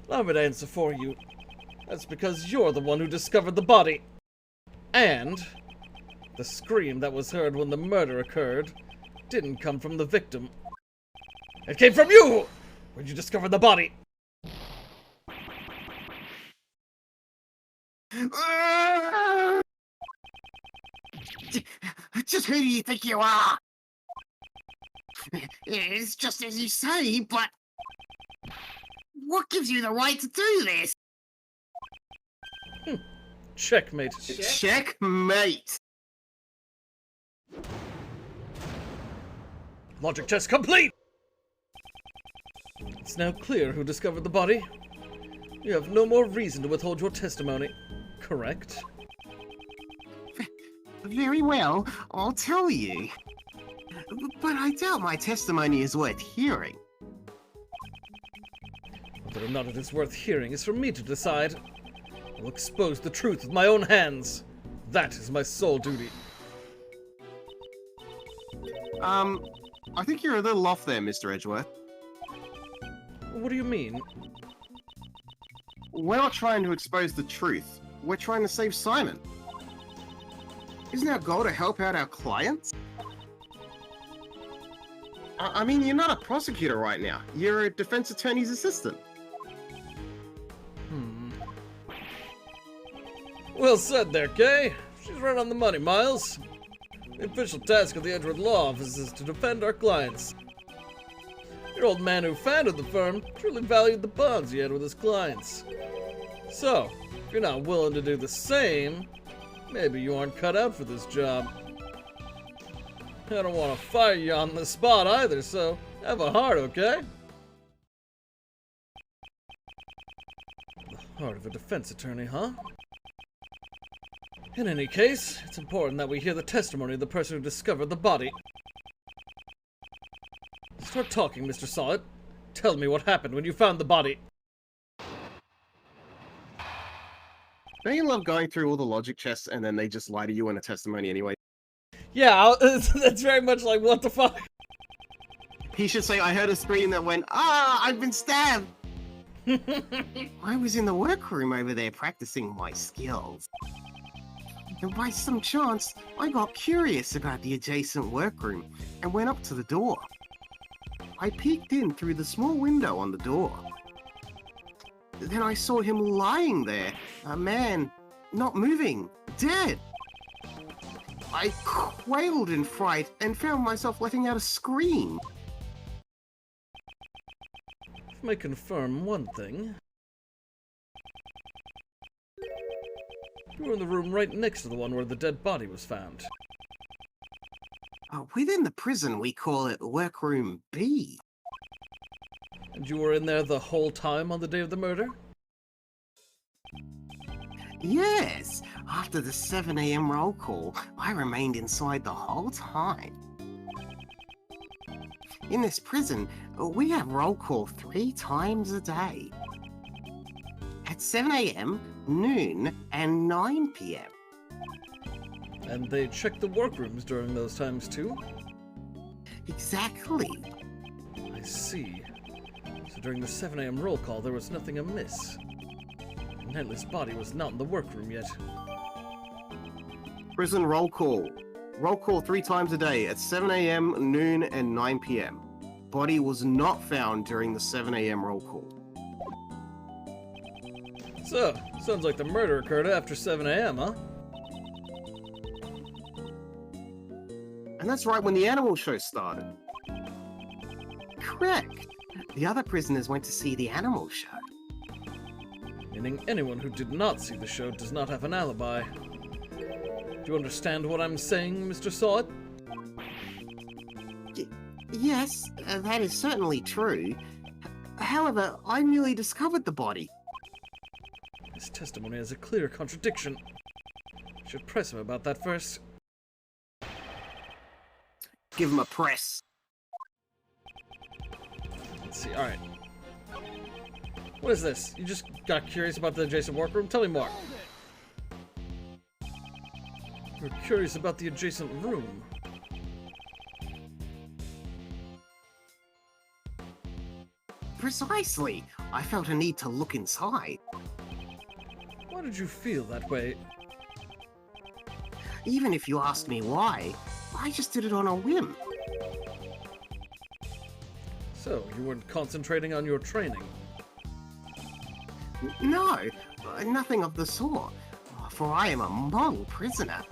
Allow me to answer for you. That's because you're the one who discovered the body. And the scream that was heard when the murder occurred didn't come from the victim. It came from you when you discovered the body. Just who do you think you are? It's just as you say, but what gives you the right to do this? Checkmate. Checkmate. Logic test complete! It's now clear who discovered the body. You have no more reason to withhold your testimony, correct? Very well, I'll tell you. But I doubt my testimony is worth hearing. Whether or not it is worth hearing is for me to decide. I'll expose the truth with my own hands. That is my sole duty. I think you're a little off there, Mr. Edgeworth. What do you mean? We're not trying to expose the truth. We're trying to save Simon. Isn't our goal to help out our clients? I mean, you're not a prosecutor right now. You're a defense attorney's assistant. Well said there, Kay. She's right on the money, Miles. The official task of the Edgeworth Law Office is to defend our clients. Your old man who founded the firm truly valued the bonds he had with his clients. So, if you're not willing to do the same, maybe you aren't cut out for this job. I don't want to fire you on the spot either, so have a heart, okay? The heart of a defense attorney, huh? In any case, it's important that we hear the testimony of the person who discovered the body. Start talking, Mr. Solid. Tell me what happened when you found the body. Don't you love going through all the logic chests and then they just lie to you in a testimony anyway? Yeah, that's very much like, what the fuck? He should say, I heard a scream that went, ah, I've been stabbed! I was in the workroom over there practicing my skills. And by some chance, I got curious about the adjacent workroom and went up to the door. I peeked in through the small window on the door. Then I saw him lying there, a man, not moving, dead. I quailed in fright and found myself letting out a scream. If I may confirm one thing. You were in the room right next to the one where the dead body was found. Within the prison, we call it Workroom B. And you were in there the whole time on the day of the murder? Yes, after the 7 AM roll call, I remained inside the whole time. In this prison, we have roll call 3 times a day. At 7 AM, noon, and 9 PM. And they checked the workrooms during those times too? Exactly. I see. So during the 7 AM roll call, there was nothing amiss. Netley's body was not in the workroom yet. Prison roll call. Roll call 3 times a day at 7 AM, noon, and 9 PM. Body was not found during the 7 AM roll call. So, sounds like the murder occurred after 7 AM, huh? And that's right when the animal show started. Correct. The other prisoners went to see the animal show. Meaning anyone who did not see the show does not have an alibi. Do you understand what I'm saying, Mr. Sawit? Yes, that is certainly true. However, I merely discovered the body. His testimony has a clear contradiction. I should press him about that first. Give him a press. Let's see, alright. What is this? You just got curious about the adjacent workroom? Tell me more. You're curious about the adjacent room. Precisely. I felt a need to look inside. Why did you feel that way? Even if you asked me why, I just did it on a whim. So, you weren't concentrating on your training? No, nothing of the sort, for I am a model prisoner.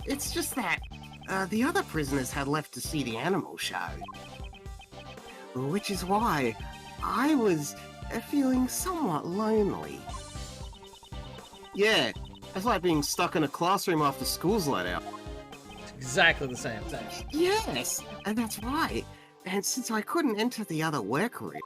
It's just that the other prisoners had left to see the animal show. Which is why I was feeling somewhat lonely. Yeah, it's like being stuck in a classroom after school's let out. It's exactly the same thing. Yes, and that's right. And since I couldn't enter the other workroom,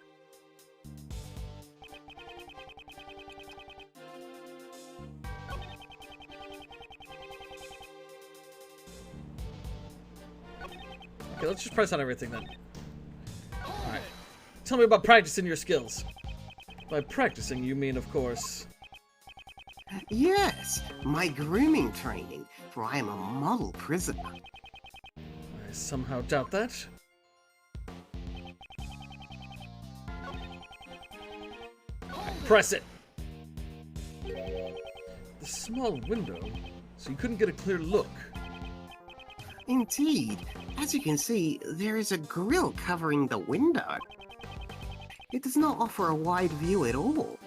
Okay, let's just press on everything then. Alright. Tell me about practicing your skills. By practicing, you mean, of course... yes, my grooming training, for I am a model prisoner. I somehow doubt that. Press it! The small window, so you couldn't get a clear look. Indeed, as you can see, there is a grille covering the window. It does not offer a wide view at all.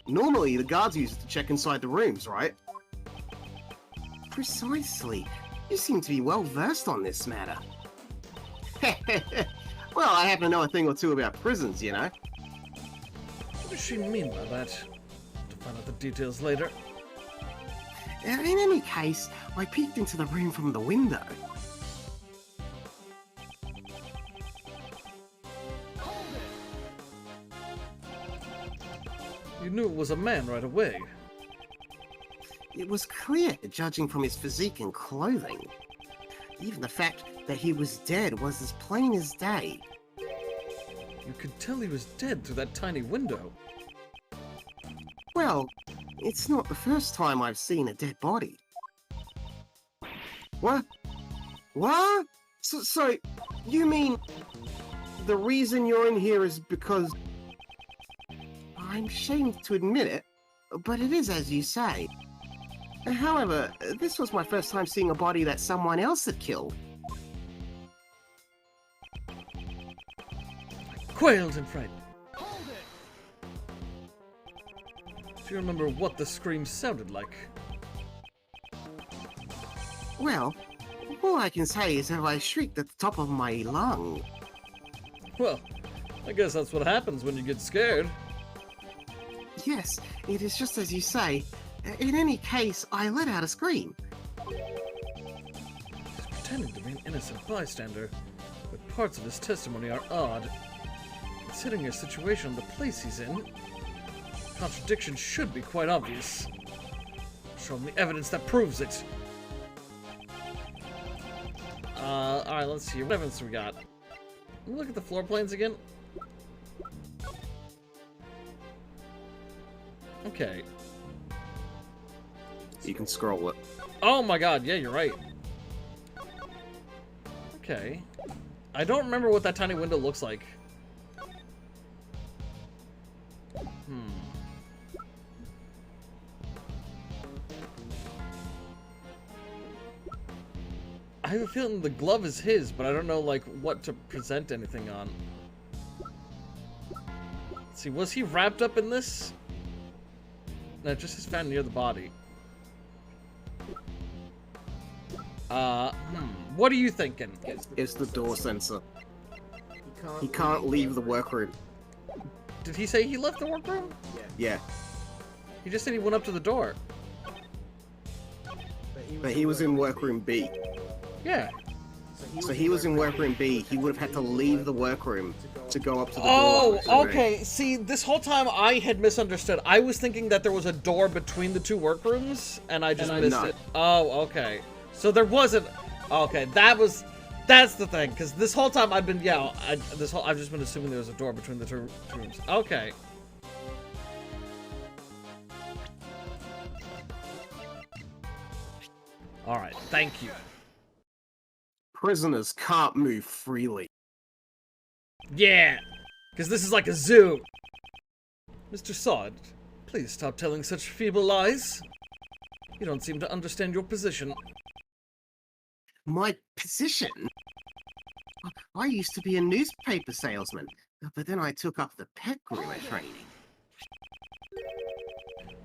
Normally, the guards use it to check inside the rooms, right? Precisely. You seem to be well versed on this matter. Well, I happen to know a thing or two about prisons, you know. What does she mean by that? To find out the details later. In any case, I peeked into the room from the window. You knew it was a man right away. It was clear, judging from his physique and clothing. Even the fact that he was dead was as plain as day. You could tell he was dead through that tiny window. Well, it's not the first time I've seen a dead body. What? What? So you mean the reason you're in here is because... I'm ashamed to admit it, but it is as you say. However, this was my first time seeing a body that someone else had killed. Quailed in fright. Do you remember what the scream sounded like? Well, all I can say is that I shrieked at the top of my lung. Well, I guess that's what happens when you get scared. Yes, it is just as you say. In any case, I let out a scream. He's pretending to be an innocent bystander, but parts of his testimony are odd. Considering your situation and the place he's in, contradiction should be quite obvious. Show him the evidence that proves it. Alright, let's see. What evidence we got? Let me look at the floor plans again. Okay. You can scroll it. Oh my god, yeah, you're right. Okay. I don't remember what that tiny window looks like. I have a feeling the glove is his, but I don't know, like, what to present anything on. Let's see, was he wrapped up in this? No, it just is found near the body. What are you thinking? It's the door sensor. He can't leave the workroom. Did he say he left the workroom? Yeah, He just said he went up to the door. but he was in workroom B. Yeah. So he was in workroom B. He would have had to leave the workroom to go up to the Oh, door. okay. See, this whole time I had misunderstood. I was thinking that there was a door between the two workrooms, and I just missed it. Oh, okay. So there wasn't. Okay, that's the thing. Because this whole time I've been, I've just been assuming there was a door between the two rooms. Okay. All right. Thank you. Prisoners can't move freely. Yeah, because this is like a zoo. Mr. Sod, please stop telling such feeble lies. You don't seem to understand your position. My position? I used to be a newspaper salesman, but then I took up the pet groomer training.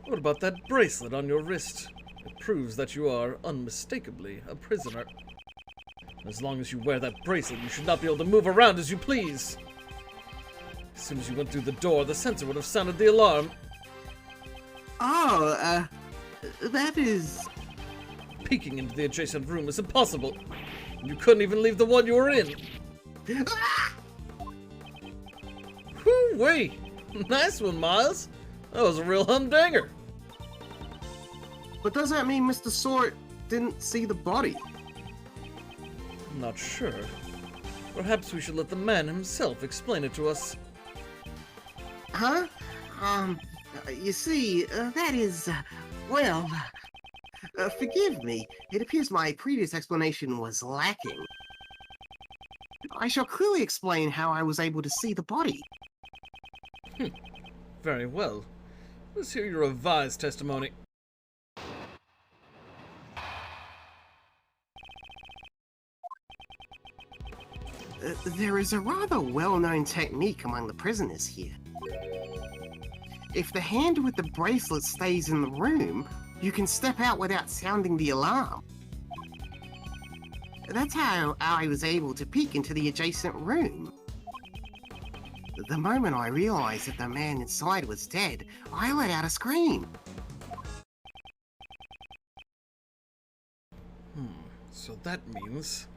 What about that bracelet on your wrist? It proves that you are unmistakably a prisoner. As long as you wear that bracelet, you should not be able to move around as you please. As soon as you went through the door, the sensor would have sounded the alarm. Oh, that is... Peeking into the adjacent room is impossible. You couldn't even leave the one you were in. Whoo-wee! Nice one, Miles. That was a real humdinger. But does that mean Mr. Sort didn't see the body? I'm not sure. Perhaps we should let the man himself explain it to us. Huh? You see, that is, well... forgive me. It appears my previous explanation was lacking. I shall clearly explain how I was able to see the body. Very well. Let's hear your revised testimony. There is a rather well-known technique among the prisoners here. If the hand with the bracelet stays in the room, you can step out without sounding the alarm. That's how I was able to peek into the adjacent room. The moment I realized that the man inside was dead, I let out a scream. what that means.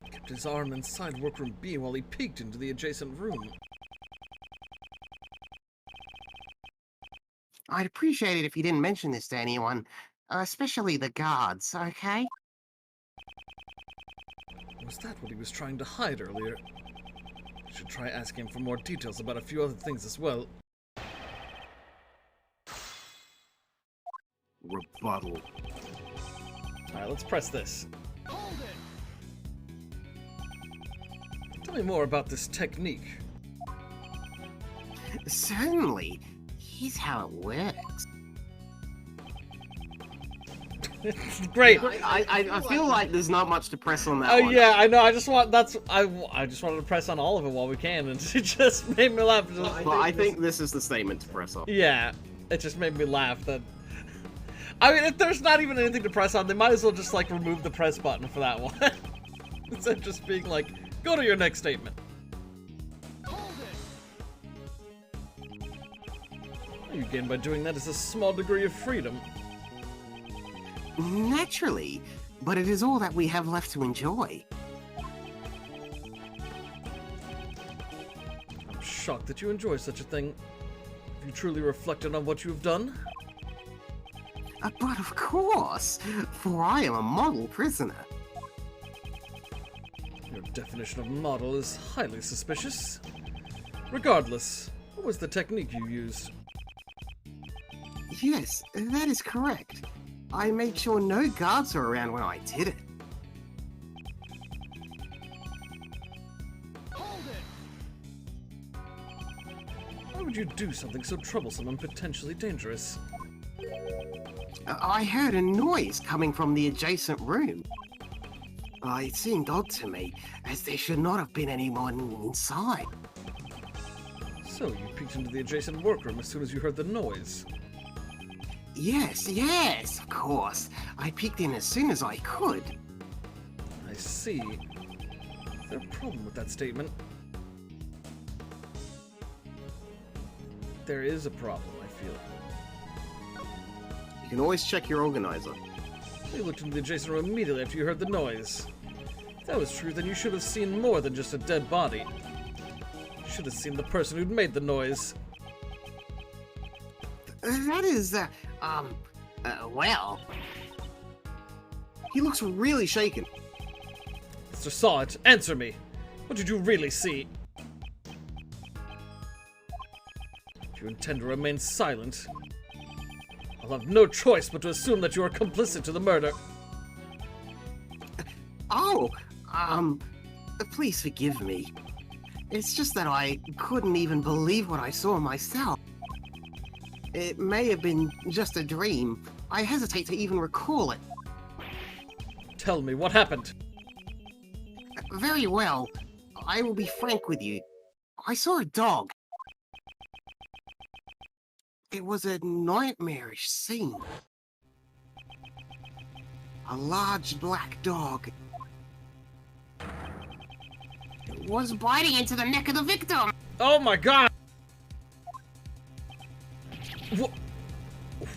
He kept his arm inside workroom B while he peeked into the adjacent room. I'd appreciate it if you didn't mention this to anyone, especially the guards, okay? Was that what he was trying to hide earlier? I should try asking him for more details about a few other things as well. Rebuttal. Alright, let's press this. Hold it! Tell me more about this technique. Certainly. Here's how it works. Great. I feel like there's not much to press on that Oh one. yeah, I know. I just wanted to press on all of it while we can, and it just made me laugh. But I think this is the statement to press on. Yeah, it just made me laugh. That I mean, if there's not even anything to press on, they might as well just like remove the press button for that one instead of just being like, go to your next statement. Hold it! All you gain by doing that is a small degree of freedom. Naturally, but it is all that we have left to enjoy. I'm shocked that you enjoy such a thing. Have you truly reflected on what you have done? But of course, for I am a model prisoner. Your definition of model is highly suspicious. Regardless, what was the technique you used? Yes, that is correct. I made sure no guards were around when I did it. Hold it! Why would you do something so troublesome and potentially dangerous? I heard a noise coming from the adjacent room. It seemed odd to me, as there should not have been anyone inside. So you peeked into the adjacent workroom as soon as you heard the noise. Yes, of course. I peeked in as soon as I could. I see. Is there a problem with that statement? There is a problem, I feel. You can always check your organizer. You looked into the adjacent room immediately after you heard the noise. If that was true, then you should have seen more than just a dead body. You should have seen the person who'd made the noise. That is, well... He looks really shaken. Mr. Saw It, answer me. What did you really see? If you intend to remain silent, I'll have no choice but to assume that you are complicit to the murder. Oh, please forgive me. It's just that I couldn't even believe what I saw myself. It may have been just a dream. I hesitate to even recall it. Tell me, what happened? Very well. I will be frank with you. I saw a dog. It was a nightmarish scene. A large black dog. It was biting into the neck of the victim. Oh my god!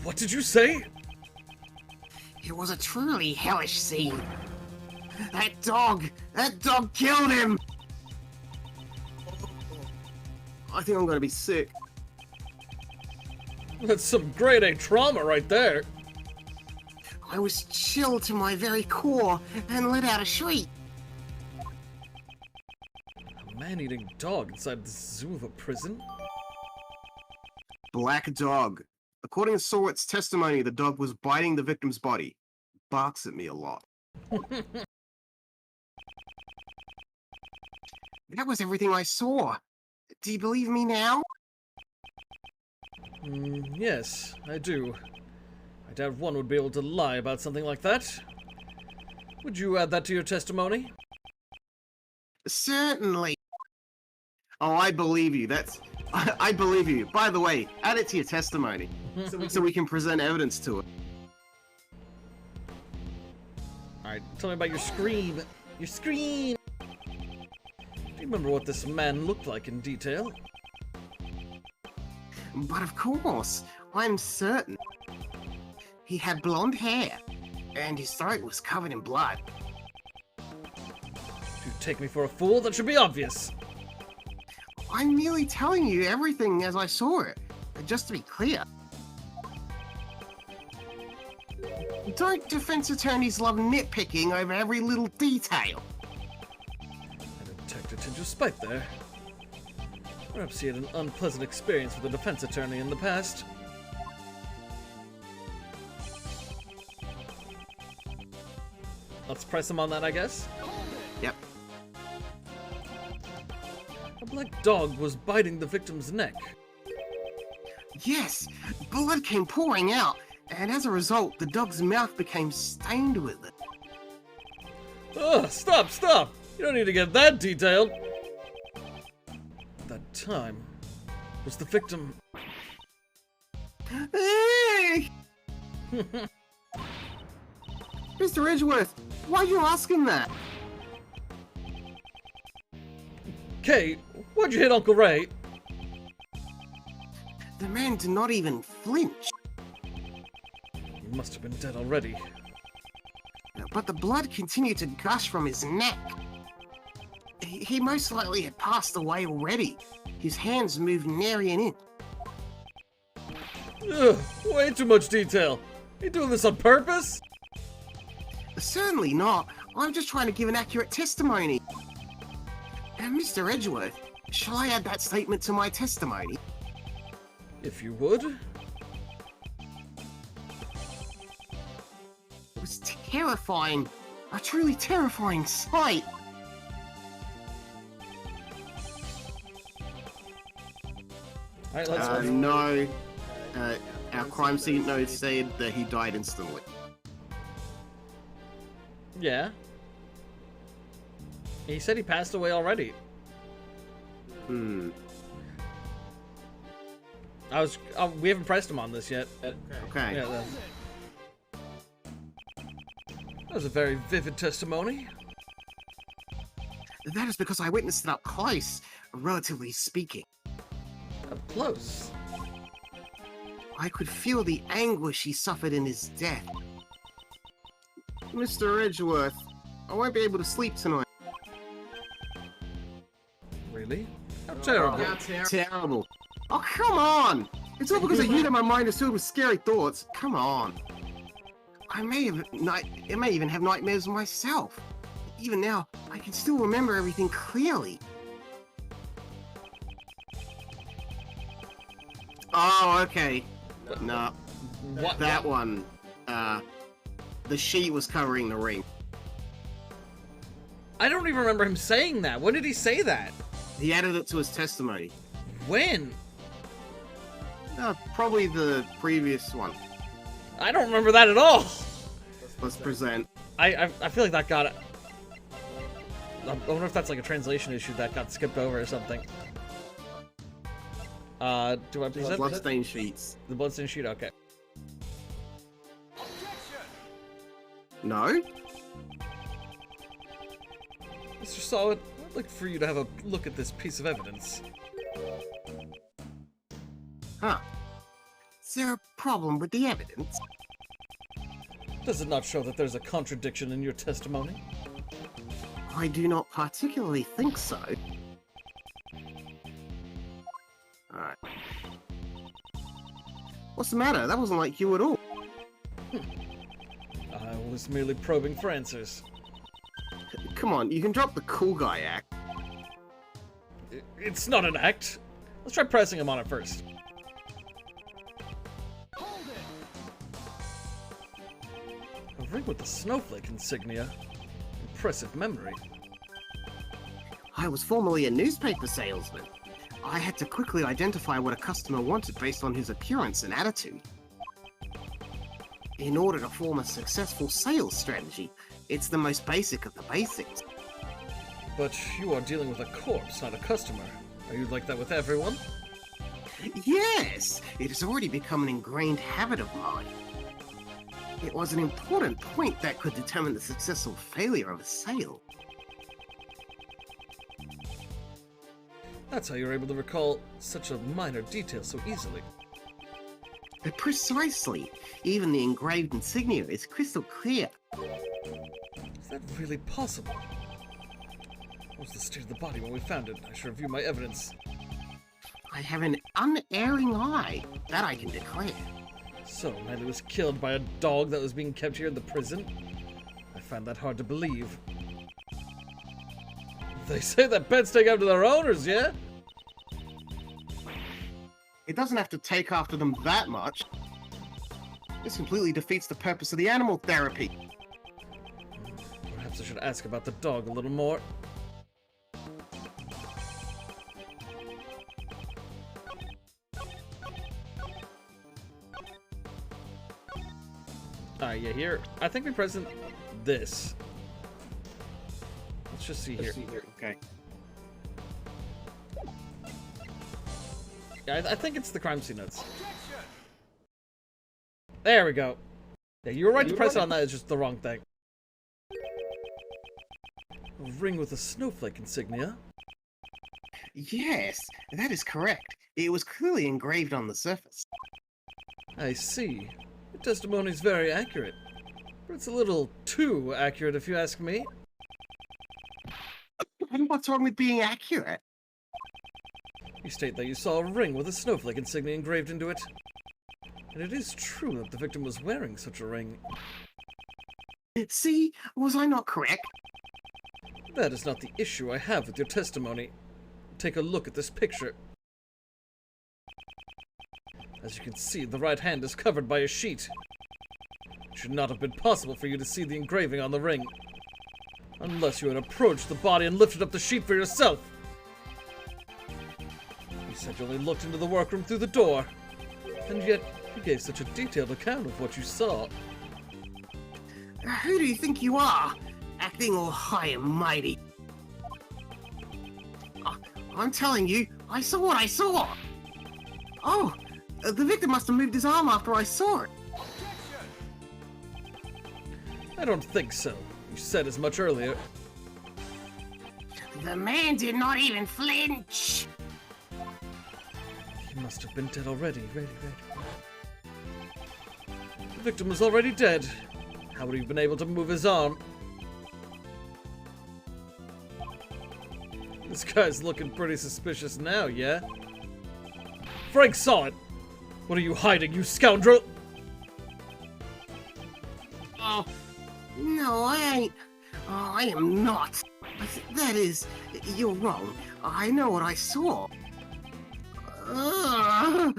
What did you say? It was a truly hellish scene. That dog killed him. I think I'm gonna be sick. That's some grade A trauma right there. I was chilled to my very core and let out a shriek. A man-eating dog inside the zoo of a prison? Black dog. According to Sawit's testimony, the dog was biting the victim's body. Barks at me a lot. That was everything I saw. Do you believe me now? Yes, I do. I doubt one would be able to lie about something like that. Would you add that to your testimony? Certainly. Oh, I believe you. I believe you. By the way, add it to your testimony so we can present evidence to it. Alright, tell me about your scream. Your scream! Do you remember what this man looked like in detail? But of course, I'm certain. He had blonde hair, and his throat was covered in blood. If you take me for a fool, that should be obvious. I'm merely telling you everything as I saw it, just to be clear. Don't defense attorneys love nitpicking over every little detail? I detect a tinge of spite there. Perhaps he had an unpleasant experience with a defense attorney in the past. Let's press him on that, I guess. Yep. A black dog was biting the victim's neck. Yes, blood came pouring out, and as a result, the dog's mouth became stained with it. Ugh, stop! You don't need to get that detailed. That time was the victim. Hey! Mr. Edgeworth, why are you asking that? Kay, why'd you hit Uncle Ray? The man did not even flinch, He must have been dead already. but the blood continued to gush from his neck. He most likely had passed away already. His hands moved nary an inch. Ugh, way too much detail. You doing this on purpose? Certainly not. I'm just trying to give an accurate testimony. And Mr. Edgeworth, shall I add that statement to my testimony? If you would. It was terrifying. A truly terrifying sight. Alright, let's No. Our crime scene notes said that he died instantly. Yeah. He said he passed away already. Hmm. We haven't pressed him on this yet. Okay. Yeah, that was a very vivid testimony. That is because I witnessed it up close, relatively speaking. Up close. I could feel the anguish he suffered in his death. Mr. Edgeworth, I won't be able to sleep tonight. Really? How terrible. Terrible. Oh, come on! It's all because of you that my mind is filled with scary thoughts. Come on. I may even have nightmares myself. Even now, I can still remember everything clearly. Oh, okay. Nah, What? that one. The sheet was covering the ring. I don't even remember him saying that. When did he say that? He added it to his testimony. When? Probably the previous one. I don't remember that at all. Let's present. I feel like that got it. I wonder if that's like a translation issue that got skipped over or something. Do I present Bloodstained sheets. the bloodstained sheet? Okay. No? Mr. Solid, I'd like for you to have a look at this piece of evidence. Huh. Is there a problem with the evidence? Does it not show that there's a contradiction in your testimony? I do not particularly think so. Alright. What's the matter? That wasn't like you at all. I was merely probing for answers. Come on, you can drop the cool guy act. It's not an act. Let's try pressing him on it first. A ring with the snowflake insignia. Impressive memory. I was formerly a newspaper salesman. I had to quickly identify what a customer wanted based on his appearance and attitude. In order to form a successful sales strategy, it's the most basic of the basics. But you are dealing with a corpse, not a customer. Are you like that with everyone? Yes, it has already become an ingrained habit of mine. It was an important point that could determine the success or failure of a sale. That's how you're able to recall such a minor detail so easily. Precisely. Even the engraved insignia is crystal clear. Is that really possible? What was the state of the body when we found it? I should review my evidence. I have an unerring eye, that I can declare. So, Miley was killed by a dog that was being kept here in the prison? I find that hard to believe. They say that pets take after their owners, yeah? It doesn't have to take after them that much. This completely defeats the purpose of the animal therapy. Perhaps I should ask about the dog a little more. Alright, yeah, here. I think we present this. Let's just see here. Okay. Yeah, I think it's the crime scene notes. There we go. Yeah, you were right to press it on that, it's just the wrong thing. A ring with a snowflake insignia. Yes, that is correct. It was clearly engraved on the surface. I see. Your testimony is very accurate. But it's a little too accurate if you ask me. And what's wrong with being accurate? You state that you saw a ring with a snowflake insignia engraved into it. And it is true that the victim was wearing such a ring. See, was I not correct? That is not the issue I have with your testimony. Take a look at this picture. As you can see, the right hand is covered by a sheet. It should not have been possible for you to see the engraving on the ring. Unless you had approached the body and lifted up the sheet for yourself. You said you only looked into the workroom through the door. And yet, you gave such a detailed account of what you saw. Who do you think you are? Acting all high and mighty. I'm telling you, I saw what I saw. Oh, the victim must have moved his arm after I saw it. I don't think so. You said as much earlier. The man did not even flinch. He must have been dead already. Ready. The victim was already dead. How would he have been able to move his arm? This guy's looking pretty suspicious now, yeah? Frank saw it! What are you hiding, you scoundrel? Oh, no, I ain't. Oh, I am not. That is, you're wrong. I know what I saw. Ah!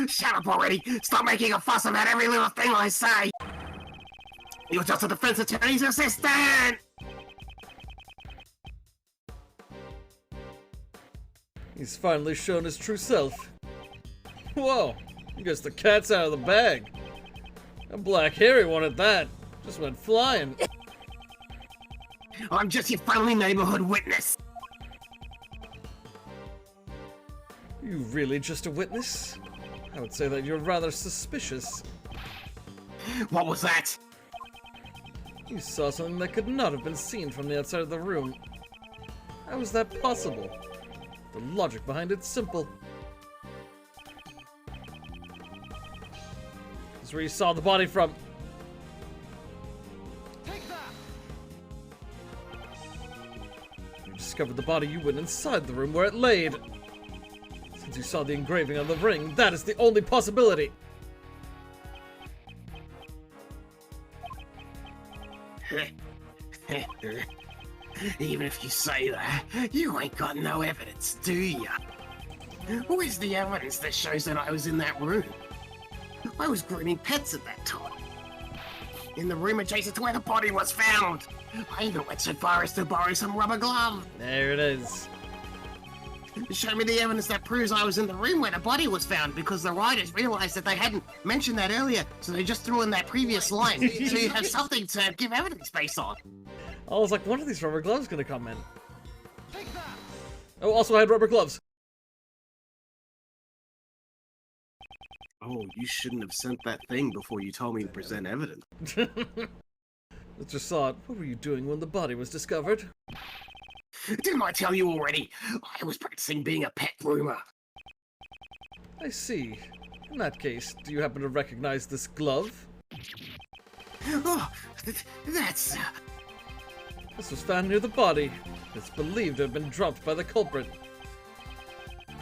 Shut up already! Stop making a fuss about every little thing I say! You're just a defense attorney's assistant! He's finally shown his true self. Whoa, I guess the cat's out of the bag. A black hairy one at that. Just went flying. I'm just your friendly neighborhood witness. You really just a witness? I would say that you're rather suspicious. What was that? You saw something that could not have been seen from the outside of the room. How is that possible? The logic behind it's simple. This is where you saw the body from. Take that! You discovered the body, you went inside the room where it laid. Since you saw the engraving on the ring, that is the only possibility. Even if you say that, you ain't got no evidence, do ya? Where's the evidence that shows that I was in that room? I was grooming pets at that time. In the room adjacent to where the body was found. I even went so far as to borrow some rubber gloves. There it is. Show me the evidence that proves I was in the room where the body was found, because the writers realized that they hadn't mentioned that earlier, so they just threw in that previous line, so you have something to give evidence based on. I was like, when are these rubber gloves gonna come in? Take that! Oh, also I had rubber gloves. Oh, you shouldn't have sent that thing before you told me to present evidence. Let's just saw it. What were you doing when the body was discovered? Didn't I tell you already? I was practicing being a pet groomer. I see. In that case, do you happen to recognize this glove? Oh, that's... This was found near the body. It's believed to have been dropped by the culprit.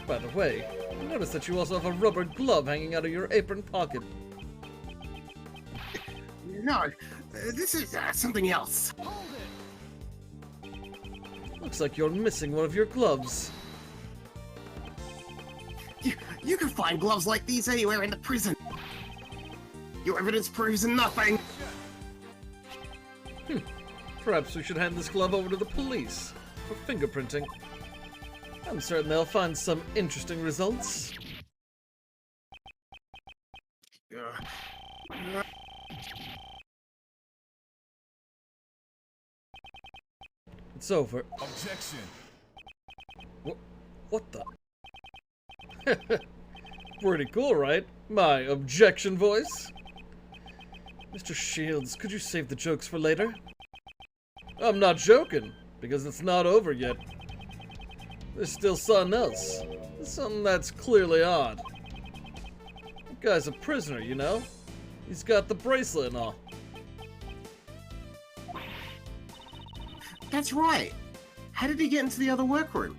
By the way, I noticed that you also have a rubber glove hanging out of your apron pocket. No, this is something else. Looks like you're missing one of your gloves. You can find gloves like these anywhere in the prison. Your evidence proves nothing. Perhaps we should hand this glove over to the police for fingerprinting. I'm certain they'll find some interesting results. It's over. Objection. What the? Pretty cool, right? My objection voice? Mr. Shields, could you save the jokes for later? I'm not joking, because it's not over yet. There's still something else. Something that's clearly odd. The guy's a prisoner, you know? He's got the bracelet and all. That's right. How did he get into the other workroom?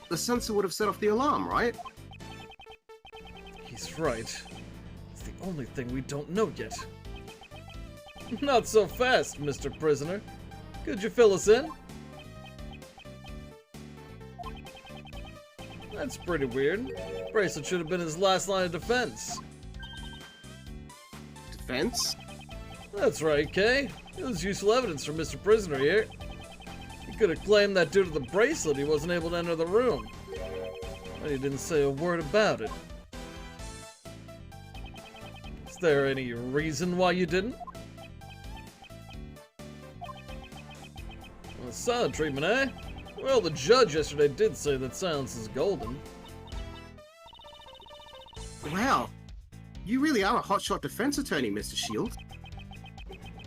The sensor would have set off the alarm, right? He's right. It's the only thing we don't know yet. Not so fast, Mr. Prisoner. Could you fill us in? That's pretty weird. Bracelet should have been his last line of defense. Defense? That's right, Kay. It was useful evidence for Mr. Prisoner here. He could have claimed that due to the bracelet he wasn't able to enter the room. But he didn't say a word about it. Is there any reason why you didn't? Well, silent treatment, eh? Well, the judge yesterday did say that silence is golden. Wow. You really are a hotshot defense attorney, Mr. Shields.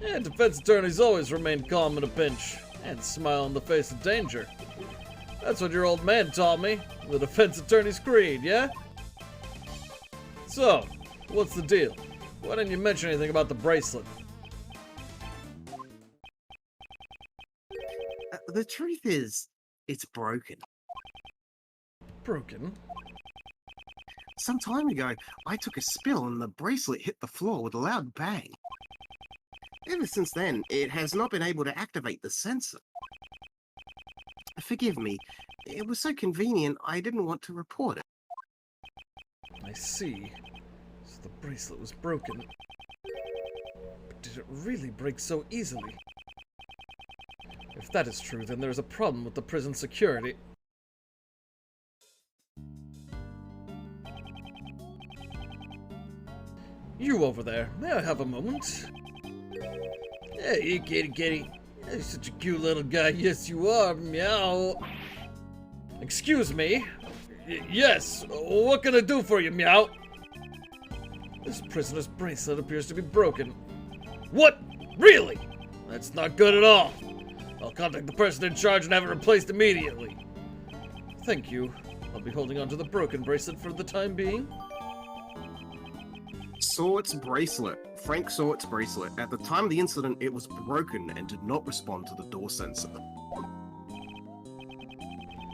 Yeah, defense attorneys always remain calm in a pinch, and smile in the face of danger. That's what your old man taught me, the defense attorney's creed, yeah? So, what's the deal? Why didn't you mention anything about the bracelet? The truth is, it's broken. Broken? Some time ago, I took a spill and the bracelet hit the floor with a loud bang. Ever since then, it has not been able to activate the sensor. Forgive me, it was so convenient I didn't want to report it. I see. So the bracelet was broken. But did it really break so easily? If that is true, then there's a problem with the prison security. You over there, may I have a moment? Hey, kitty kitty. You're such a cute little guy. Yes, you are. Meow. Excuse me. Yes, what can I do for you, Meow? This prisoner's bracelet appears to be broken. What? Really? That's not good at all. I'll contact the person in charge and have it replaced immediately. Thank you. I'll be holding onto the broken bracelet for the time being. Sort's bracelet. Frank Sort's bracelet. At the time of the incident, it was broken and did not respond to the door sensor.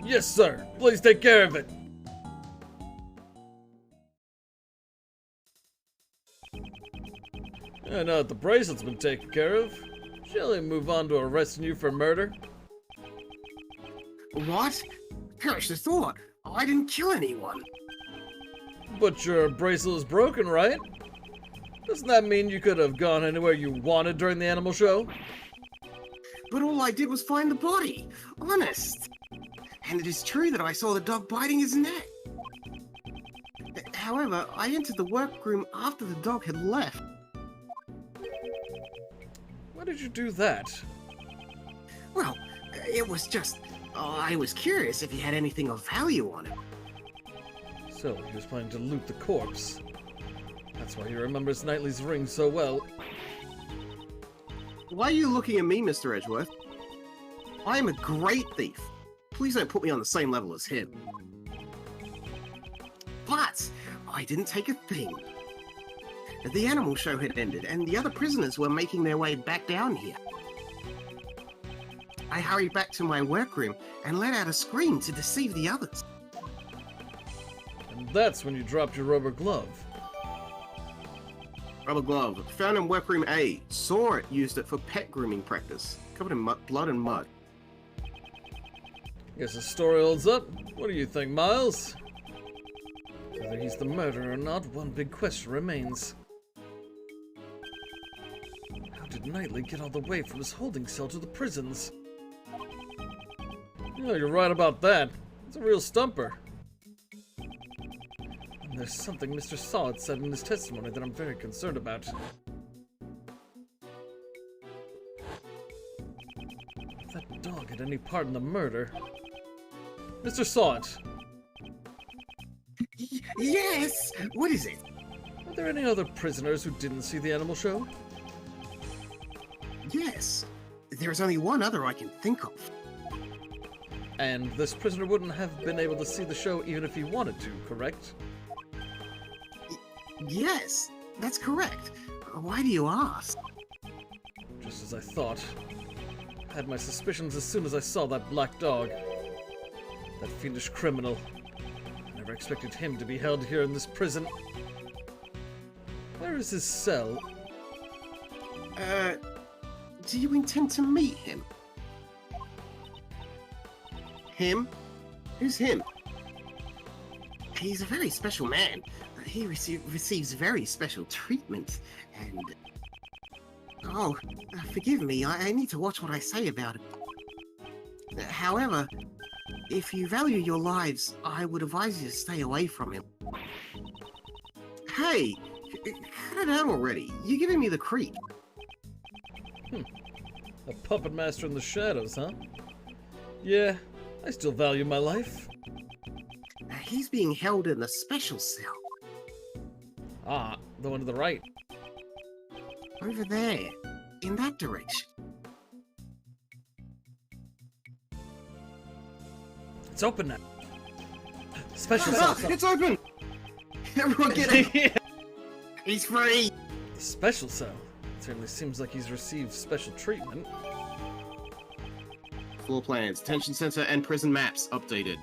Yes, sir. Please take care of it. And now that the bracelet's been taken care of, shall we move on to arresting you for murder? What? Perish the thought! I didn't kill anyone! But your bracelet is broken, right? Doesn't that mean you could have gone anywhere you wanted during the animal show? But all I did was find the body! Honest! And it is true that I saw the dog biting his neck. However, I entered the workroom after the dog had left. Why did you do that? Well, it was just... I was curious if he had anything of value on him. So, he was planning to loot the corpse. That's why he remembers Knightley's ring so well. Why are you looking at me, Mr. Edgeworth? I am a great thief. Please don't put me on the same level as him. But I didn't take a thing. The animal show had ended, and the other prisoners were making their way back down here. I hurried back to my workroom and let out a scream to deceive the others. And that's when you dropped your rubber glove. Rubber glove, found in workroom A. Saw it, used it for pet grooming practice. Covered in blood and mud. Guess the story holds up. What do you think, Miles? Whether he's the murderer or not, one big question remains. How did Knightley get all the way from his holding cell to the prisons? Oh, you're right about that. It's a real stumper. And there's something Mr. Solid said in his testimony that I'm very concerned about. If that dog had any part in the murder... Mr. Solid, Yes! What is it? are there any other prisoners who didn't see the animal show? Yes. There's only one other I can think of. And this prisoner wouldn't have been able to see the show even if he wanted to, correct? Yes, that's correct. Why do you ask? Just as I thought. I had my suspicions as soon as I saw that black dog. That fiendish criminal. I never expected him to be held here in this prison. Where is his cell? Do you intend to meet him? Him? Who's him? He's a very special man. He receives very special treatment, and... Oh, forgive me, I need to watch what I say about him. However, if you value your lives, I would advise you to stay away from him. Hey! Cut it out already. You're giving me the creep. A puppet master in the shadows, huh? Yeah, I still value my life. He's being held in a special cell. Ah, the one to the right. Over there. In that direction. It's open now. Special Ah, cell. it's open! Everyone get in! Yeah. He's free! The special cell. It certainly seems like he's received special treatment. Floor plans, detention center, and prison maps updated.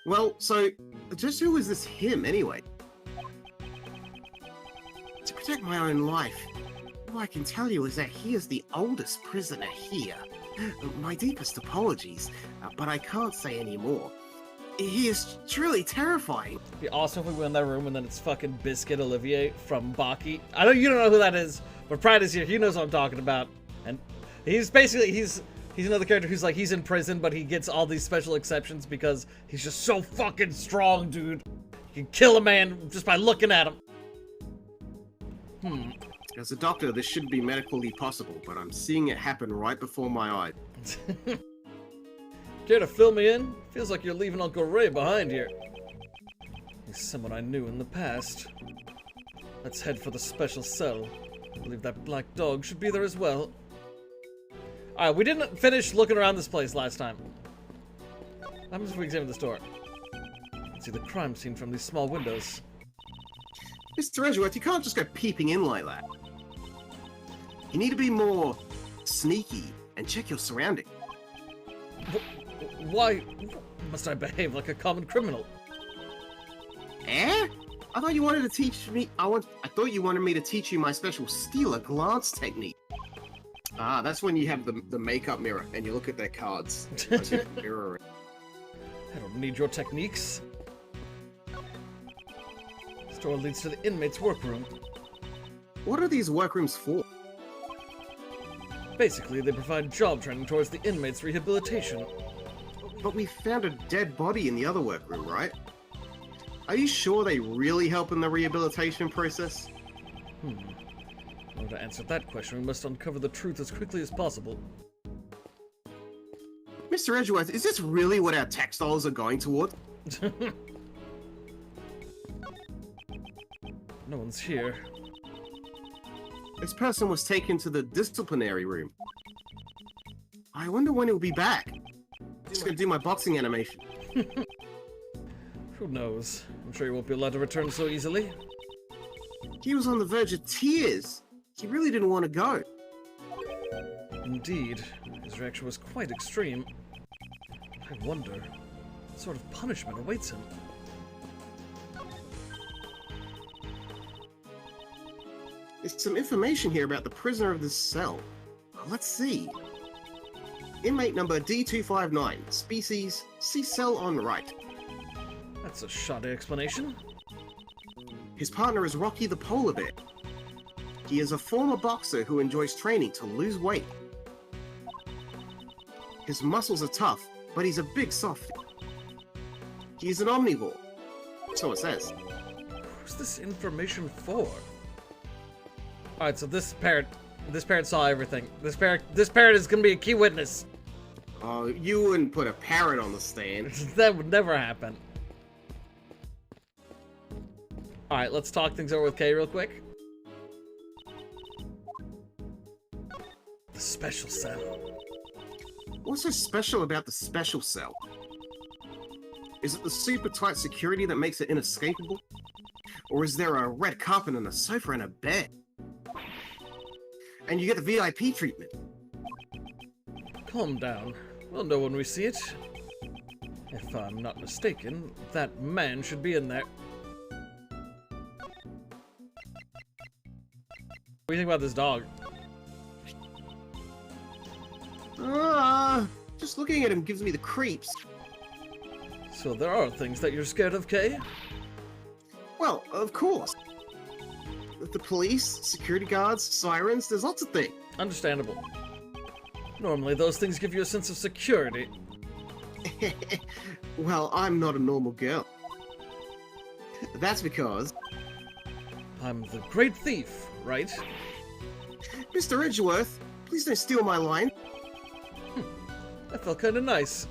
Well, so, just who is this him, anyway? To protect my own life, all I can tell you is that he is the oldest prisoner here. My deepest apologies, but I can't say any more. He is truly terrifying. It'd be awesome if we went in that room and then it's fucking Biscuit Olivier from Baki. I know you don't know who that is, but Pride is here. He knows what I'm talking about. And he's basically, he's another character who's like, he's in prison, but he gets all these special exceptions because he's just so fucking strong, dude. You can kill a man just by looking at him. As a doctor, this should be medically possible, but I'm seeing it happen right before my eyes. Care to fill me in? Feels like you're leaving Uncle Ray behind here. He's someone I knew in the past. Let's head for the special cell. I believe that black dog should be there as well. Alright, we didn't finish looking around this place last time. What happens if we examine the store? See the crime scene from these small windows. Mr. Edgeworth, you can't just go peeping in like that. You need to be more sneaky and check your surroundings. Why must I behave like a common criminal? Eh? I thought you wanted to teach me. I thought you wanted me to teach you my special stealer glance technique. Ah, that's when you have the makeup mirror and you look at their cards. As you mirror it. I don't need your techniques. This door leads to the inmates' workroom. What are these workrooms for? Basically, they provide job training towards the inmates' rehabilitation. But we found a dead body in the other workroom, right? Are you sure they really help in the rehabilitation process? In order to answer that question, we must uncover the truth as quickly as possible. Mr. Edgeworth, is this really what our tax dollars are going toward? No one's here. This person was taken to the disciplinary room. I wonder when he'll be back. Just gonna do my boxing animation. Who knows? I'm sure he won't be allowed to return so easily. He was on the verge of tears. He really didn't want to go. Indeed, his reaction was quite extreme. I wonder what sort of punishment awaits him. There's some information here about the prisoner of this cell. Let's see. Inmate number D259, species C cell on right. That's a shoddy explanation. His partner is Rocky the polar bear. He is a former boxer who enjoys training to lose weight. His muscles are tough, but he's a big softie. He's an omnivore, so it says. Who's this information for? Alright, so this parrot saw everything. This parrot is gonna be a key witness. Oh, you wouldn't put a parrot on the stand. That would never happen. Alright, let's talk things over with Kay real quick. The special cell. What's so special about the special cell? Is it the super tight security that makes it inescapable? Or is there a red carpet and a sofa and a bed? And you get the VIP treatment. Calm down. We'll know when we see it. If I'm not mistaken, that man should be in there. What do you think about this dog? Just looking at him gives me the creeps. So there are things that you're scared of, Kay? Well, of course. The police, security guards, sirens, there's lots of things. Understandable. Normally those things give you a sense of security. Well, I'm not a normal girl. That's because... I'm the great thief, right? Mr. Edgeworth, please don't steal my line. That felt kinda nice.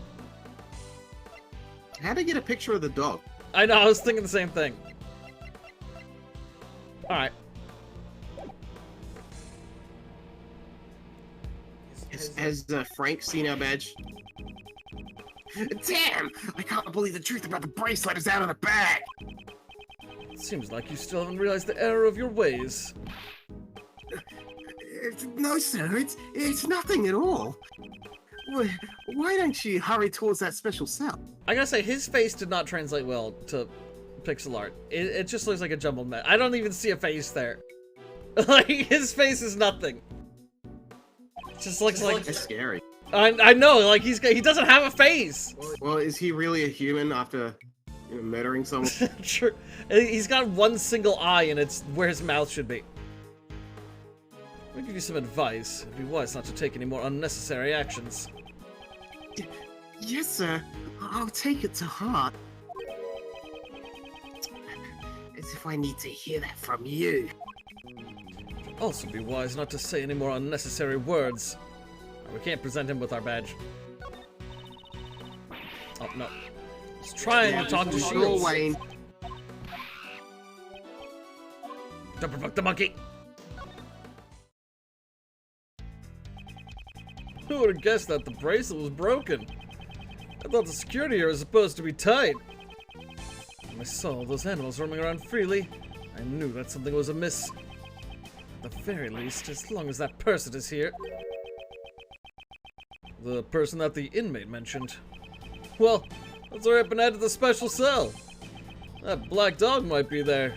How'd I get a picture of the dog? I know, I was thinking the same thing. Alright. Has Frank seen our badge? Damn! I can't believe the truth about the bracelet is out of the bag! Seems like you still haven't realized the error of your ways. No, sir, it's nothing at all. Why don't you hurry towards that special cell? I gotta say, his face did not translate well to pixel art. It just looks like a jumbled mess. I don't even see a face there. Like, his face is nothing. It just looks like... It's scary. I know, like, he doesn't have a face! Well, is he really a human after murdering someone? True. He's got one single eye, and it's where his mouth should be. Let me give you some advice. It'd be wise not to take any more unnecessary actions. Yes, sir. I'll take it to heart. As if I need to hear that from you. It'd also be wise not to say any more unnecessary words. We can't present him with our badge. Oh, no. He's trying to talk to Shields. Wayne. Don't provoke the monkey! Who would have guessed that the bracelet was broken? I thought the security here was supposed to be tight. When I saw all those animals roaming around freely, I knew that something was amiss. At the very least, as long as that person is here. The person that the inmate mentioned. Well, let's hurry up and head to the special cell. That black dog might be there.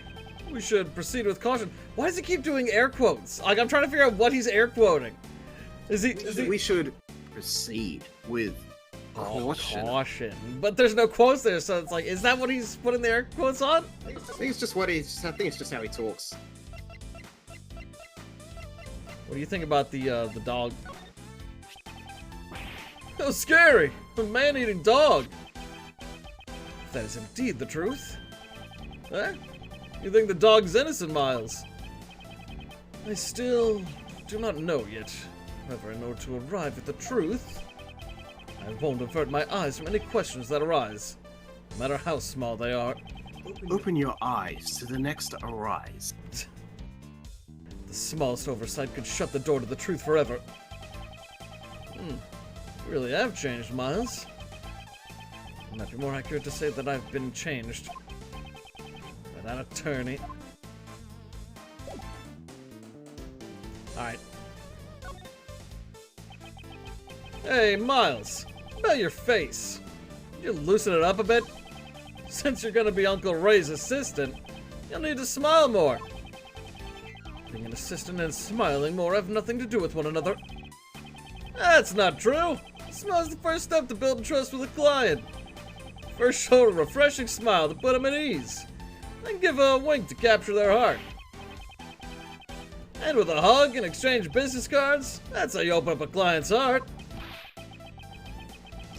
We should proceed with caution. Why does he keep doing air quotes? Like, I'm trying to figure out what he's air quoting. Is he... We should proceed with caution. Caution. But there's no quotes there, so it's like, is that what he's putting the air quotes on? I think it's just what he's. I think it's just how he talks. What do you think about the dog? How scary! A man-eating dog! If that is indeed the truth. Eh? You think the dog's innocent, Miles? I still do not know yet. However, in order to arrive at the truth, I won't avert my eyes from any questions that arise, no matter how small they are. Open your eyes to the next arise. The smallest oversight could shut the door to the truth forever. You really have changed, Miles. It might be more accurate to say that I've been changed by that attorney. Alright. Hey, Miles. About your face. You loosen it up a bit? Since you're gonna be Uncle Ray's assistant, you'll need to smile more. Being an assistant and smiling more have nothing to do with one another. That's not true. Smile's the first step to building trust with a client. First show a refreshing smile to put them at ease. Then give a wink to capture their heart. And with a hug and exchange business cards, that's how you open up a client's heart.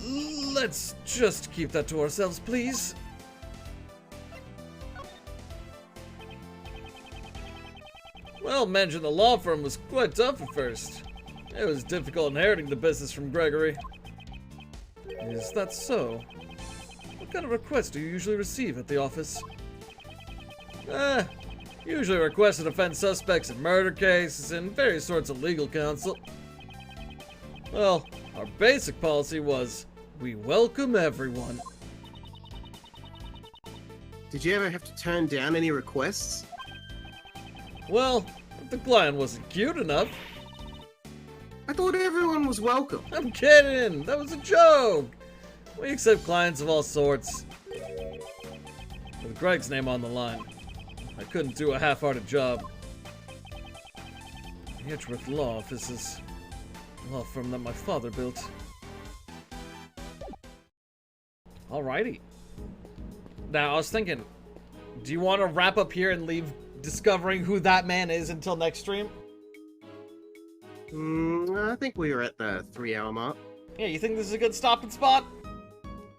Let's just keep that to ourselves, please. Well, managing the law firm was quite tough at first. It was difficult inheriting the business from Gregory. Is that so? What kind of requests do you usually receive at the office? Usually requests to defend suspects in murder cases and various sorts of legal counsel. Well, our basic policy was, we welcome everyone. Did you ever have to turn down any requests? Well, if the client wasn't cute enough. I thought everyone was welcome. I'm kidding! That was a joke! We accept clients of all sorts. With Greg's name on the line, I couldn't do a half-hearted job. The Edgeworth Law Office is a law firm that my father built. Alrighty. Now, I was thinking, do you want to wrap up here and leave discovering who that man is until next stream? I think we were at the 3-hour mark. Yeah, you think this is a good stopping spot?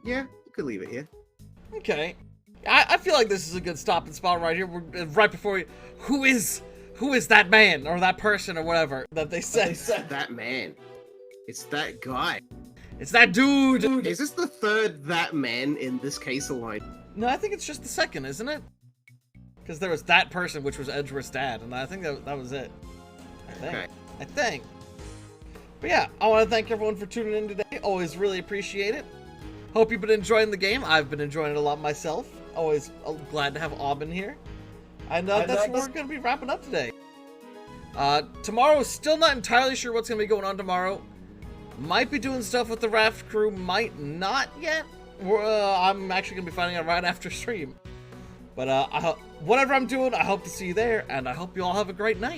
Yeah, we could leave it here. Okay. I feel like this is a good stopping spot right here. We're right before we... Who is that man or that person or whatever that they said? That man. It's that guy. It's that dude! Is this the third that man in this case alone? No, I think it's just the second, isn't it? Because there was that person, which was Edgeworth's dad, and I think that was it. I think. But yeah, I want to thank everyone for tuning in today. Always really appreciate it. Hope you've been enjoying the game. I've been enjoying it a lot myself. Always glad to have Aubin here. And that's what we're going to be wrapping up today. Tomorrow, still not entirely sure what's going to be going on tomorrow. Might be doing stuff with the raft crew, might not yet. I'm actually going to be finding out right after stream. But whatever I'm doing, I hope to see you there, and I hope you all have a great night.